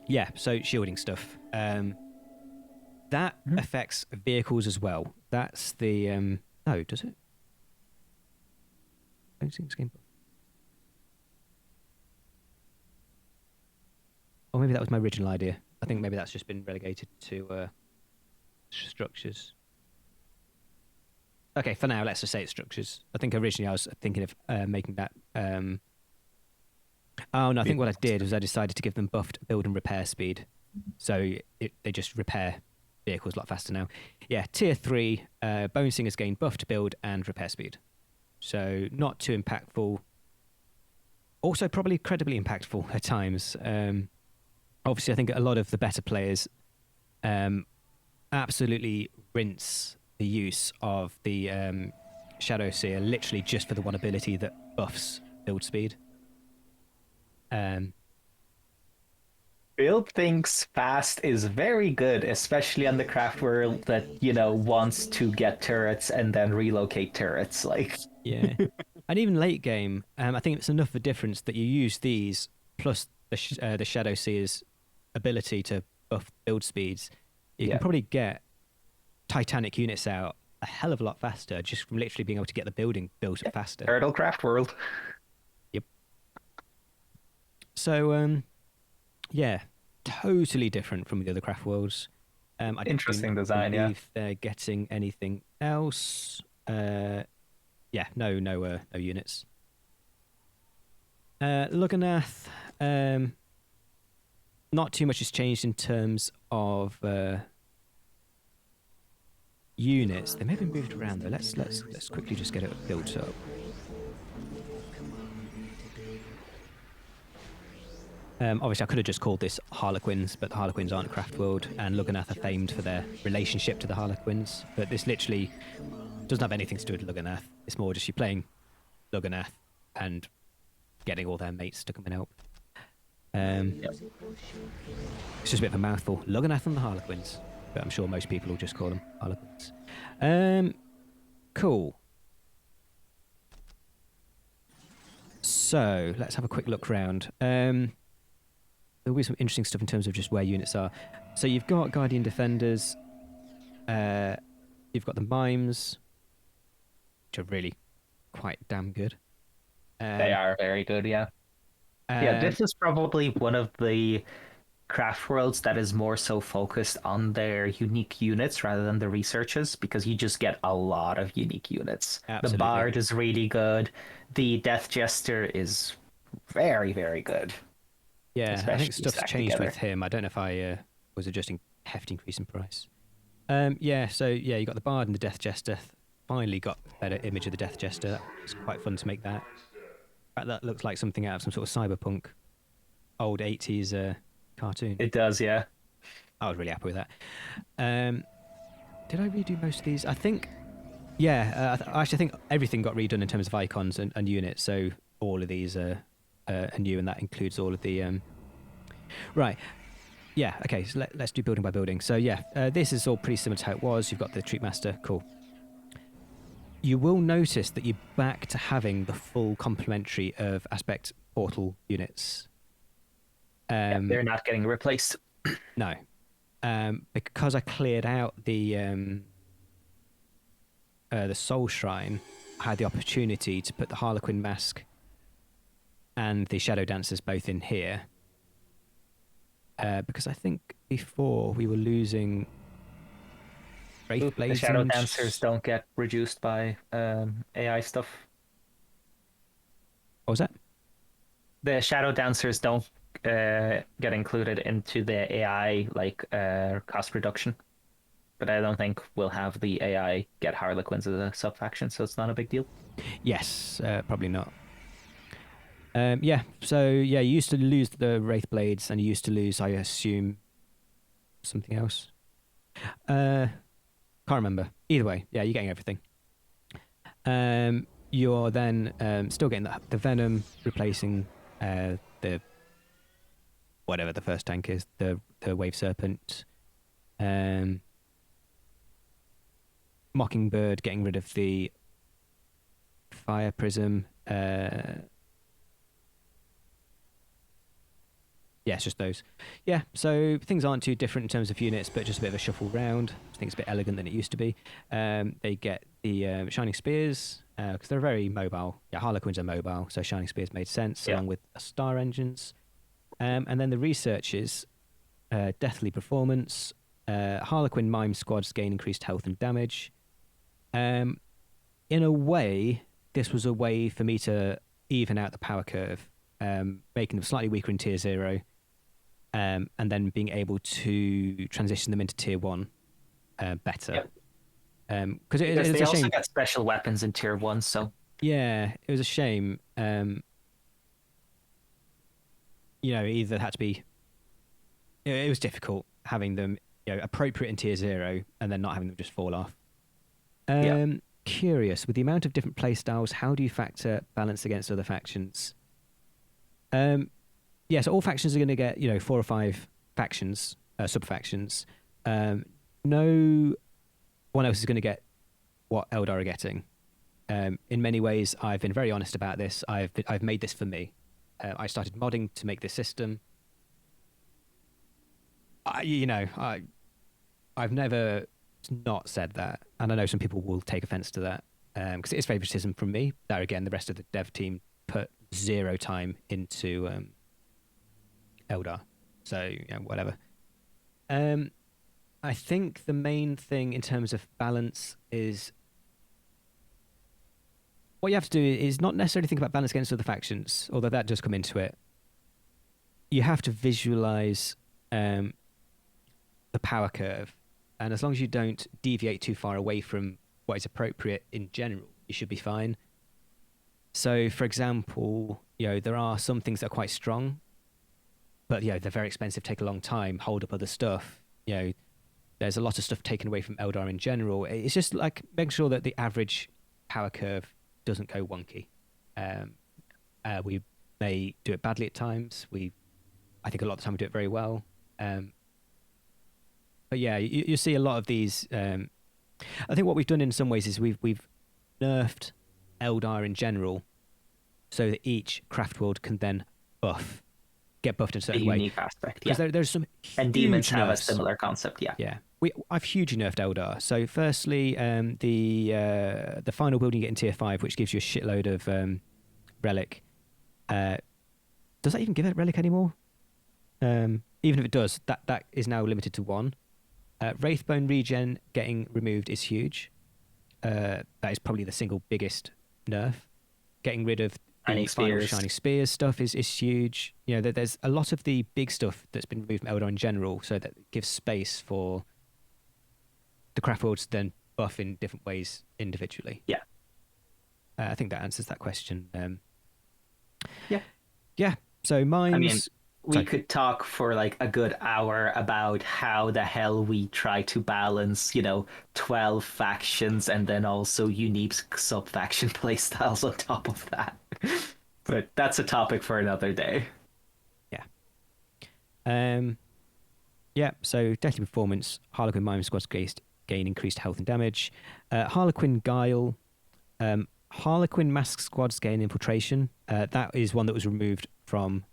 S1: Yeah, so shielding stuff. That affects vehicles as well. That's the no, does it? I don't think it's game. Or maybe that was my original idea. I think maybe that's just been relegated to structures. Okay, for now, let's just say it's structures. I think originally I was thinking of making that. Oh no, I think what I did was I decided to give them buffed build and repair speed, so they just repair vehicles a lot faster now. Yeah, tier 3 bone singers gain buffed build and repair speed, so not too impactful. Also, probably incredibly impactful at times. Obviously, I think a lot of the better players absolutely rinse the use of the Shadow Seer literally just for the one ability that buffs build speed.
S2: Build things fast is very good, especially on the Craftworld that, wants to get turrets and then relocate turrets. Like,
S1: yeah. And even late game, I think it's enough of a difference that you use these plus the Shadow Seer's ability to buff build speeds. You can probably get Titanic units out a hell of a lot faster just from literally being able to get the building built faster.
S2: Turtle Craftworld.
S1: Yep. So, yeah, totally different from the other Craftworlds.
S2: Interesting design, yeah.
S1: If they're getting anything else, no units. Lugganath, not too much has changed in terms of units. They may have been moved around though. Let's quickly just get it built up. Obviously, I could have just called this Harlequins, but the Harlequins aren't a Craftworld, and Lugganath are famed for their relationship to the Harlequins. But this literally doesn't have anything to do with Lugganath. It's more just you playing Lugganath and getting all their mates to come and help. It's just a bit of a mouthful. Lugganath and the Harlequins. But I'm sure most people will just call them Harlequins. Cool. So, let's have a quick look round. There'll be some interesting stuff in terms of just where units are. So you've got Guardian Defenders. You've got the Mimes, which are really quite damn good.
S2: They are very good, yeah. This is probably one of the Craftworlds that is more so focused on their unique units rather than the researches, because you just get a lot of unique units.
S1: Absolutely.
S2: The Bard is really good. The Death Jester is very, very good.
S1: Yeah, I think stuff's
S2: stacked
S1: changed
S2: together.
S1: with him. I don't know if I was adjusting hefty increase in price. You got the Bard and the Death Jester. Finally got a better image of the Death Jester. It's quite fun to make that. In fact, that looks like something out of some sort of cyberpunk, old 80s cartoon.
S2: It does, yeah.
S1: I was really happy with that. Did I redo most of these? I think Yeah, I actually think everything got redone in terms of icons and units. So all of these are new, and that includes all of the. Right. Yeah. Okay. So let's do building by building. So yeah, this is all pretty similar to how it was. You've got the Troop Master. Cool. You will notice that you're back to having the full complementary of aspect portal units.
S2: They're not getting replaced.
S1: No, because I cleared out the Soul Shrine. I had the opportunity to put the Harlequin mask and the Shadow Dancers both in here. Because I think before we were losing Wraith
S2: The
S1: Blades.
S2: Shadow Dancers don't get reduced by AI stuff.
S1: What was that?
S2: The Shadow Dancers don't get included into the AI cost reduction. But I don't think we'll have the AI get Harlequins as a sub-faction, so it's not a big deal.
S1: Yes, probably not. Yeah, so yeah, you used to lose the Wraith Blades, and you used to lose, I assume, something else. Can't remember. Either way, yeah, you're getting everything. You're then still getting the Venom, replacing the whatever the first tank is, the Wave Serpent. Mockingbird, getting rid of the Fire Prism. Yeah, it's just those. Yeah, so things aren't too different in terms of units, but just a bit of a shuffle round. I think it's a bit elegant than it used to be. They get the Shining Spears, because they're very mobile. Yeah, Harlequins are mobile, so Shining Spears made sense, along with Star Engines. And then the researches, Deathly Performance, Harlequin Mime Squads gain increased health and damage. In a way, this was a way for me to even out the power curve, making them slightly weaker in Tier 0, and then being able to transition them into Tier 1 better. Because
S2: they
S1: it's a
S2: also
S1: shame.
S2: got special weapons in Tier 1, so...
S1: Yeah, it was a shame. Either had to be... It was difficult having them appropriate in Tier 0 and then not having them just fall off. Curious, with the amount of different playstyles, how do you factor balance against other factions? So all factions are going to get 4 or 5 factions, sub-factions. No one else is going to get what Eldar are getting. In many ways, I've been very honest about this. I've made this for me. I started modding to make this system. I've never not said that, and I know some people will take offense to that, because it is favoritism from me. There again, the rest of the dev team put 0 time into Eldar, so whatever. I think the main thing in terms of balance is what you have to do is not necessarily think about balance against other factions, although that does come into it. You have to visualize the power curve, and as long as you don't deviate too far away from what is appropriate in general, you should be fine. So, for example, there are some things that are quite strong, but they're very expensive, take a long time, hold up other stuff. There's a lot of stuff taken away from Eldar in general. It's just like making sure that the average power curve doesn't go wonky. We may do it badly at times. I think a lot of the time we do it very well. But yeah, you see a lot of these. I think what we've done in some ways is we've nerfed Eldar in general, so that each Craftworld can then get buffed in a certain way.
S2: Unique aspect,
S1: because there's some
S2: and demons
S1: huge
S2: have a
S1: nerfs.
S2: similar concept.
S1: I've hugely nerfed Eldar. So firstly, the final building you get in Tier 5, which gives you a shitload of relic. Does that even give it relic anymore? Even if it does, that is now limited to 1. Wraithbone regen getting removed is huge. That is probably the single biggest nerf. Getting rid of the final Shining Spears stuff is huge. There's a lot of the big stuff that's been removed from Eldar in general, so that gives space for the Craftworlds to then buff in different ways individually.
S2: Yeah.
S1: I think that answers that question.
S2: Yeah.
S1: Yeah. So mimes.
S2: we could talk for like a good hour about how the hell we try to balance, 12 factions and then also unique sub-faction playstyles on top of that. But that's a topic for another day.
S1: Yeah. Yeah, so deadly performance, Harlequin Mime squads gain increased health and damage. Harlequin Guile, Harlequin Mask squads gain infiltration. That is one that was removed from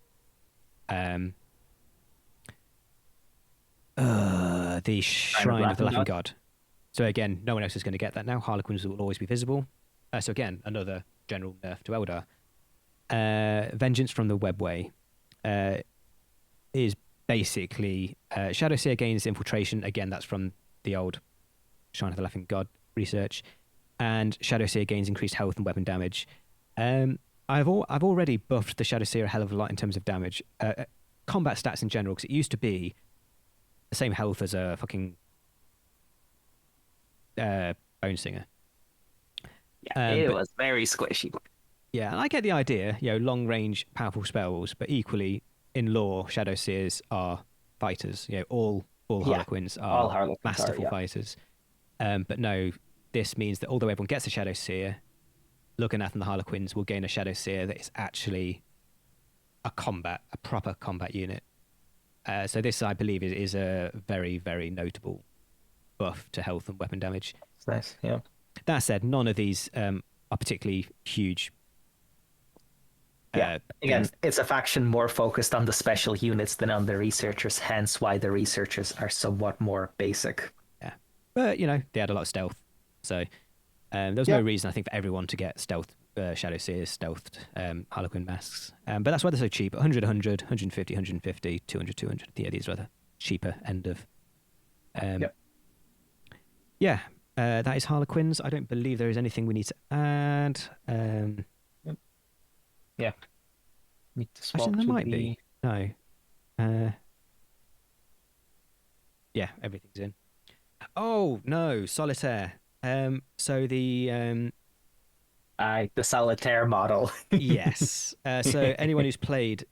S1: the Shrine of the Laughing God. So again, no one else is going to get that now. Harlequins will always be visible. So again, another general nerf to Eldar. Vengeance from the Webway is basically Shadowseer gains infiltration. Again, that's from the old Shrine of the Laughing God research. And Shadowseer gains increased health and weapon damage. I've already buffed the Shadowseer a hell of a lot in terms of damage. Combat stats in general, because it used to be the same health as a fucking Bone Singer.
S2: Yeah, it was very squishy.
S1: Yeah, and I get the idea, long range, powerful spells, but equally in lore, Shadowseers are fighters. All Harlequins are masterful fighters. But no, this means that although everyone gets a Shadowseer, Lugganath and the Harlequins will gain a Shadowseer that is actually a proper combat unit. So this, I believe, is a very, very notable buff to health and weapon damage.
S2: It's nice, yeah.
S1: That said, none of these are particularly huge.
S2: Again, it's a faction more focused on the special units than on the researchers, hence why the researchers are somewhat more basic.
S1: Yeah. But, they had a lot of stealth. So there was no reason, I think, for everyone to get stealth Shadowseers, stealthed Harlequin masks. But that's why they're so cheap. 100, 100, 150, 150, 200, 200. Yeah, these are the cheaper end of... Yeah, that is Harlequins. I don't believe there is anything we need to add.
S2: Yeah. Need to swap
S1: actually, there
S2: to
S1: might be. No. Yeah, everything's in. Oh, no, Solitaire. So the
S2: Solitaire model.
S1: Yes. So anyone who's played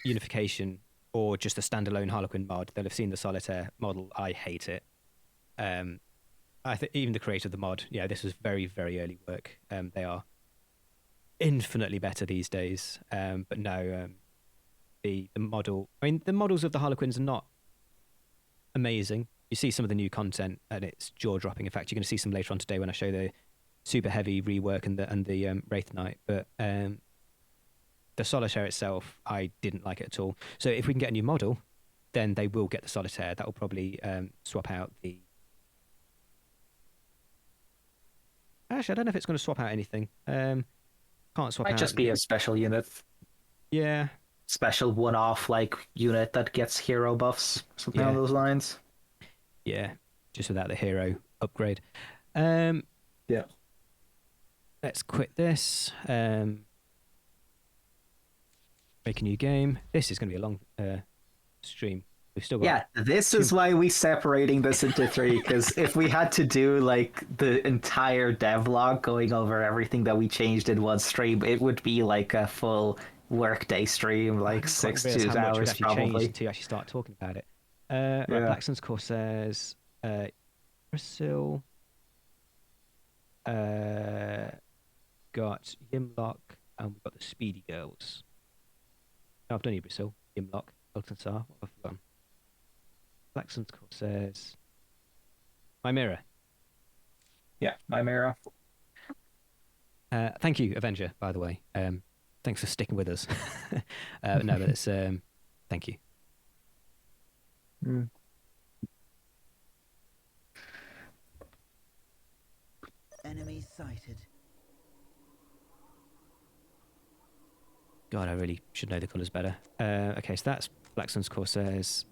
S1: Unification or just a standalone Harlequin mod, they'll have seen the Solitaire model. I hate it. I think even the creator of the mod, this was very, very early work. They are infinitely better these days. But no, the model. I mean, the models of the Harlequins are not amazing. You see some of the new content, and it's jaw-dropping. In fact, you're going to see some later on today when I show the super heavy rework and the Wraith Knight. But the Solitaire itself, I didn't like it at all. So if we can get a new model, then they will get the Solitaire. That will probably swap out the... Actually, I don't know if it's going to swap out anything. Can't swap out...
S2: Might just be a special unit.
S1: Yeah.
S2: Special one-off unit that gets hero buffs, something along those lines.
S1: Yeah, just without the hero upgrade.
S2: Yeah.
S1: Let's quit this. Make a new game. This is going to be a long stream. We've still got...
S2: Yeah, this is why we're separating this into 3, because if we had to do the entire devlog going over everything that we changed in one stream, it would be a full workday stream, 6 to 2 hours probably.
S1: To actually start talking about it. Black Sun's Corsairs, Iybraesil, got Yme-Loc, and we've got the Speedy Girls. No, I've done Iybraesil, Yme-Loc, Altansar. What have I done? Black Sun's Corsairs, Mymeara.
S2: Yeah, Mymeara.
S1: Thank you, Avenger, by the way. Thanks for sticking with us. No, but it's thank you.
S3: Enemy sighted.
S1: God, I really should know the colours better. Okay, so that's Black Sun's Corsairs.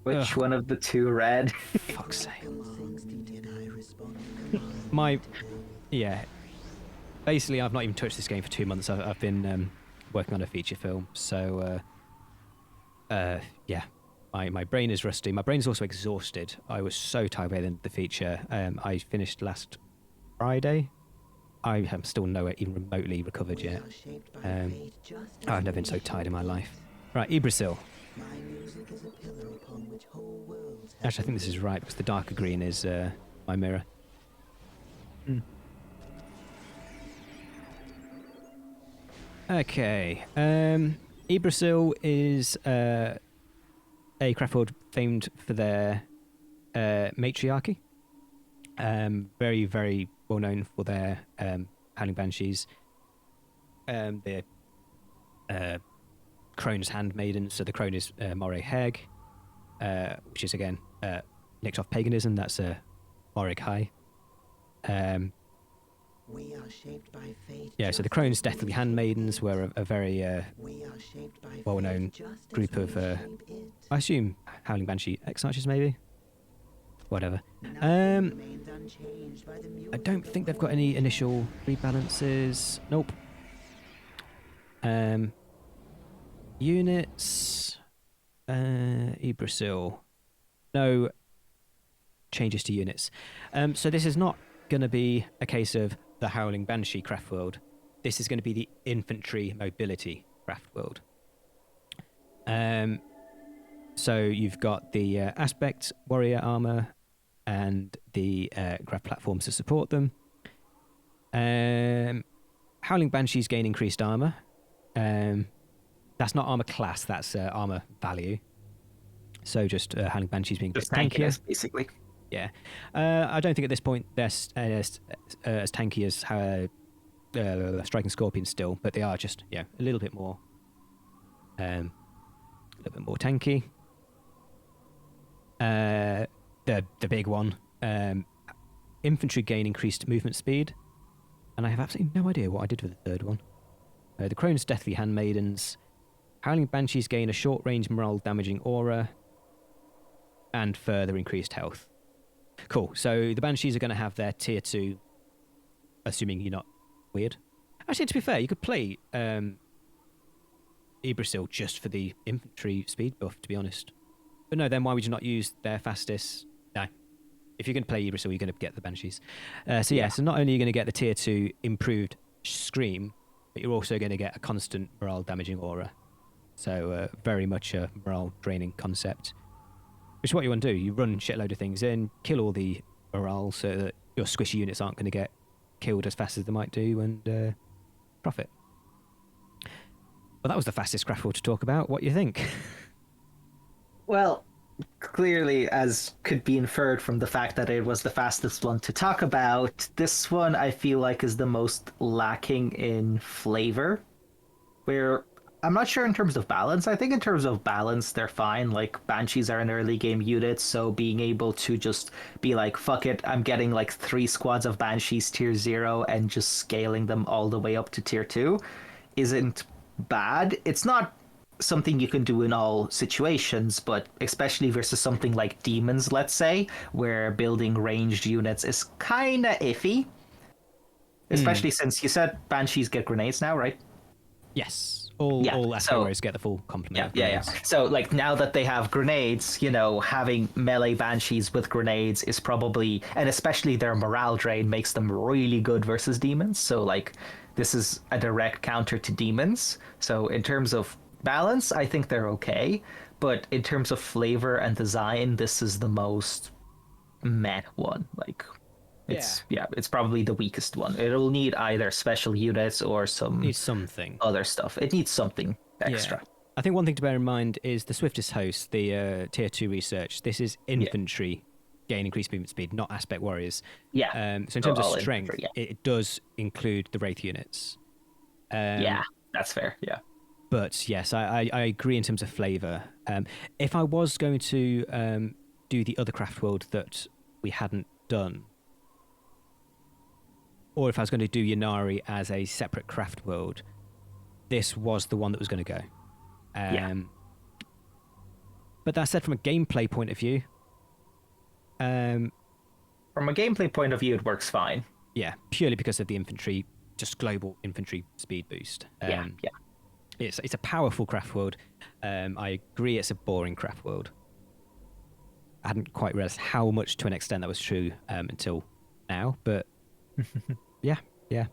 S2: Which one of the 2 red?
S1: Fuck's sake. Basically, I've not even touched this game for 2 months. I've been working on a feature film, so my brain is rusty. My brain is also exhausted. I was so tired by the end of the feature. I finished last Friday, I am still nowhere even remotely recovered
S3: We
S1: yet.
S3: are shaped by fate just as
S1: I've never
S3: we
S1: been so
S3: wish
S1: tired
S3: to
S1: in my
S3: be.
S1: life. Right, Iybraesil.
S3: My music is a pillar upon which whole worlds have
S1: Actually, I think this is right because the darker green is Mymeara. Okay. Iybraesil is a Craftworld famed for their matriarchy. Very, very well known for their Howling Banshees. The Crone's handmaiden. So the Crone is Moray Heg, which is again nicked off paganism. That's Morig High.
S3: We are shaped by fate.
S1: Yeah, so the
S3: just
S1: Crone's
S3: as we
S1: Deathly
S3: wish
S1: Handmaidens
S3: to be.
S1: were a very
S3: We are shaped by
S1: well-known
S3: fate just as
S1: group
S3: we
S1: of,
S3: shape it.
S1: I assume, Howling Banshee ex-archers, maybe? Whatever.
S3: Nothing remains unchanged by the
S1: I
S3: music
S1: don't
S3: of
S1: think they've got any
S3: creation.
S1: initial rebalances. Nope. Units. Iybraesil. No changes to units. So this is not going to be a case of the Howling Banshee Craftworld. This is going to be the infantry mobility Craftworld. So you've got the aspect warrior armor and the craft platforms to support them. Howling Banshees gain increased armor. That's not armor class, that's armor value. So just Howling Banshees being a bit
S2: Just
S1: tankier.
S2: tankiness, basically.
S1: Yeah. I don't think at this point they're as tanky as Striking Scorpions still, but they are just, a little bit more tanky. The big one, infantry gain increased movement speed, and I have absolutely no idea what I did with the third one. The Crone's Deathly Handmaidens, Howling Banshees gain a short-range morale damaging aura, and further increased health. Cool. So the Banshees are going to have their tier 2, assuming you're not weird. Actually, to be fair, you could play Iybraesil just for the infantry speed buff, to be honest. But no, then why would you not use their fastest? No. If you're going to play Iybraesil, you're going to get the Banshees. So not only are you going to get the tier 2 improved Scream, but you're also going to get a constant morale damaging aura. So very much a morale draining concept. Which is what you want to do. You run shitload of things in, kill all the morale so that your squishy units aren't going to get killed as fast as they might do, and profit. Well, that was the fastest Craftworld to talk about. What do you think?
S2: Well, clearly, as could be inferred from the fact that it was the fastest one to talk about, this one I feel like is the most lacking in flavor. Where I'm not sure in terms of balance. I think in terms of balance, they're fine. Like, Banshees are an early game unit, so being able to just be like, fuck it, I'm getting like 3 squads of Banshees tier 0 and just scaling them all the way up to tier 2 isn't bad. It's not something you can do in all situations, but especially versus something like Demons, let's say, where building ranged units is kind of iffy. Especially since you said Banshees get grenades now, right?
S1: Yes. All aspect warriors get the full complement of grenades.
S2: So, like, now that they have grenades, having melee Banshees with grenades is probably, and especially their morale drain makes them really good versus demons. So, like, this is a direct counter to demons. So, in terms of balance, I think they're okay. But in terms of flavor and design, this is the most meh one. Like, it's probably the weakest one. It'll need either special units or
S1: Needs something.
S2: other stuff. It needs something extra.
S1: Yeah. I think one thing to bear in mind is the swiftest host, the tier 2 research. This is infantry gain increased movement speed, not aspect warriors.
S2: Yeah.
S1: So in terms of
S2: all
S1: strength,
S2: infantry,
S1: it does include the wraith units.
S2: Yeah, that's fair. Yeah.
S1: But yes, I agree in terms of flavor. If I was going to do the other Craftworld that we hadn't done, or if I was going to do Ynnari as a separate Craftworld, this was the one that was going to go. But that said, from a gameplay point of view,
S2: from a gameplay point of view, it works fine.
S1: Yeah, purely because of the infantry, just global infantry speed boost. It's a powerful Craftworld. I agree it's a boring Craftworld. I hadn't quite realised how much to an extent that was true until now, but yeah, Yeah.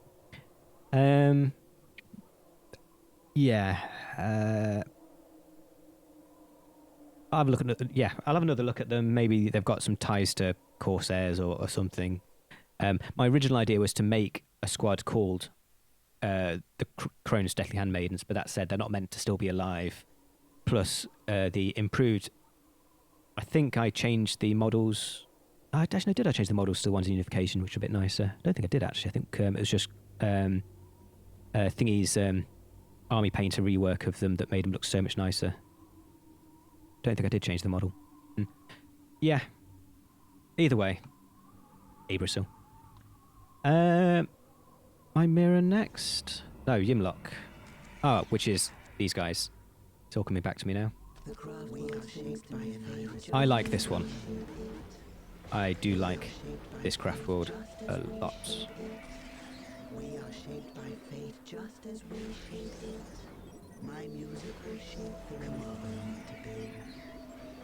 S1: Yeah. I'll have a look at I'll have another look at them. Maybe they've got some ties to Corsairs or something. My original idea was to make a squad called the Cronus Deathly Handmaidens, but that said, they're not meant to still be alive. Plus, the improved. I think I changed the models. Actually, did I change the models to the ones in Unification, which are a bit nicer? I don't think I did actually. I think it was just Thingy's army painter rework of them that made them look so much nicer. Don't think I did change the model. Yeah. Either way, Iybraesil. Mymeara next. No, Yme-Loc. Oh, which is these guys. It's all coming back to me now. I like this one. I do like this Craftworld a lot.
S3: We are shaped by fate just as we shape it. My music will shape the world we need to build.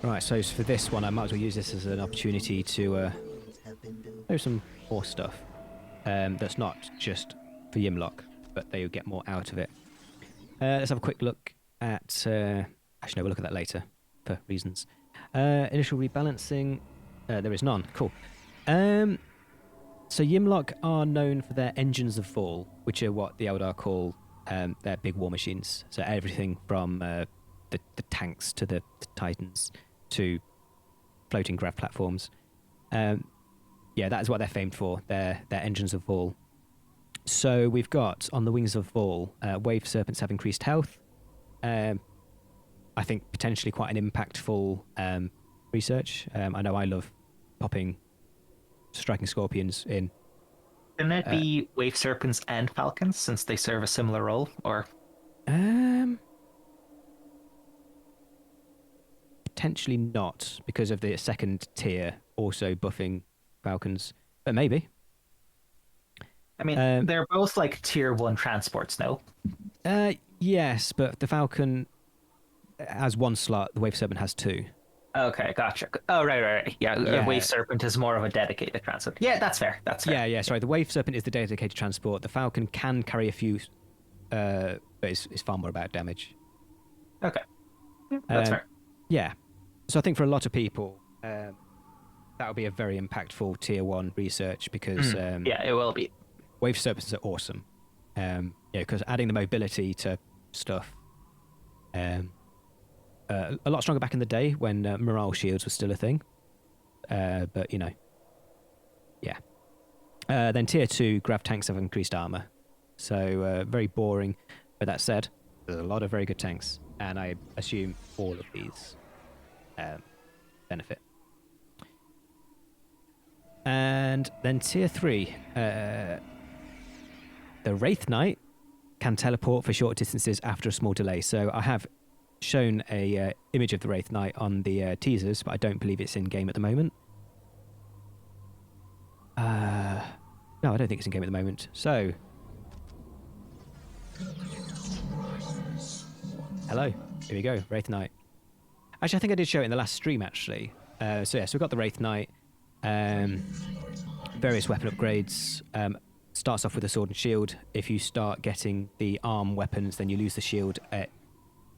S1: Right, so for this one, I might as well use this as an opportunity to do some more stuff. That's not just for Yme-Loc, but they will get more out of it. Let's have a quick look at... actually, no, we'll look at that later, for reasons. Initial rebalancing, there is none. Cool. So Yme-Loc are known for their engines of fall, which are what the Eldar call their big war machines. So everything from the tanks to the titans to floating grav platforms. Yeah, that is what they're famed for, their engines of fall. So we've got, on the Wings of Fall, Wave Serpents have increased health. I think potentially quite an impactful research. I know I love popping striking scorpions in.
S2: Can it be Wave Serpents and Falcons, since they serve a similar role, or?
S1: Potentially not, because of the second tier also buffing Falcons, but maybe.
S2: I mean, they're both like tier 1 transports, no?
S1: Yes, but the Falcon has one slot, the Wave Serpent has two.
S2: Okay, gotcha. Oh, right. Yeah, Wave Serpent is more of a dedicated transport. Yeah, that's fair. That's fair.
S1: Yeah, sorry. The Wave Serpent is the dedicated transport. The Falcon can carry a few, but it's far more about damage.
S2: Okay. Yeah, that's fair.
S1: Yeah. So I think for a lot of people, that would be a very impactful tier 1 research because...
S2: yeah, it will be.
S1: Wave Serpents are awesome. Yeah, because adding the mobility to stuff... a lot stronger back in the day when morale shields were still a thing. But, you know. Yeah. Then tier 2, grav tanks have increased armor. So, very boring. But that said, there's a lot of very good tanks. And I assume all of these benefit. And then tier 3. The Wraith Knight can teleport for short distances after a small delay. So I have shown a image of the Wraith Knight on the teasers, but I don't believe it's in game at the moment. No, I don't think it's in game at the moment. So, hello, here we go, Wraith Knight. Actually, I think I did show it in the last stream. Actually, so we've got the Wraith Knight, various weapon upgrades. Starts off with a sword and shield. If you start getting the arm weapons, then you lose the shield.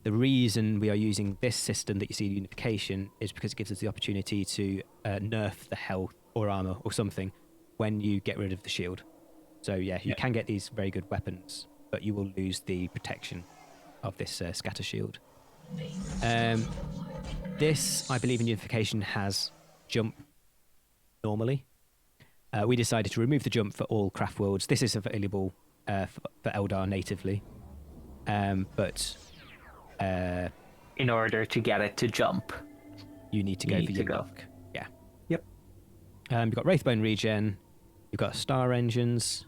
S1: The reason we are using this system that you see in Unification is because it gives us the opportunity to nerf the health or armor or something when you get rid of the shield. So yeah, you can get these very good weapons, but you will lose the protection of this scatter shield. This, I believe in Unification, has jump normally. We decided to remove the jump for all Craftworlds. This is available for Eldar natively. But...
S2: in order to get it to jump,
S1: you need to go for Yme-Loc. Yeah.
S2: Yep.
S1: You've got Wraithbone regen. You've got Star Engines.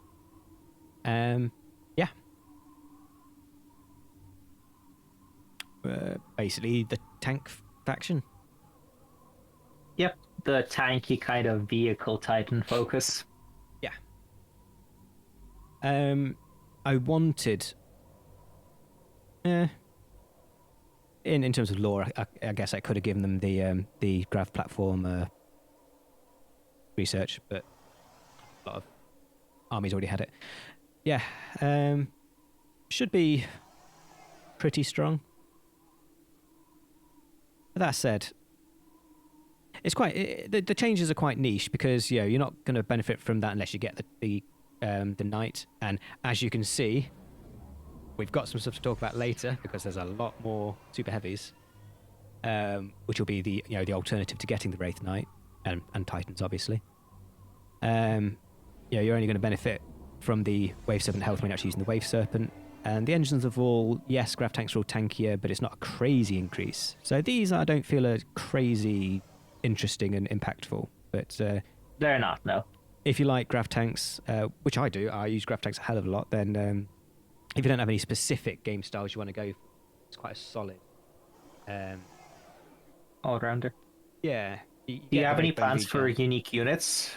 S1: Yeah. Basically, the tank faction.
S2: Yep. The tanky kind of vehicle Titan focus.
S1: Yeah. I wanted... In terms of lore, I guess I could have given them the grav platform research, but a lot of armies already had it. yeah, should be pretty strong. That said, it's quite the changes are quite niche because you're not going to benefit from that unless you get the knight. And as you can see, we've got some stuff to talk about later because there's a lot more super heavies, which will be the alternative to getting the Wraith Knight and Titans, obviously. You're only going to benefit from the Wave Serpent health when you're actually using the Wave Serpent. And the engines of all, yes, Grav tanks are all tankier, but it's not a crazy increase. So these I don't feel are crazy interesting and impactful. But
S2: They're not, no.
S1: if you like Grav tanks, which I do, I use Grav tanks a hell of a lot, then if you don't have any specific game styles you want to go for, it's quite a solid.
S2: All-rounder.
S1: Yeah.
S2: Do you have any plans for unique units?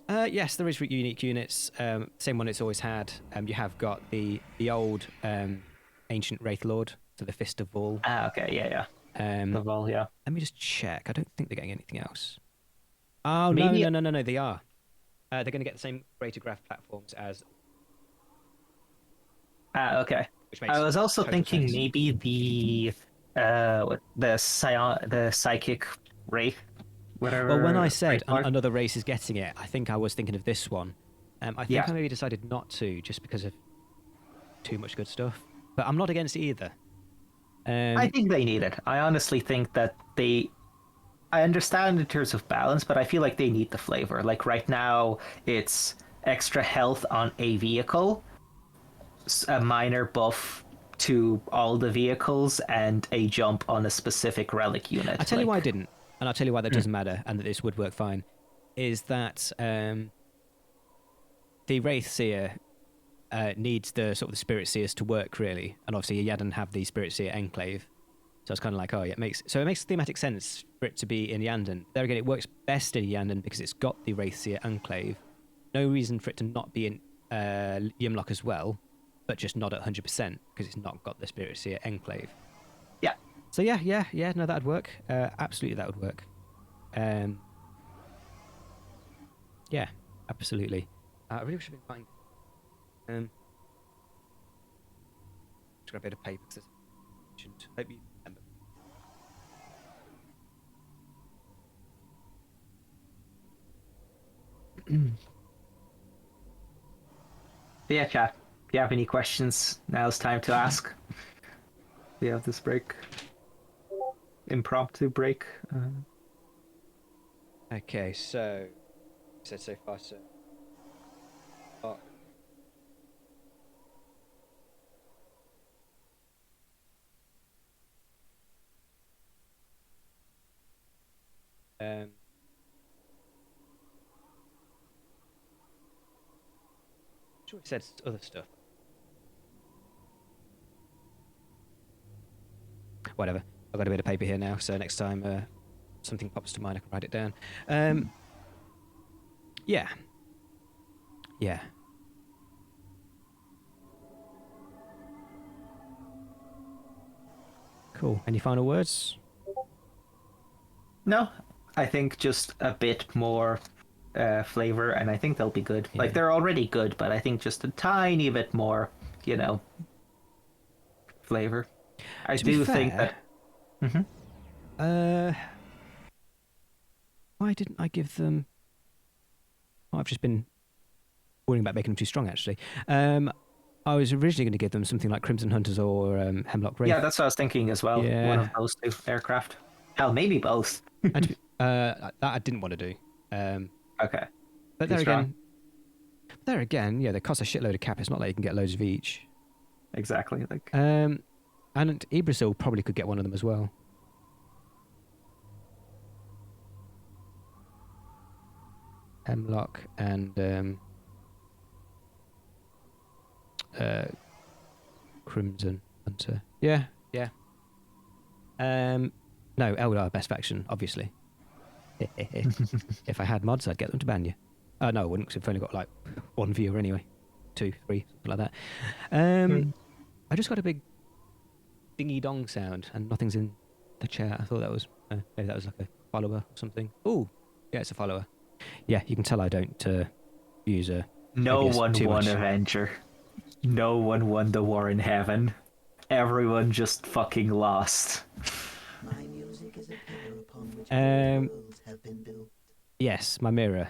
S1: Yes, there is unique units. Same one it's always had. You have got the old ancient Wraith Lord, so the Fist of Vol.
S2: Ah, okay, yeah. The Vol, yeah.
S1: Let me just check. I don't think they're getting anything else. Oh,
S2: Maybe
S1: no, they are. They're going to get the same greater graph platforms as...
S2: Ah, okay.
S1: Which makes
S2: I was also
S1: total
S2: thinking
S1: sense.
S2: maybe the Psychic Wraith, whatever.
S1: Well, when I said
S2: Wraith Lord.
S1: another race is getting it, I think I was thinking of this one. I think
S2: Yeah.
S1: I maybe decided not to, just because of too much good stuff. But I'm not against it either.
S2: I think they need it. I honestly think that I understand in terms of balance, but I feel like they need the flavor. Like right now, it's extra health on a vehicle, a minor buff to all the vehicles, and a jump on a specific relic unit.
S1: I'll tell you why I didn't, and I'll tell you why that doesn't matter, and that this would work fine, is that the Wraith Seer needs the sort of the Spirit Seers to work, really. And obviously Iyanden have the Spirit Seer Enclave. So it's kind of like, it makes thematic sense for it to be in Iyanden. There again, it works best in Iyanden because it's got the Wraith Seer Enclave. No reason for it to not be in Yme-Loc as well, but just not at 100% because it's not got the Spirit Seer Enclave.
S2: Yeah.
S1: So yeah, no, that'd work. Absolutely, that would work. Yeah, absolutely. I really should have been finding. Just grab a bit of paper because hope you remember.
S2: But yeah, chat. If you have any questions, now's time to ask. We have this impromptu break.
S1: Okay, so said so far, so. Oh. Sure, he said other stuff. Whatever. I've got a bit of paper here now, so next time something pops to mind, I can write it down. Yeah. Cool. Any final words?
S2: No, I think just a bit more flavor, and I think they'll be good.
S1: Yeah.
S2: Like, they're already good, but I think just a tiny bit more, flavor. I
S1: To be
S2: do think
S1: fair,
S2: that...
S1: why didn't I give them... Oh, I've just been worrying about making them too strong, actually. I was originally going to give them something like Crimson Hunters or Hemlock Wraith.
S2: Yeah, that's what I was thinking as well.
S1: Yeah.
S2: One of those two aircraft. Hell, maybe both.
S1: That I didn't want to do.
S2: Okay.
S1: But
S2: Too
S1: there again, yeah, they cost a shitload of cap. It's not like you can get loads of each.
S2: Exactly. Like.
S1: And Iybraesil probably could get one of them as well. Hemlock and Crimson Hunter. Yeah. No, Eldar best faction, obviously. If I had mods, I'd get them to ban you. No, I wouldn't, because I've only got like one viewer anyway. 2, 3, something like that. I just got a big dingy dong sound, and nothing's in the chat. I thought that was maybe that was like a follower or something. Oh, yeah, it's a follower. Yeah, you can tell I don't use
S2: No
S1: Maybe it's
S2: one
S1: too
S2: won
S1: much.
S2: Avenger. No one won the war in heaven. Everyone just fucking lost.
S3: My music is a pillar upon which
S1: Um,
S3: worlds have been built.
S1: Yes, Mymeara.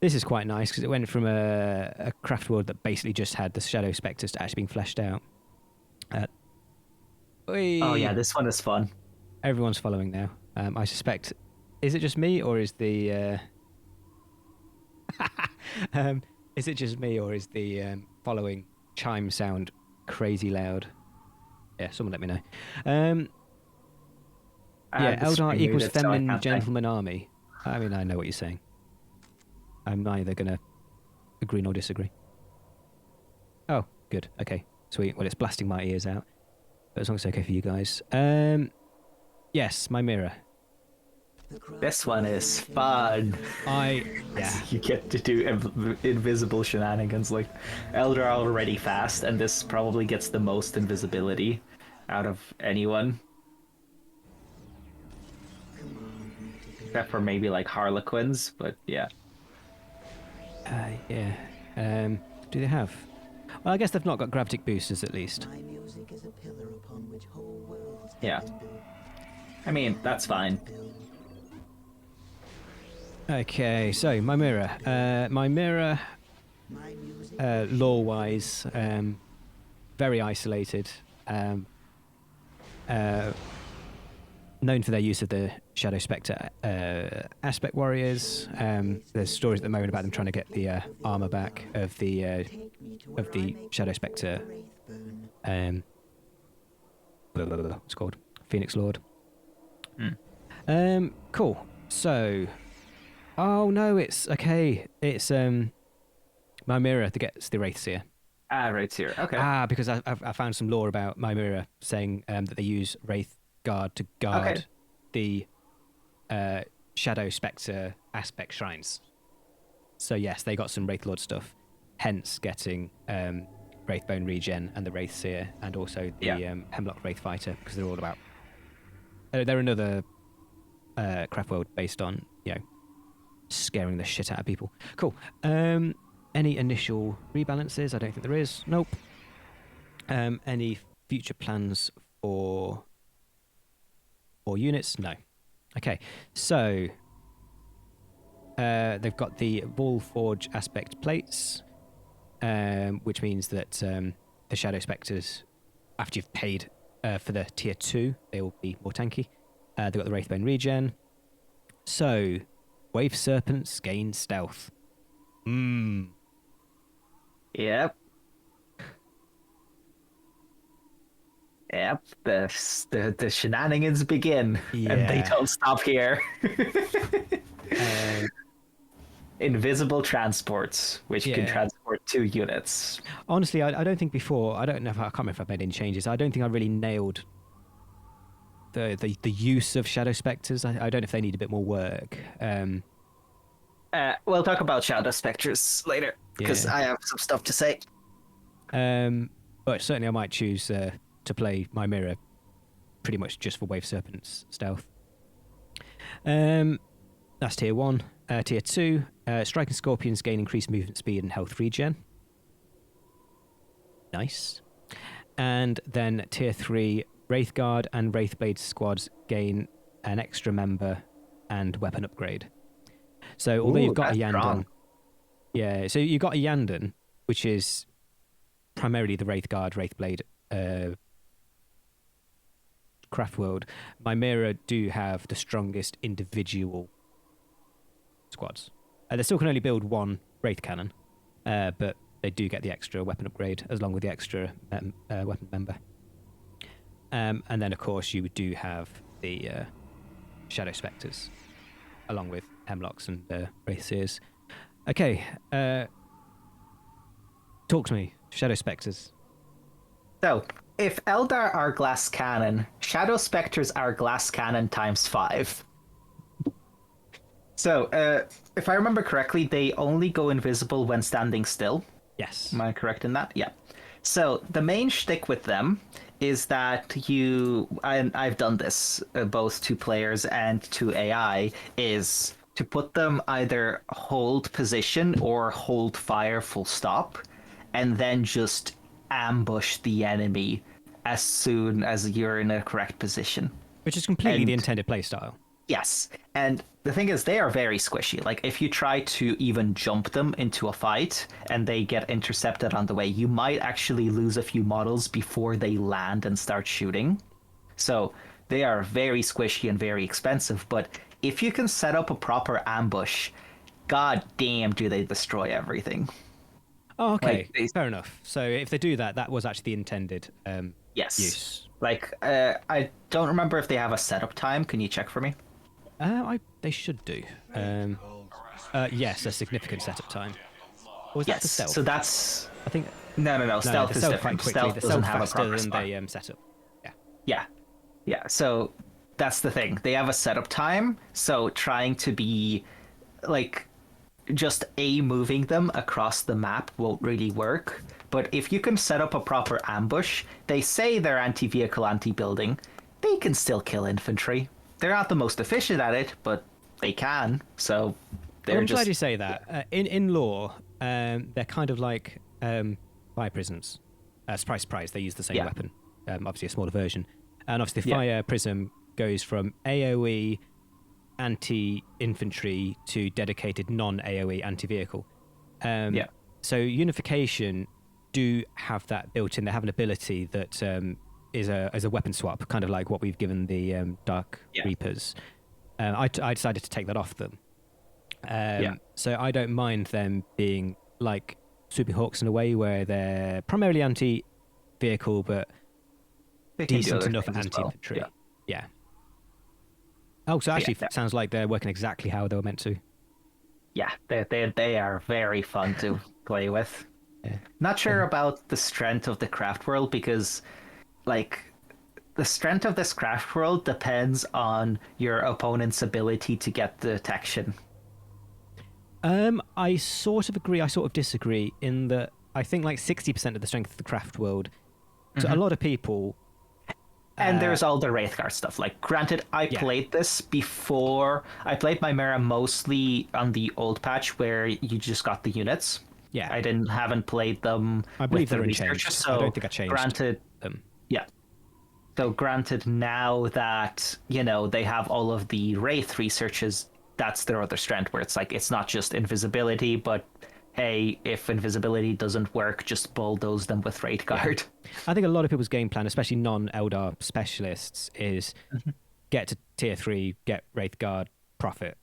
S1: This is quite nice because it went from a craft world that basically just had the Shadow Spectres to actually being fleshed out.
S2: Oh yeah, this one is fun.
S1: Everyone's following now. I suspect. Is it just me, or is the? Is it just me, or is the following chime sound crazy loud? Yeah, someone let me know. Yeah,
S2: The
S1: Eldar
S2: screen
S1: equals
S2: muted, so I
S1: feminine
S2: can't think.
S1: gentleman army. I mean, I know what you're saying. I'm neither gonna agree nor disagree. Oh, good. Okay, sweet. Well, it's blasting my ears out, but as long as it's okay for you guys. Yes, Mymeara.
S2: This one is fun.
S1: Yeah.
S2: You get to do invisible shenanigans. Like, Eldar are already fast, and this probably gets the most invisibility out of anyone. Except for maybe like Harlequins, but yeah.
S1: Yeah. Do they have? Well, I guess they've not got gravitic boosters at least.
S3: My music is a pillar upon which whole worlds have
S2: Yeah.
S3: been built.
S2: I mean, that's fine.
S1: Okay, so Mymeara. Mymeara,
S3: My music
S1: lore-wise, very isolated. Known for their use of the Shadow Spectre aspect warriors. There's stories at the moment about them trying to get the armor back of the
S3: take me to where I make
S1: Shadow Spectre.
S3: wraith burn.
S1: It's called Phoenix Lord.
S2: Hmm.
S1: Cool. So, oh no, it's okay. It's Mymeara that gets the Wraithseer.
S2: Right here. Okay.
S1: Because I found some lore about Mymeara saying that they use Wraith Guard to guard the Shadow Spectre aspect shrines. So yes, they got some Wraith Lord stuff, hence getting Wraithbone regen and the Wraithseer, and also the Hemlock Wraith Fighter, because they're all about. They're another Craftworld based on scaring the shit out of people. Cool. Any initial rebalances? I don't think there is. Nope. Any future plans for units? No. Okay. So they've got the Ball Forge aspect plates, which means that the Shadow Spectres, after you've paid for the tier 2, they will be more tanky. They've got the Wraithbone regen. So, Wave Serpents gain stealth.
S2: Yep. Yep. The shenanigans begin, and they
S1: Yeah.
S2: don't stop here. Invisible transports, which can
S1: Yeah.
S2: transport 2 units.
S1: Honestly, I don't think before. I don't know. I can't remember if I've made any changes. I don't think I really nailed the use of Shadow Spectres. I don't know if they need a bit more work.
S2: We'll talk about Shadow Spectres later, because
S1: Yeah.
S2: I have some stuff to say.
S1: But certainly I might choose to play Mymeara pretty much just for Wave Serpents stealth. That's tier 1. Tier 2, Striking Scorpions gain increased movement speed and health regen. Nice. And then tier 3, Wraithguard and Wraithblade squads gain an extra member and weapon upgrade. So although you've got
S2: that's
S1: Iyanden,
S2: strong.
S1: yeah, so you've got Iyanden, which is primarily the Wraithguard, Wraithblade Craftworld. Mymeara do have the strongest individual squads. They still can only build one Wraith Cannon, but they do get the extra weapon upgrade as long with the extra weapon member. And then, of course, you do have the Shadow Spectres, along with Hemlocks and Wraithseers. Okay, talk to me, Shadow Spectres.
S2: So, if Eldar are glass cannon, Shadow Spectres are glass cannon times 5. So, if I remember correctly, they only go invisible when standing still.
S1: Yes.
S2: Am I correct in that? Yeah. So, the main shtick with them is that I've done this both to players and to AI, is to put them either hold position or hold fire full stop, and then just ambush the enemy as soon as you're in a correct position.
S1: Which is completely the
S2: And-
S1: intended playstyle.
S2: Yes, and the thing is, they are very squishy. Like, if you try to even jump them into a fight and they get intercepted on the way, you might actually lose a few models before they land and start shooting. So they are very squishy and very expensive, but if you can set up a proper ambush, god damn do they destroy everything.
S1: Oh, okay.
S2: Like, they-
S1: Fair enough. So if they do that, that was actually the intended
S2: Yes.
S1: use.
S2: Like, I don't remember if they have a setup time. Can you check for me?
S1: They should do. Yes, a significant setup time. Or is that
S2: Yes.
S1: the stealth?
S2: So that's...
S1: I think
S2: No.
S1: no,
S2: Stealth
S1: the
S2: is
S1: stealth
S2: different.
S1: quite quickly.
S2: Stealth
S1: The
S2: doesn't
S1: stealth
S2: have a
S1: faster
S2: progress
S1: than
S2: bar.
S1: the setup. Yeah.
S2: Yeah. So that's the thing. They have a setup time. So trying to be like just moving them across the map won't really work. But if you can set up a proper ambush, they say they're anti-vehicle, anti-building. They can still kill infantry. They're not the most efficient at it, but they can. So they're
S1: I'm
S2: just
S1: glad you say that. In lore, they're kind of like fire prisms. Surprise, they use the same
S2: Yeah.
S1: weapon. Obviously, a smaller version. And obviously, the
S2: Yeah.
S1: fire prism goes from AoE anti-infantry to dedicated non-AoE anti-vehicle.
S2: Yeah.
S1: So Unification do have that built in. They have an ability that is a weapon swap, kind of like what we've given the Dark
S2: Yeah.
S1: Reapers. I decided to take that off them. So I don't mind them being like Swooping Hawks in a way where they're primarily anti-vehicle, but
S2: they can do
S1: decent
S2: other
S1: enough
S2: things as well.
S1: anti-infantry. Yeah. Oh, so actually,
S2: yeah.
S1: sounds like they're working exactly how they were meant to.
S2: Yeah, they are very fun to play with. Not sure about the strength of the craft world because, like, the strength of this craft world depends on your opponent's ability to get detection.
S1: I sort of agree. I sort of disagree in that I think like 60% of the strength of the craft world. So a lot of people.
S2: And there's all the Wraithguard stuff. Like, granted, I
S1: Yeah.
S2: played this before. I played Mymeara mostly on the old patch where you just got the units.
S1: Yeah.
S2: I haven't played them.
S1: I believe
S2: with the
S1: they're unchanged.
S2: researchers, so
S1: I don't think I changed
S2: Granted,
S1: them.
S2: yeah. So granted, now that, you know, they have all of the Wraith researches, that's their other strength, where it's like, it's not just invisibility, but hey, if invisibility doesn't work, just bulldoze them with Wraith Guard.
S1: I think a lot of people's game plan, especially non-Eldar specialists, is get to tier 3, get Wraithguard, profit.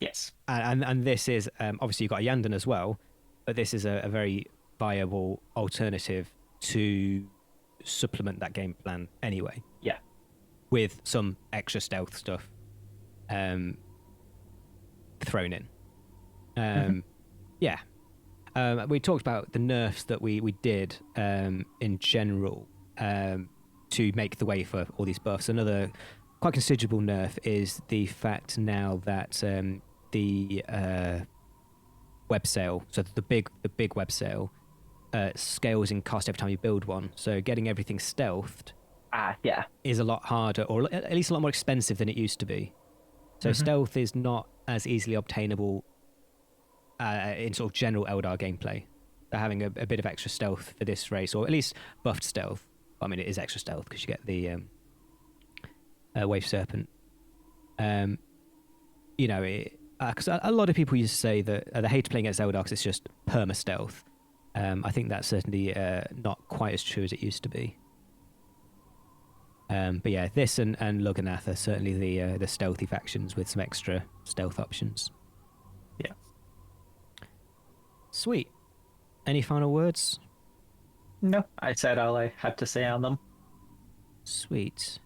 S2: Yes.
S1: And this is, obviously you've got Iyanden as well, but this is a very viable alternative to supplement that game plan anyway,
S2: Yeah.
S1: with some extra stealth stuff thrown in. Yeah. We talked about the nerfs that we did in general to make the way for all these buffs. Another quite considerable nerf is the fact now that the web sale, so the big web sale, scales in cost every time you build one. So getting everything stealthed
S2: Yeah.
S1: is a lot harder, or at least a lot more expensive than it used to be. So stealth is not as easily obtainable in sort of general Eldar gameplay. They're having a bit of extra stealth for this race, or at least buffed stealth. I mean, it is extra stealth because you get the Wave Serpent. You know, because a lot of people used to say that they hate playing against Eldar because it's just perma stealth. I think that's certainly not quite as true as it used to be. But yeah, this and Lugganath are certainly the stealthy factions with some extra stealth options.
S2: Yeah.
S1: Sweet. Any final words?
S2: No, I said all I had to say on them.
S1: Sweet.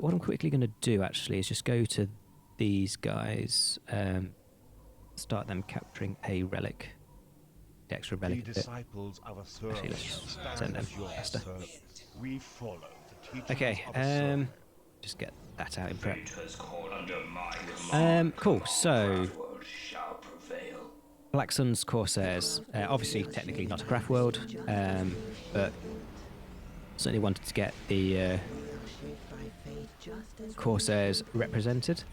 S1: What I'm quickly going to do actually is just go to these guys, start them capturing a relic. The extra
S4: The
S1: relic bit.
S4: disciples of Asura
S1: Actually, let's
S4: stand
S1: send them
S4: as your
S1: faster.
S4: servants. We follow the teachings
S1: Okay,
S4: of Asura.
S1: just get that out in prep.
S7: Has called under my command.
S1: Cool, so
S7: Craftworld shall prevail.
S1: Black Sun's Corsairs, obviously technically not a Craftworld, but certainly wanted to get the Corsairs represented.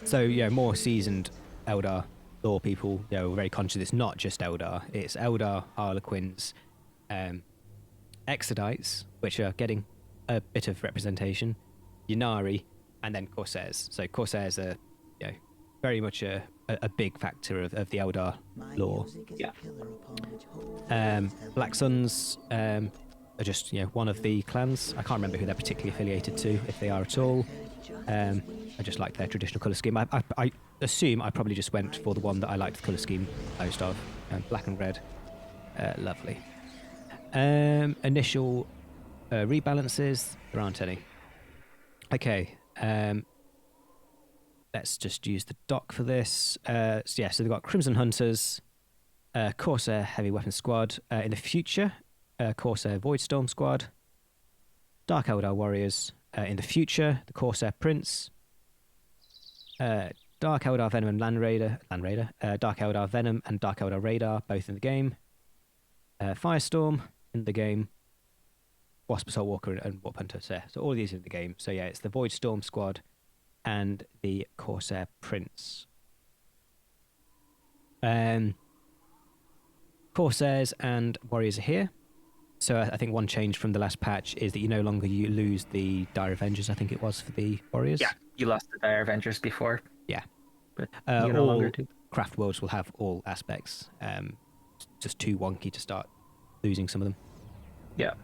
S1: So yeah, more seasoned Eldar lore people, were very conscious it's not just Eldar, it's Eldar, Harlequins, Exodites, which are getting a bit of representation, Ynnari, and then Corsairs. So Corsairs are, very much a big factor of the Eldar lore.
S2: Yeah.
S1: Black Suns are just, one of the clans. I can't remember who they're particularly affiliated to, if they are at all. I just like their traditional colour scheme. I assume I probably just went for the one that I liked the colour scheme most of. Black and red. Lovely. Initial rebalances. There aren't any. Okay. Let's just use the dock for this. So they've got Crimson Hunters, Corsair Heavy Weapon Squad. In the future, Corsair Voidstorm Squad, Dark Eldar Warriors. In the future, the Corsair Prince, Dark Eldar Venom and Land Raider, Dark Eldar Venom and Dark Eldar Radar, both in the game. Firestorm in the game. Wasp Assault Walker and Warp Hunter. So all of these are in the game. So yeah, it's the Voidstorm Squad and the Corsair Prince. Corsairs and Warriors are here. So I think one change from the last patch is that you no longer lose the Dire Avengers, I think it was, for the Warriors.
S2: Yeah, you lost the Dire Avengers before.
S1: Yeah.
S2: But you no longer do.
S1: Craftworlds will have all aspects. Just too wonky to start losing some of them.
S2: Yeah.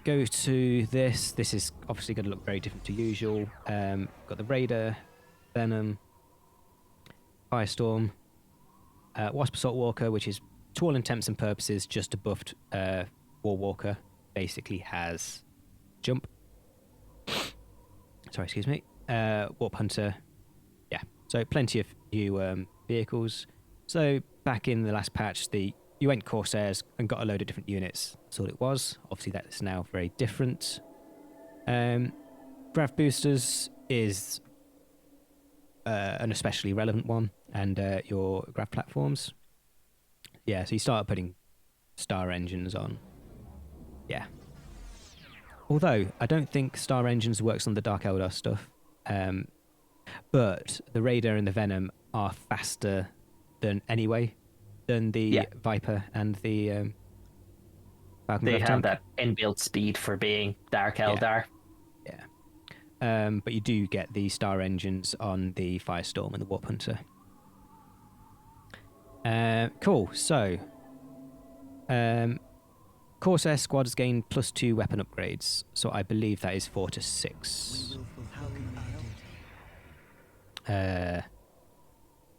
S1: Go to this. This is obviously going to look very different to usual. Got the Raider, Venom, Firestorm, Wasp Assault Walker, which is, to all intents and purposes, just a buffed War Walker. Basically has jump. Sorry, excuse me. Warp Hunter. Yeah, so plenty of new vehicles. So back in the last patch, you went Corsairs and got a load of different units. That's all it was. Obviously, that is now very different. Grav Boosters is an especially relevant one, and your Grav platforms. Yeah, so you start putting Star Engines on. Yeah. Although, I don't think Star Engines works on the Dark Eldar stuff. But the Raider and the Venom are faster than the Viper and the Falcon.
S2: They have
S1: tank.
S2: that inbuilt speed for being Dark Eldar.
S1: Yeah. But you do get the Star Engines on the Firestorm and the Warp Hunter. Cool. So, Corsair squads gain +2 weapon upgrades. So I believe that is 4 to 6.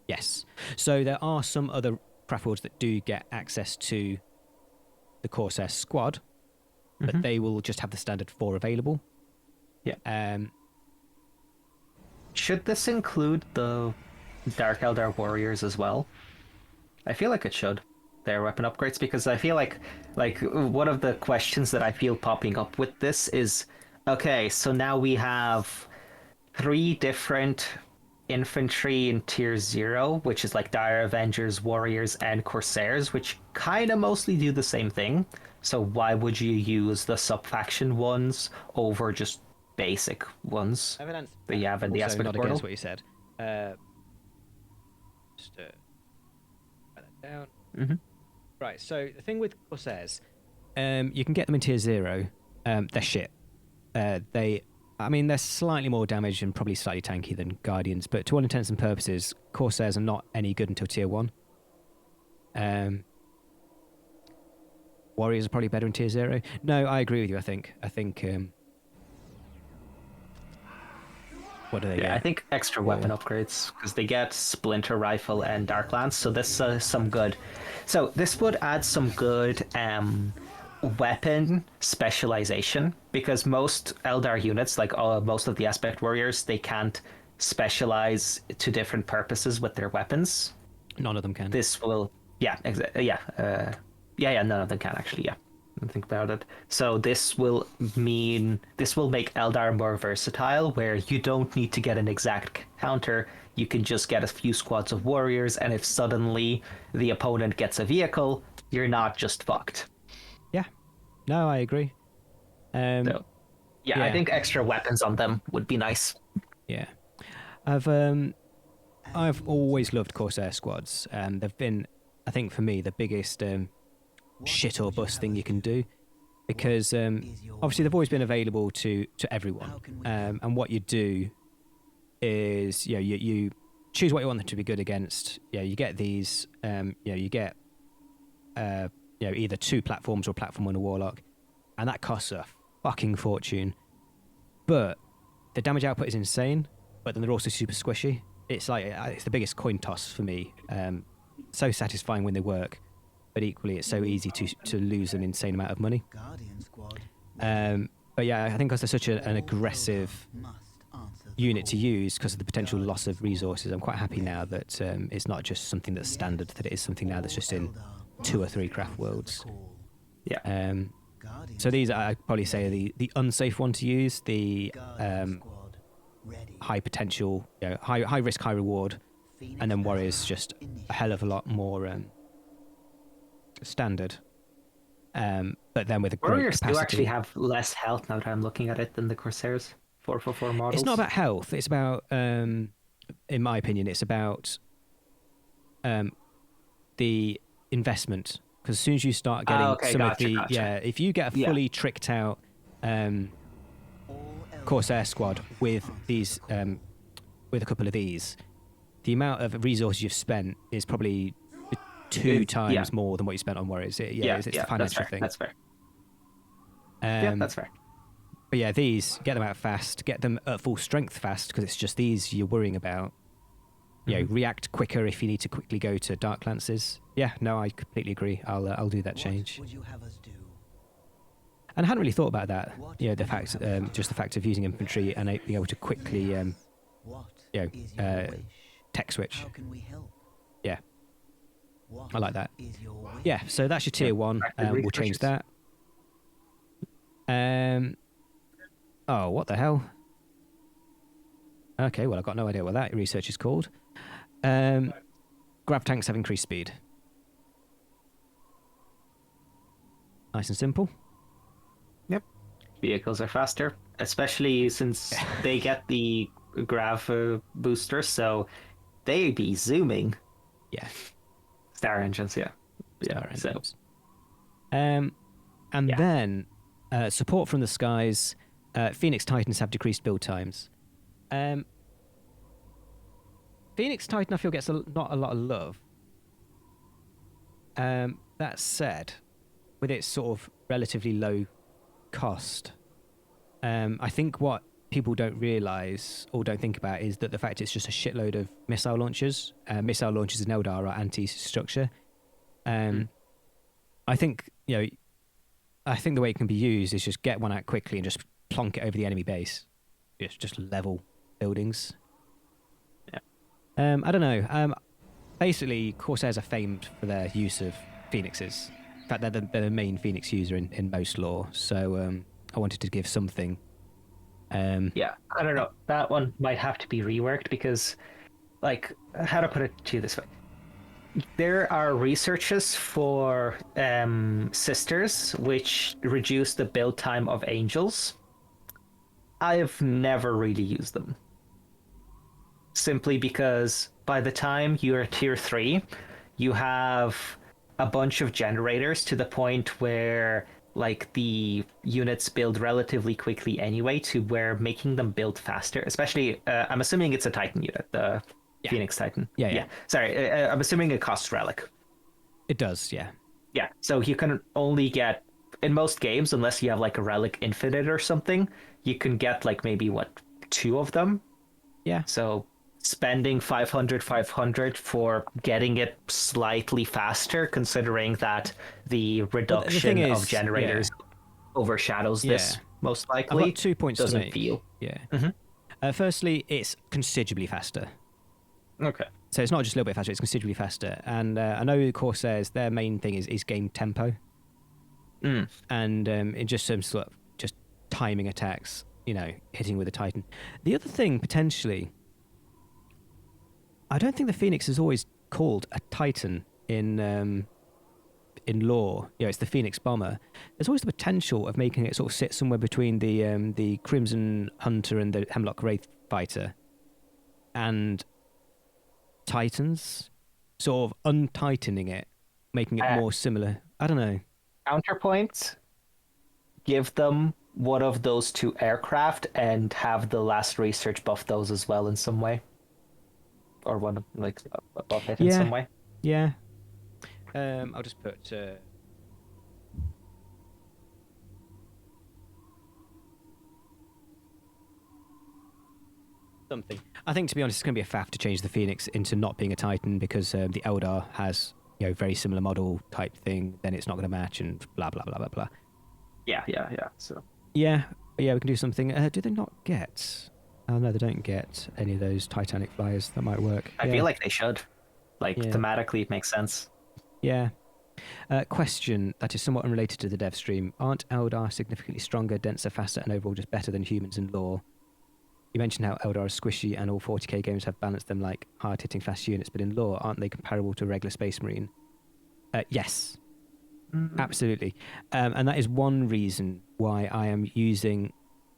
S1: Yes. So there are some other Craftworlds that do get access to the Corsair squad, but they will just have the standard 4 available.
S2: Yeah. Should this include the Dark Eldar Warriors as well? I feel like it should. Their weapon upgrades, because I feel like one of the questions that I feel popping up with this is, okay, so now we have 3 different infantry in tier 0, which is like Dire Avengers, Warriors, and Corsairs, which kind of mostly do the same thing. So why would you use the sub-faction ones over just basic ones that you have in the aspect
S1: not
S2: portal?
S1: against what you said. Just write that down. Right, so the thing with Corsairs, you can get them in tier 0. They're shit. They're slightly more damage and probably slightly tanky than Guardians, but to all intents and purposes, Corsairs are not any good until tier 1. Warriors are probably better in tier 0. No, I agree with you, I think. What do they get?
S2: I think extra weapon upgrades, because they get Splinter Rifle and Dark Lance, so this is some good. So this would add some good weapon specialization, because most Eldar units, like most of the Aspect Warriors, they can't specialize to different purposes with their weapons.
S1: None of them can.
S2: This will, none of them can actually, think about it. So this will make Eldar more versatile, where you don't need to get an exact counter. You can just get a few squads of warriors, and if suddenly the opponent gets a vehicle, you're not just fucked.
S1: Yeah. No, I agree.
S2: Yeah, I think extra weapons on them would be nice.
S1: Yeah, I've always loved Corsair squads. They've been, I think, for me, the biggest shit or bust thing you can do, because obviously they've always been available to everyone. And what you do is, you choose what you want them to be good against. You get these. You get either 2 platforms or a platform and a warlock, and that costs a fucking fortune. But the damage output is insane. But then they're also super squishy. It's like it's the biggest coin toss for me. So satisfying when they work, but equally it's so easy to lose an insane amount of money. But yeah, I think because they're such an aggressive unit to use because of the potential loss of resources, I'm quite happy now that it's not just something that's standard, that it is something now that's just in 2 or 3 craft worlds.
S2: Yeah.
S1: So these I'd probably say are the unsafe one to use, the high potential, high risk, high reward, and then warriors just a hell of a lot more standard. But then with a great
S2: Warriors
S1: capacity.
S2: do actually have less health now that I'm looking at it than the Corsairs. 4 models.
S1: It's not about health. It's about, in my opinion, it's about the investment. Because as soon as you start getting if you get a fully tricked out Corsair squad with these, with a couple of these, the amount of resources you've spent is probably 2 times more than what you spent on warriors. It's a financial thing.
S2: That's fair. That's fair.
S1: But yeah, these, get them out fast, get them at full strength fast, because it's just these you're worrying about. React quicker if you need to quickly go to Dark Lances. Yeah, no, I completely agree. I'll do that change. And I hadn't really thought about that. The fact, just the fact of using infantry and being able to quickly, tech switch. Yeah, I like that. Yeah, so that's your tier 1. We'll change that. Oh, what the hell? Okay, well, I've got no idea what that research is called. Grav tanks have increased speed. Nice and simple.
S2: Yep. Vehicles are faster, especially since they get the grav booster, so they be zooming.
S1: Yeah.
S2: Star engines, yeah.
S1: Star engines. And then support from the skies. Phoenix Titans have decreased build times. Phoenix Titan, I feel, gets not a lot of love. That said, with its sort of relatively low cost, I think what people don't realise or don't think about is that the fact it's just a shitload of missile launchers. Missile launchers in Eldar are anti-structure. I think, I think the way it can be used is just get one out quickly and just plonk it over the enemy base. Just level buildings. I don't know. Basically, Corsairs are famed for their use of Phoenixes. In fact, they're the main Phoenix user in most lore. So I wanted to give something.
S2: Yeah, I don't know. That one might have to be reworked because, how to put it to you this way. There are researches for sisters which reduce the build time of angels. I've never really used them. Simply because by the time you're tier 3, you have a bunch of generators to the point where the units build relatively quickly anyway, to where making them build faster, especially I'm assuming it's a Titan unit, the Phoenix Titan. Yeah. Sorry, I'm assuming it costs relic.
S1: It does, yeah.
S2: Yeah, so you can only get, in most games, unless you have a relic infinite or something, you can get maybe 2 of them.
S1: Yeah.
S2: So spending 500 for getting it slightly faster, considering that the reduction of generators overshadows this, most likely.
S1: I've got 2 points
S2: doesn't
S1: to make.
S2: feel.
S1: Yeah. Firstly, it's considerably faster.
S2: Okay.
S1: So it's not just a little bit faster, it's considerably faster. And I know Corsairs, their main thing is game tempo. And in just terms of just timing attacks, hitting with a Titan. The other thing, potentially, I don't think the Phoenix is always called a Titan in in lore, it's the Phoenix Bomber. There's always the potential of making it sort of sit somewhere between the Crimson Hunter and the Hemlock Wraith Fighter, and Titans, sort of untightening it, making it more similar. I don't know.
S2: Counterpoint: give them one of those 2 aircraft and have the last research buff those as well in some way, or one of buff it in some way.
S1: Yeah. I'll just put. Something. I think, to be honest, it's going to be a faff to change the Phoenix into not being a Titan, because the Eldar has very similar model type thing. Then it's not going to match, and blah blah blah blah blah.
S2: Yeah. So
S1: yeah, we can do something. Do they not get? Oh no, they don't get any of those Titanic flyers. That might work.
S2: I feel like they should. Thematically, it makes sense.
S1: Yeah. Question that is somewhat unrelated to the dev stream. Aren't Eldar significantly stronger, denser, faster, and overall just better than humans in lore? You mentioned how Eldar is squishy and all 40k games have balanced them like hard-hitting fast units, but in lore, aren't they comparable to a regular Space Marine? Yes. Absolutely. And that is one reason why I am using,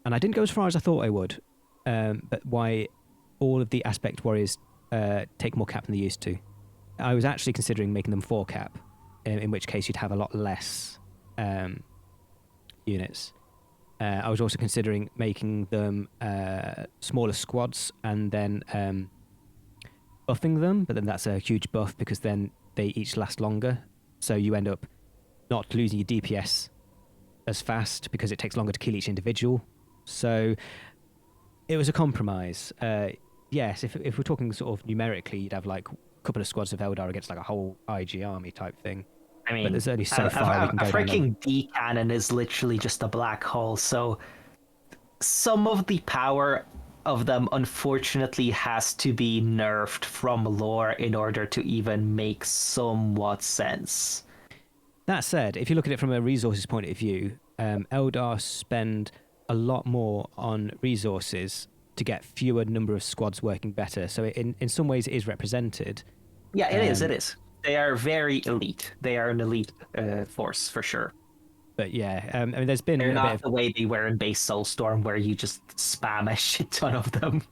S1: and I didn't go as far as I thought I would, but why all of the Aspect Warriors take more cap than they used to. I was actually considering making them 4 cap, in which case you'd have a lot less units. I was also considering making them smaller squads and then buffing them, but then that's a huge buff because then they each last longer. So you end up not losing your DPS as fast because it takes longer to kill each individual. So it was a compromise. Yes, if we're talking sort of numerically, you'd have like a couple of squads of Eldar against like a whole IG army type thing.
S2: I mean,
S1: but there's only so far we can go
S2: a
S1: down
S2: freaking D cannon is literally just a black hole. So some of the power of them, unfortunately, has to be nerfed from lore in order to even make somewhat sense.
S1: That said, if you look at it from a resources point of view, Eldar spend a lot more on resources to get fewer number of squads working better. So in some ways it is represented.
S2: Yeah, it is. They are very elite. They are an elite force for sure.
S1: But yeah, I mean, there's been
S2: They're
S1: a
S2: not
S1: bit of,
S2: the way they were in base Soulstorm, where you just spam a shit ton of them.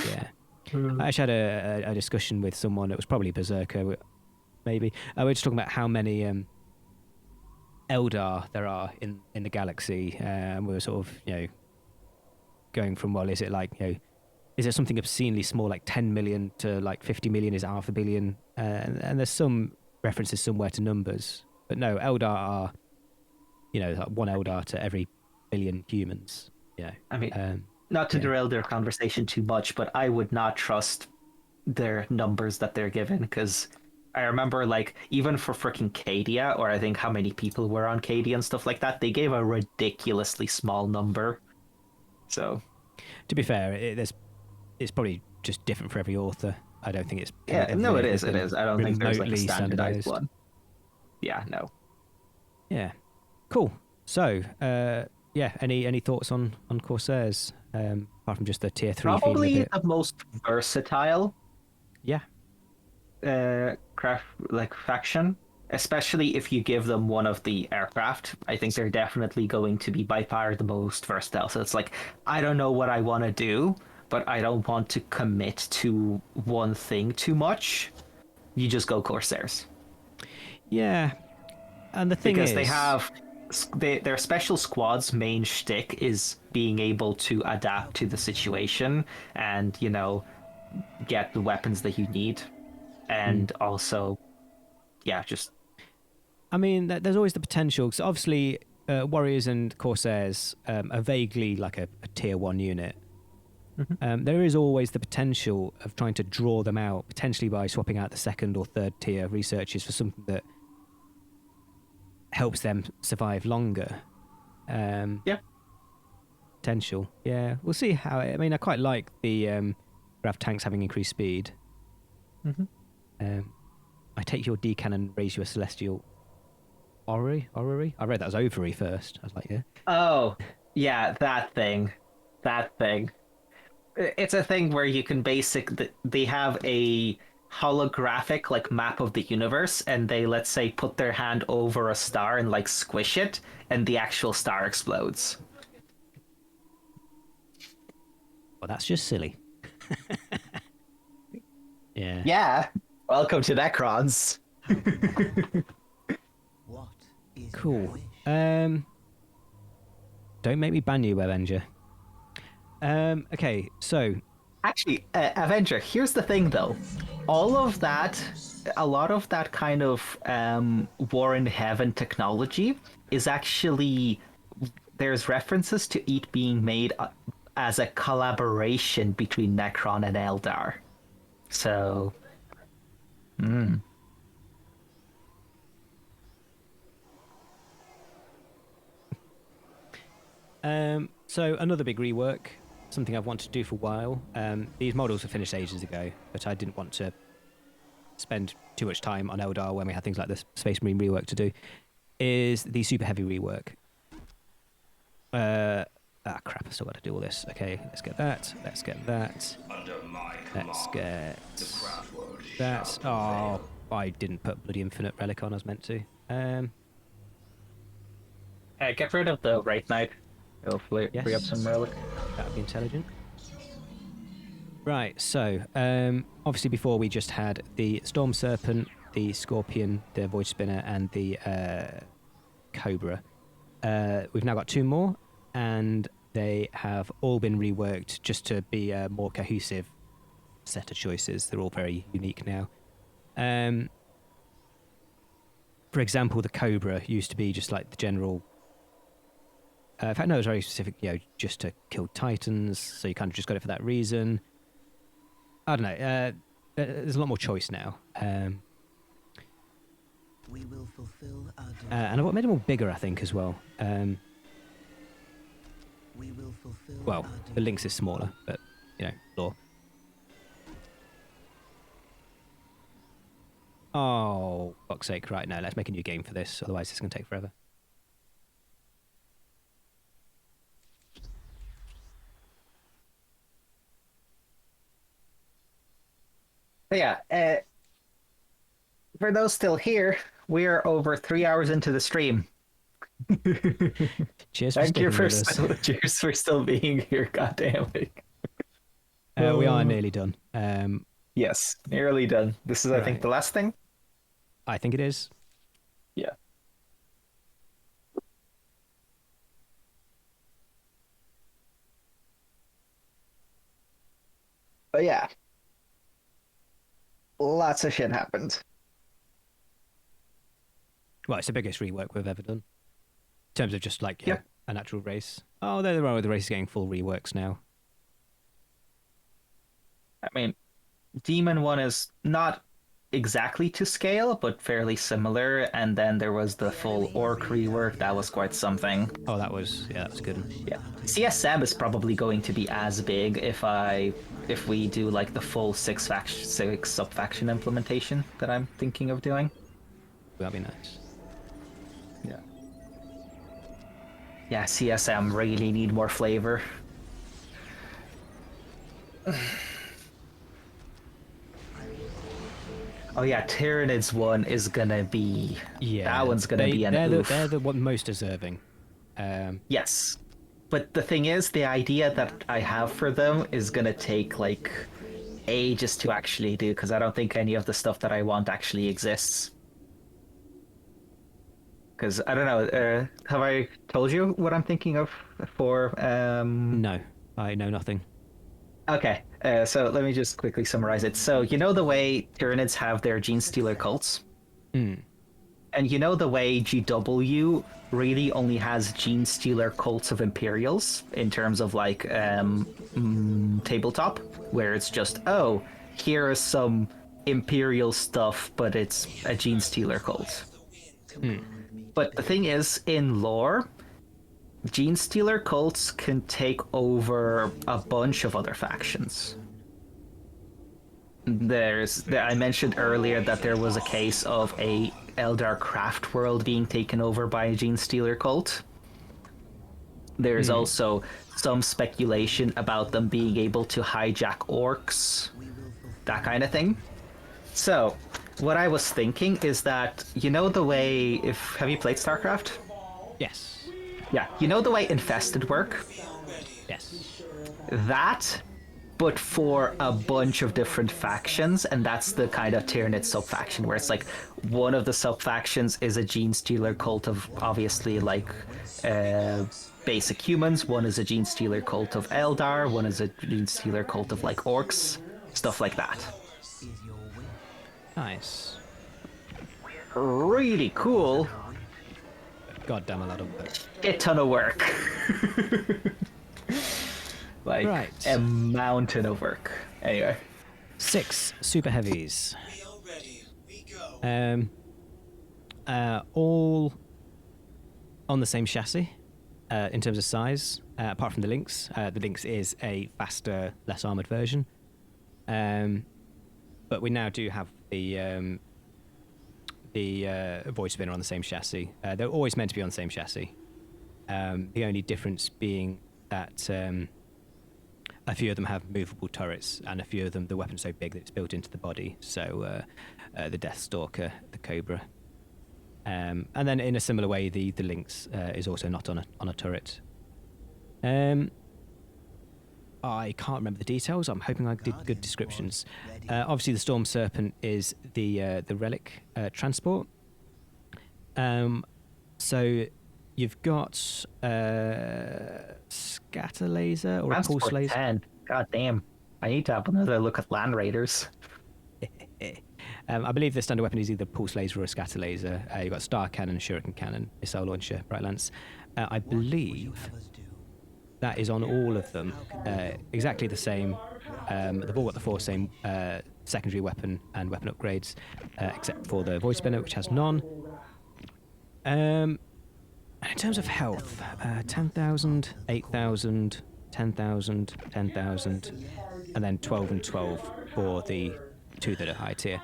S1: yeah. I actually had a discussion with someone. It was probably Berserker, maybe. We were just talking about how many Eldar there are in the galaxy, and we were sort of going from, well, is it like is it something obscenely small like 10 million to like 50 million? Is it half a billion? And there's some references somewhere to numbers, but no, Eldar are like 1 Eldar to every billion humans.
S2: I mean, not to derail their conversation too much, but I would not trust their numbers that they're given, because I remember, like, even for freaking Cadia, or I think how many people were on Cadia and stuff like that, they gave a ridiculously small number. So,
S1: to be fair, it's probably just different for every author. I don't think it's
S2: it is. I don't think there's like a standardized
S1: standardized
S2: one. Yeah, no.
S1: Yeah, cool. So, any thoughts on Corsairs apart from just the tier 3?
S2: Probably the most versatile.
S1: Yeah.
S2: Faction, especially if you give them one of the aircraft. I think they're definitely going to be by far the most versatile. So it's like, I don't know what I want to do, but I don't want to commit to one thing too much. You just go Corsairs.
S1: Yeah, and the thing
S2: because
S1: is,
S2: they have their special squad's main shtick is being able to adapt to the situation and get the weapons that you need. And also, just...
S1: I mean, there's always the potential. So obviously, Warriors and Corsairs are vaguely like a tier 1 unit. Mm-hmm. There is always the potential of trying to draw them out, potentially by swapping out the 2nd or 3rd tier researchers for something that helps them survive longer. Potential. Yeah, we'll see how... I mean, I quite like the Grav tanks having increased speed.
S2: Mm-hmm.
S1: I take your D cannon, raise you a celestial orrery. I read that as ovary first. I was like, yeah.
S2: Oh, yeah, that thing. It's a thing where you can they have a holographic like map of the universe, and they, let's say, put their hand over a star and like squish it, and the actual star explodes.
S1: Well, that's just silly. Yeah.
S2: Yeah. Welcome to Necrons.
S3: What is
S1: Cool.
S3: your wish?
S1: Don't make me ban you, Avenger. Okay, so
S2: Actually, Avenger, here's the thing though. All of that, a lot of that kind of War in Heaven technology is actually, there's references to it being made as a collaboration between Necron and Eldar. So,
S1: so another big rework, something I've wanted to do for a while. These models were finished ages ago, but I didn't want to spend too much time on Eldar when we had things like this Space Marine rework to do, is the super heavy rework. Crap, I still got to do all this. Okay, let's get that. Let's get that.
S7: Under my
S1: Let's
S7: command,
S1: get
S7: the Craftworld
S1: that.
S7: shall
S1: Oh, I didn't put bloody infinite relic on. I was meant to.
S2: get rid of the Wraith Knight. It'll free up
S1: Yes.
S2: some relic.
S1: That would be intelligent. Right, so obviously before we just had the Storm Serpent, the Scorpion, the Void Spinner, and the Cobra. We've now got two more, and they have all been reworked just to be a more cohesive set of choices. They're all very unique now. For example, the Cobra used to be just like the general. In fact, no, it was very specific, just to kill Titans, so you kind of just got it for that reason. I don't know. There's a lot more choice now.
S3: We will fulfill our
S1: And I've made them all bigger, I think, as well.
S3: We will fulfill
S1: Well,
S3: our
S1: the Lynx is smaller, but, lore. Oh, fuck's sake. Right, no, let's make a new game for this, otherwise it's going to take forever.
S2: But yeah, for those still here, we are over 3 hours into the stream.
S1: Cheers for
S2: Thank you
S1: sticking
S2: for
S1: with us.
S2: cheers for still being here. Goddamn it!
S1: We are nearly done.
S2: Yes, nearly done. This is, I think,
S1: Right.
S2: the last thing.
S1: I think it is.
S2: Yeah. But yeah, lots of shit happened.
S1: Well, it's the biggest rework we've ever done. In terms of just like
S2: Yeah.
S1: a natural race. Oh, they're the one with the race is getting full reworks now.
S2: I mean, Demon One is not exactly to scale, but fairly similar. And then there was the full Orc rework. That was quite something.
S1: Oh, that was good.
S2: Yeah, CSM is probably going to be as big if we do like the full six sub faction implementation that I'm thinking of doing.
S1: That'd be nice.
S2: Yeah. Yeah, CSM really need more flavor. Oh yeah, Tyranids one is gonna be.
S1: Yeah,
S2: That one's gonna be an oof.
S1: they're the one most deserving.
S2: Yes. But the thing is, the idea that I have for them is gonna take like ages to actually do, because I don't think any of the stuff that I want actually exists. Because I don't know, have I told you what I'm thinking of for
S1: No, I know nothing.
S2: Okay, so let me just quickly summarize it. So you know the way Tyranids have their Gene Stealer cults? And you know the way GW really only has Gene Stealer cults of Imperials in terms of like tabletop, where it's just, oh, here is some Imperial stuff, but it's a Gene Stealer cult. But the thing is, in lore, Gene Stealer cults can take over a bunch of other factions. I mentioned earlier that there was a case of a Eldar Craftworld being taken over by a Gene Stealer cult. There's also some speculation about them being able to hijack orcs, that kind of thing. So, what I was thinking is that, you know the way, have you played StarCraft?
S1: Yes.
S2: Yeah, you know the way Infested work?
S1: Yes.
S2: That, but for a bunch of different factions, and that's the kind of Tyranid sub-faction, where it's like, one of the sub-factions is a Gene Stealer cult of, obviously, like, basic humans, one is a Gene Stealer cult of Eldar, one is a Gene Stealer cult of, like, orcs, stuff like that.
S1: Nice.
S2: Really cool.
S1: Goddamn a lot of work.
S2: Shit ton of work. Like,
S1: Right.
S2: a mountain of work. Anyway.
S1: 6 super heavies. All on the same chassis in terms of size, apart from the Lynx. The Lynx is a faster, less armored version. But we now do have the void spinner on the same chassis. They're always meant to be on the same chassis. The only difference being that a few of them have movable turrets, and a few of them, the weapon's so big that it's built into the body. So the Deathstalker, the Cobra. And then in a similar way, the Lynx is also not on a turret. I can't remember the details. I'm hoping I did good descriptions. Obviously, the Storm Serpent is the relic transport. So you've got scatter laser or a pulse
S2: Transport
S1: laser.
S2: 10. God damn. I need to have another look at Land Raiders.
S1: I believe the standard weapon is either pulse laser or a scatter laser. You've got star cannon, shuriken cannon, missile launcher, bright lance. I believe that is on all of them. Exactly the same. They've all got the 4 same secondary weapon and weapon upgrades, except for the void spinner, which has none. And in terms of health, 10,000, 8,000, 10,000, 10,000, and then 12 and 12 for the 2 that are high tier.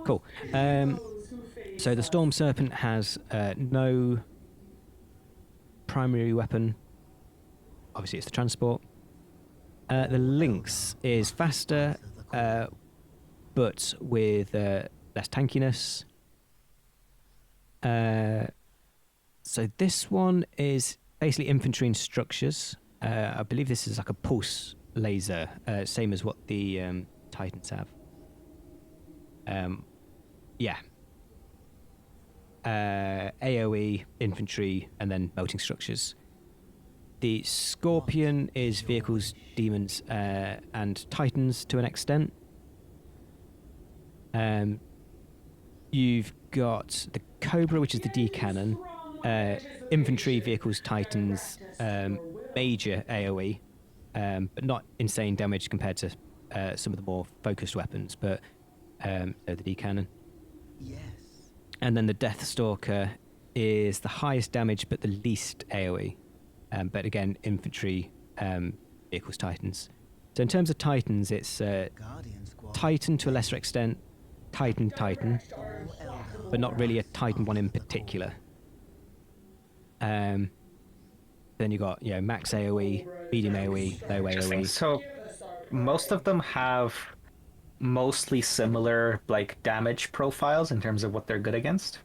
S1: Cool. So the Storm Serpent has no primary weapon. Obviously, it's the transport. The Lynx is faster, but with less tankiness. So this one is basically infantry and structures. I believe this is like a pulse laser, same as what the Titans have. Yeah. AoE, infantry, and then melting structures. The Scorpion is vehicles, demons, and Titans to an extent. You've got the Cobra, which is the D cannon, infantry, vehicles, Titans, major AoE, but not insane damage compared to some of the more focused weapons, but the D cannon.
S3: Yes.
S1: And then the Deathstalker is the highest damage but the least AoE. But again, infantry, vehicles, Titans. So in terms of Titans, it's Titan to a lesser extent, Titan, but not really a Titan one in particular. Then you got max AoE, medium AoE, low
S2: Interesting.
S1: AoE.
S2: So, most of them have mostly similar like damage profiles in terms of what they're good against.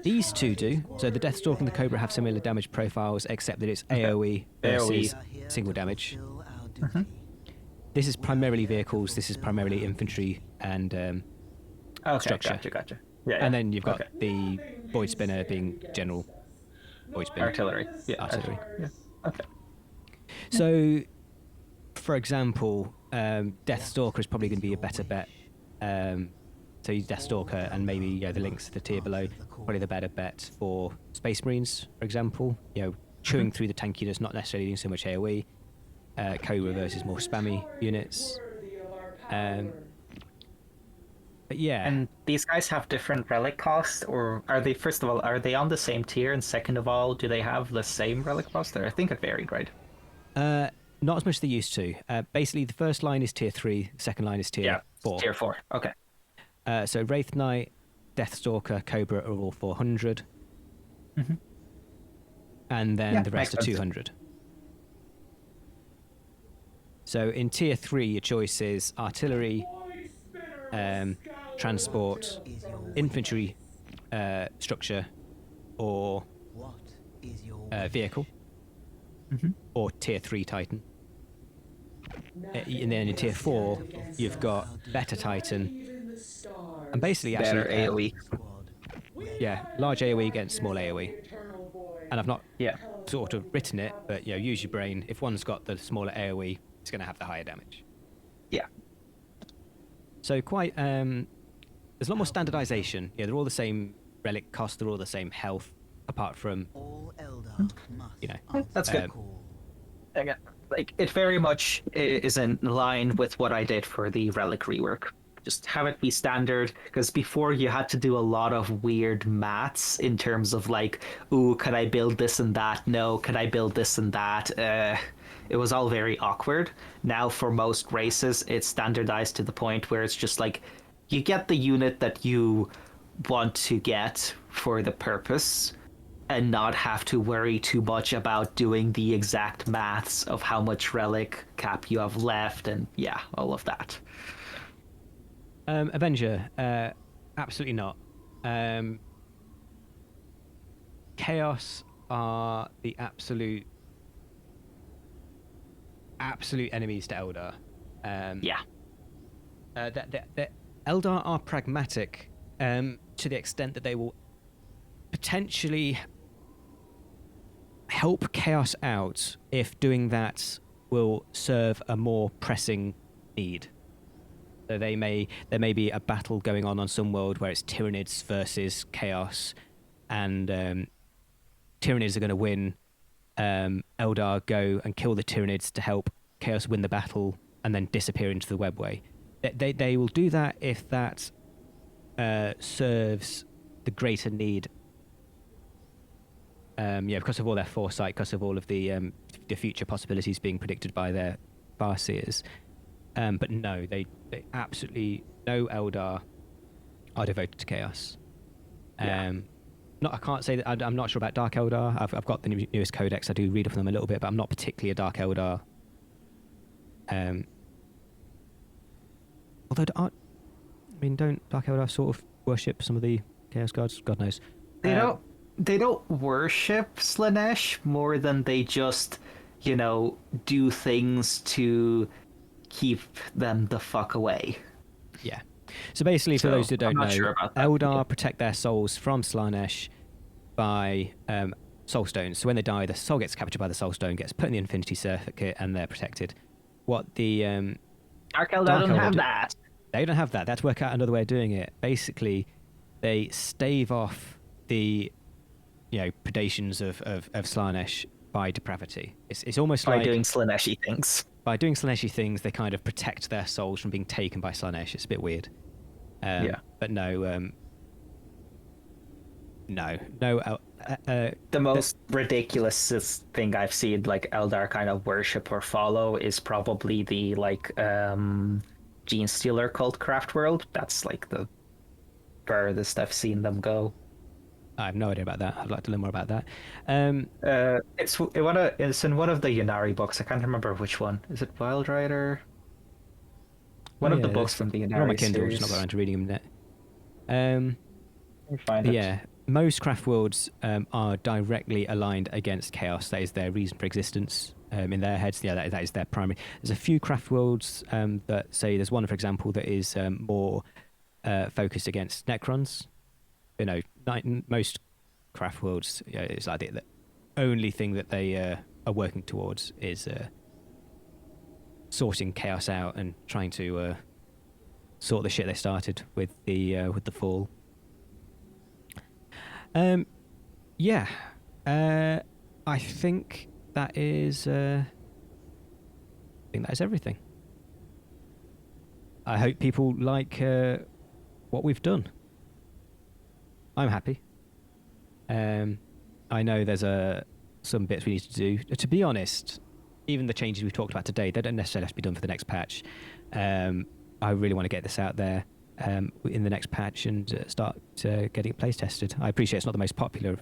S1: These 2 do. So the Deathstalker and the Cobra have similar damage profiles, except that it's AoE versus single damage. This is primarily vehicles. This is primarily infantry and structure.
S2: Gotcha. Yeah,
S1: And then you've got the void spinner being general void spinner.
S2: artillery. Yeah,
S1: Artillery.
S2: Yeah. Okay.
S1: So, for example, Deathstalker is probably going to be a better bet. So you Deathstalker and maybe the Lynx, the tier below, probably the better bet for Space Marines, for example. Chewing through the tankiness, not necessarily doing so much AoE. Cobra versus more spammy units. But yeah.
S2: And these guys have different relic costs, or are they? First of all, are they on the same tier? And second of all, do they have the same relic cost? Or I think it varied, right?
S1: Not as much as they used to. Basically, the first line is tier 3, the second line is tier 4.
S2: Tier 4. Okay.
S1: So Wraith Knight, Deathstalker, Cobra are all 400. And then the rest are 200. So in tier 3, your choice is artillery, transport,
S3: Is your
S1: infantry structure, or
S3: what is your
S1: vehicle, or tier 3 Titan. And then in tier 4, you've got better Titan, and basically
S2: Better
S1: actually,
S2: AoE.
S3: squad?
S1: yeah, large AoE against small AoE. And I've not
S2: Yeah.
S1: sort of written it, but use your brain. If one's got the smaller AoE, it's going to have the higher damage.
S2: Yeah.
S1: So quite, there's a lot more standardization. Yeah, they're all the same relic cost, they're all the same health, apart from,
S3: All Eldar must
S2: That's
S3: answer
S2: good.
S3: the call.
S2: Again, like it very much is in line with what I did for the relic rework. Just have it be standard, because before you had to do a lot of weird maths in terms of like, ooh, could I build this and that? No, could I build this and that? It was all very awkward. Now for most races, it's standardized to the point where it's just like, you get the unit that you want to get for the purpose, and not have to worry too much about doing the exact maths of how much relic cap you have left, and yeah, all of that.
S1: Avenger, absolutely not. Chaos are the absolute enemies to Eldar.
S2: Yeah.
S1: That Eldar are pragmatic to the extent that they will potentially help Chaos out if doing that will serve a more pressing need. So there may be a battle going on some world where it's Tyranids versus Chaos, and Tyranids are going to win. Eldar go and kill the Tyranids to help Chaos win the battle, and then disappear into the webway. They will do that if that serves the greater need. Because of all their foresight, because of all of the future possibilities being predicted by their Farseers. But no, they absolutely, no Eldar are devoted to Chaos. I can't say that I'm not sure about Dark Eldar. I've got the newest codex. I do read of them a little bit, but I'm not particularly a Dark Eldar. Although, don't Dark Eldar sort of worship some of the Chaos gods? God knows.
S2: They don't worship Slaanesh more than they just, do things to keep them the fuck away.
S1: Yeah. So basically, for those who don't know,
S2: sure about that.
S1: Eldar protect their souls from Slaanesh by soul stones. So when they die, the soul gets captured by the soul stone, gets put in the Infinity Circuit, and they're protected. What the
S2: Dark Eldar
S1: Dark
S2: don't
S1: Eldar
S2: have
S1: do-
S2: that.
S1: They don't have that. They have to work out another way of doing it. Basically, they stave off the predations of Slaanesh by depravity. It's almost
S2: By
S1: like
S2: doing Slaaneshi things.
S1: by doing Slaaneshi things, they kind of protect their souls from being taken by Slaanesh. It's a bit weird. But no.
S2: The most ridiculous thing I've seen like Eldar kind of worship or follow is probably the Gene Stealer cult Craftworld. That's like the furthest I've seen them go.
S1: I have no idea about that. I'd like to learn more about that.
S2: It's in one of the Ynnari books. I can't remember which one. Is it Wild Rider? One of the books from the
S1: They're on my
S2: Ynnari
S1: Kindle,
S2: series.
S1: just not got around to reading them yet.
S2: Let me find it.
S1: Yeah, most craft worlds are directly aligned against Chaos. That is their reason for existence in their heads. Yeah, that is their primary. There's a few craft worlds that say, there's one, for example, that is more focused against Necrons. Most craft worlds, it's like the only thing that they are working towards is sorting Chaos out and trying to sort the shit they started with the fall. I think that is everything. I hope people like what we've done. I'm happy. I know there's some bits we need to do. To be honest, even the changes we've talked about today, they don't necessarily have to be done for the next patch. I really want to get this out there in the next patch and start getting it place tested. I appreciate it's not the most popular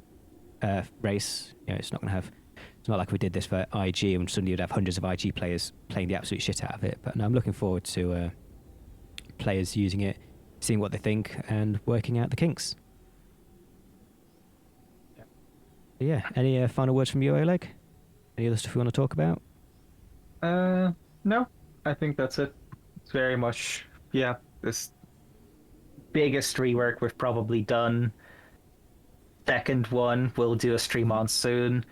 S1: race. It's not going to have. It's not like we did this for IG and suddenly you'd have hundreds of IG players playing the absolute shit out of it. But no, I'm looking forward to players using it, seeing what they think, and working out the kinks. Yeah. Any final words from you, Oleg? Any other stuff you want to talk about?
S2: No, I think that's it. It's very much, yeah, this biggest rework we've probably done. Second one we'll do a stream on soon.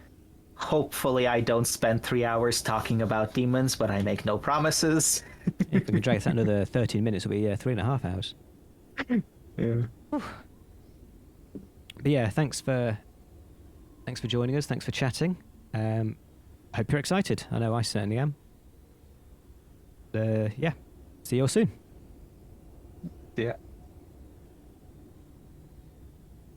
S2: Hopefully I don't spend 3 hours talking about demons, but I make no promises.
S1: If we can drag that another 13 minutes, it'll be 3.5 hours.
S2: Yeah.
S1: But yeah, thanks for joining us. Thanks for chatting. Hope you're excited. I know I certainly am. Yeah. See you all soon.
S2: Yeah.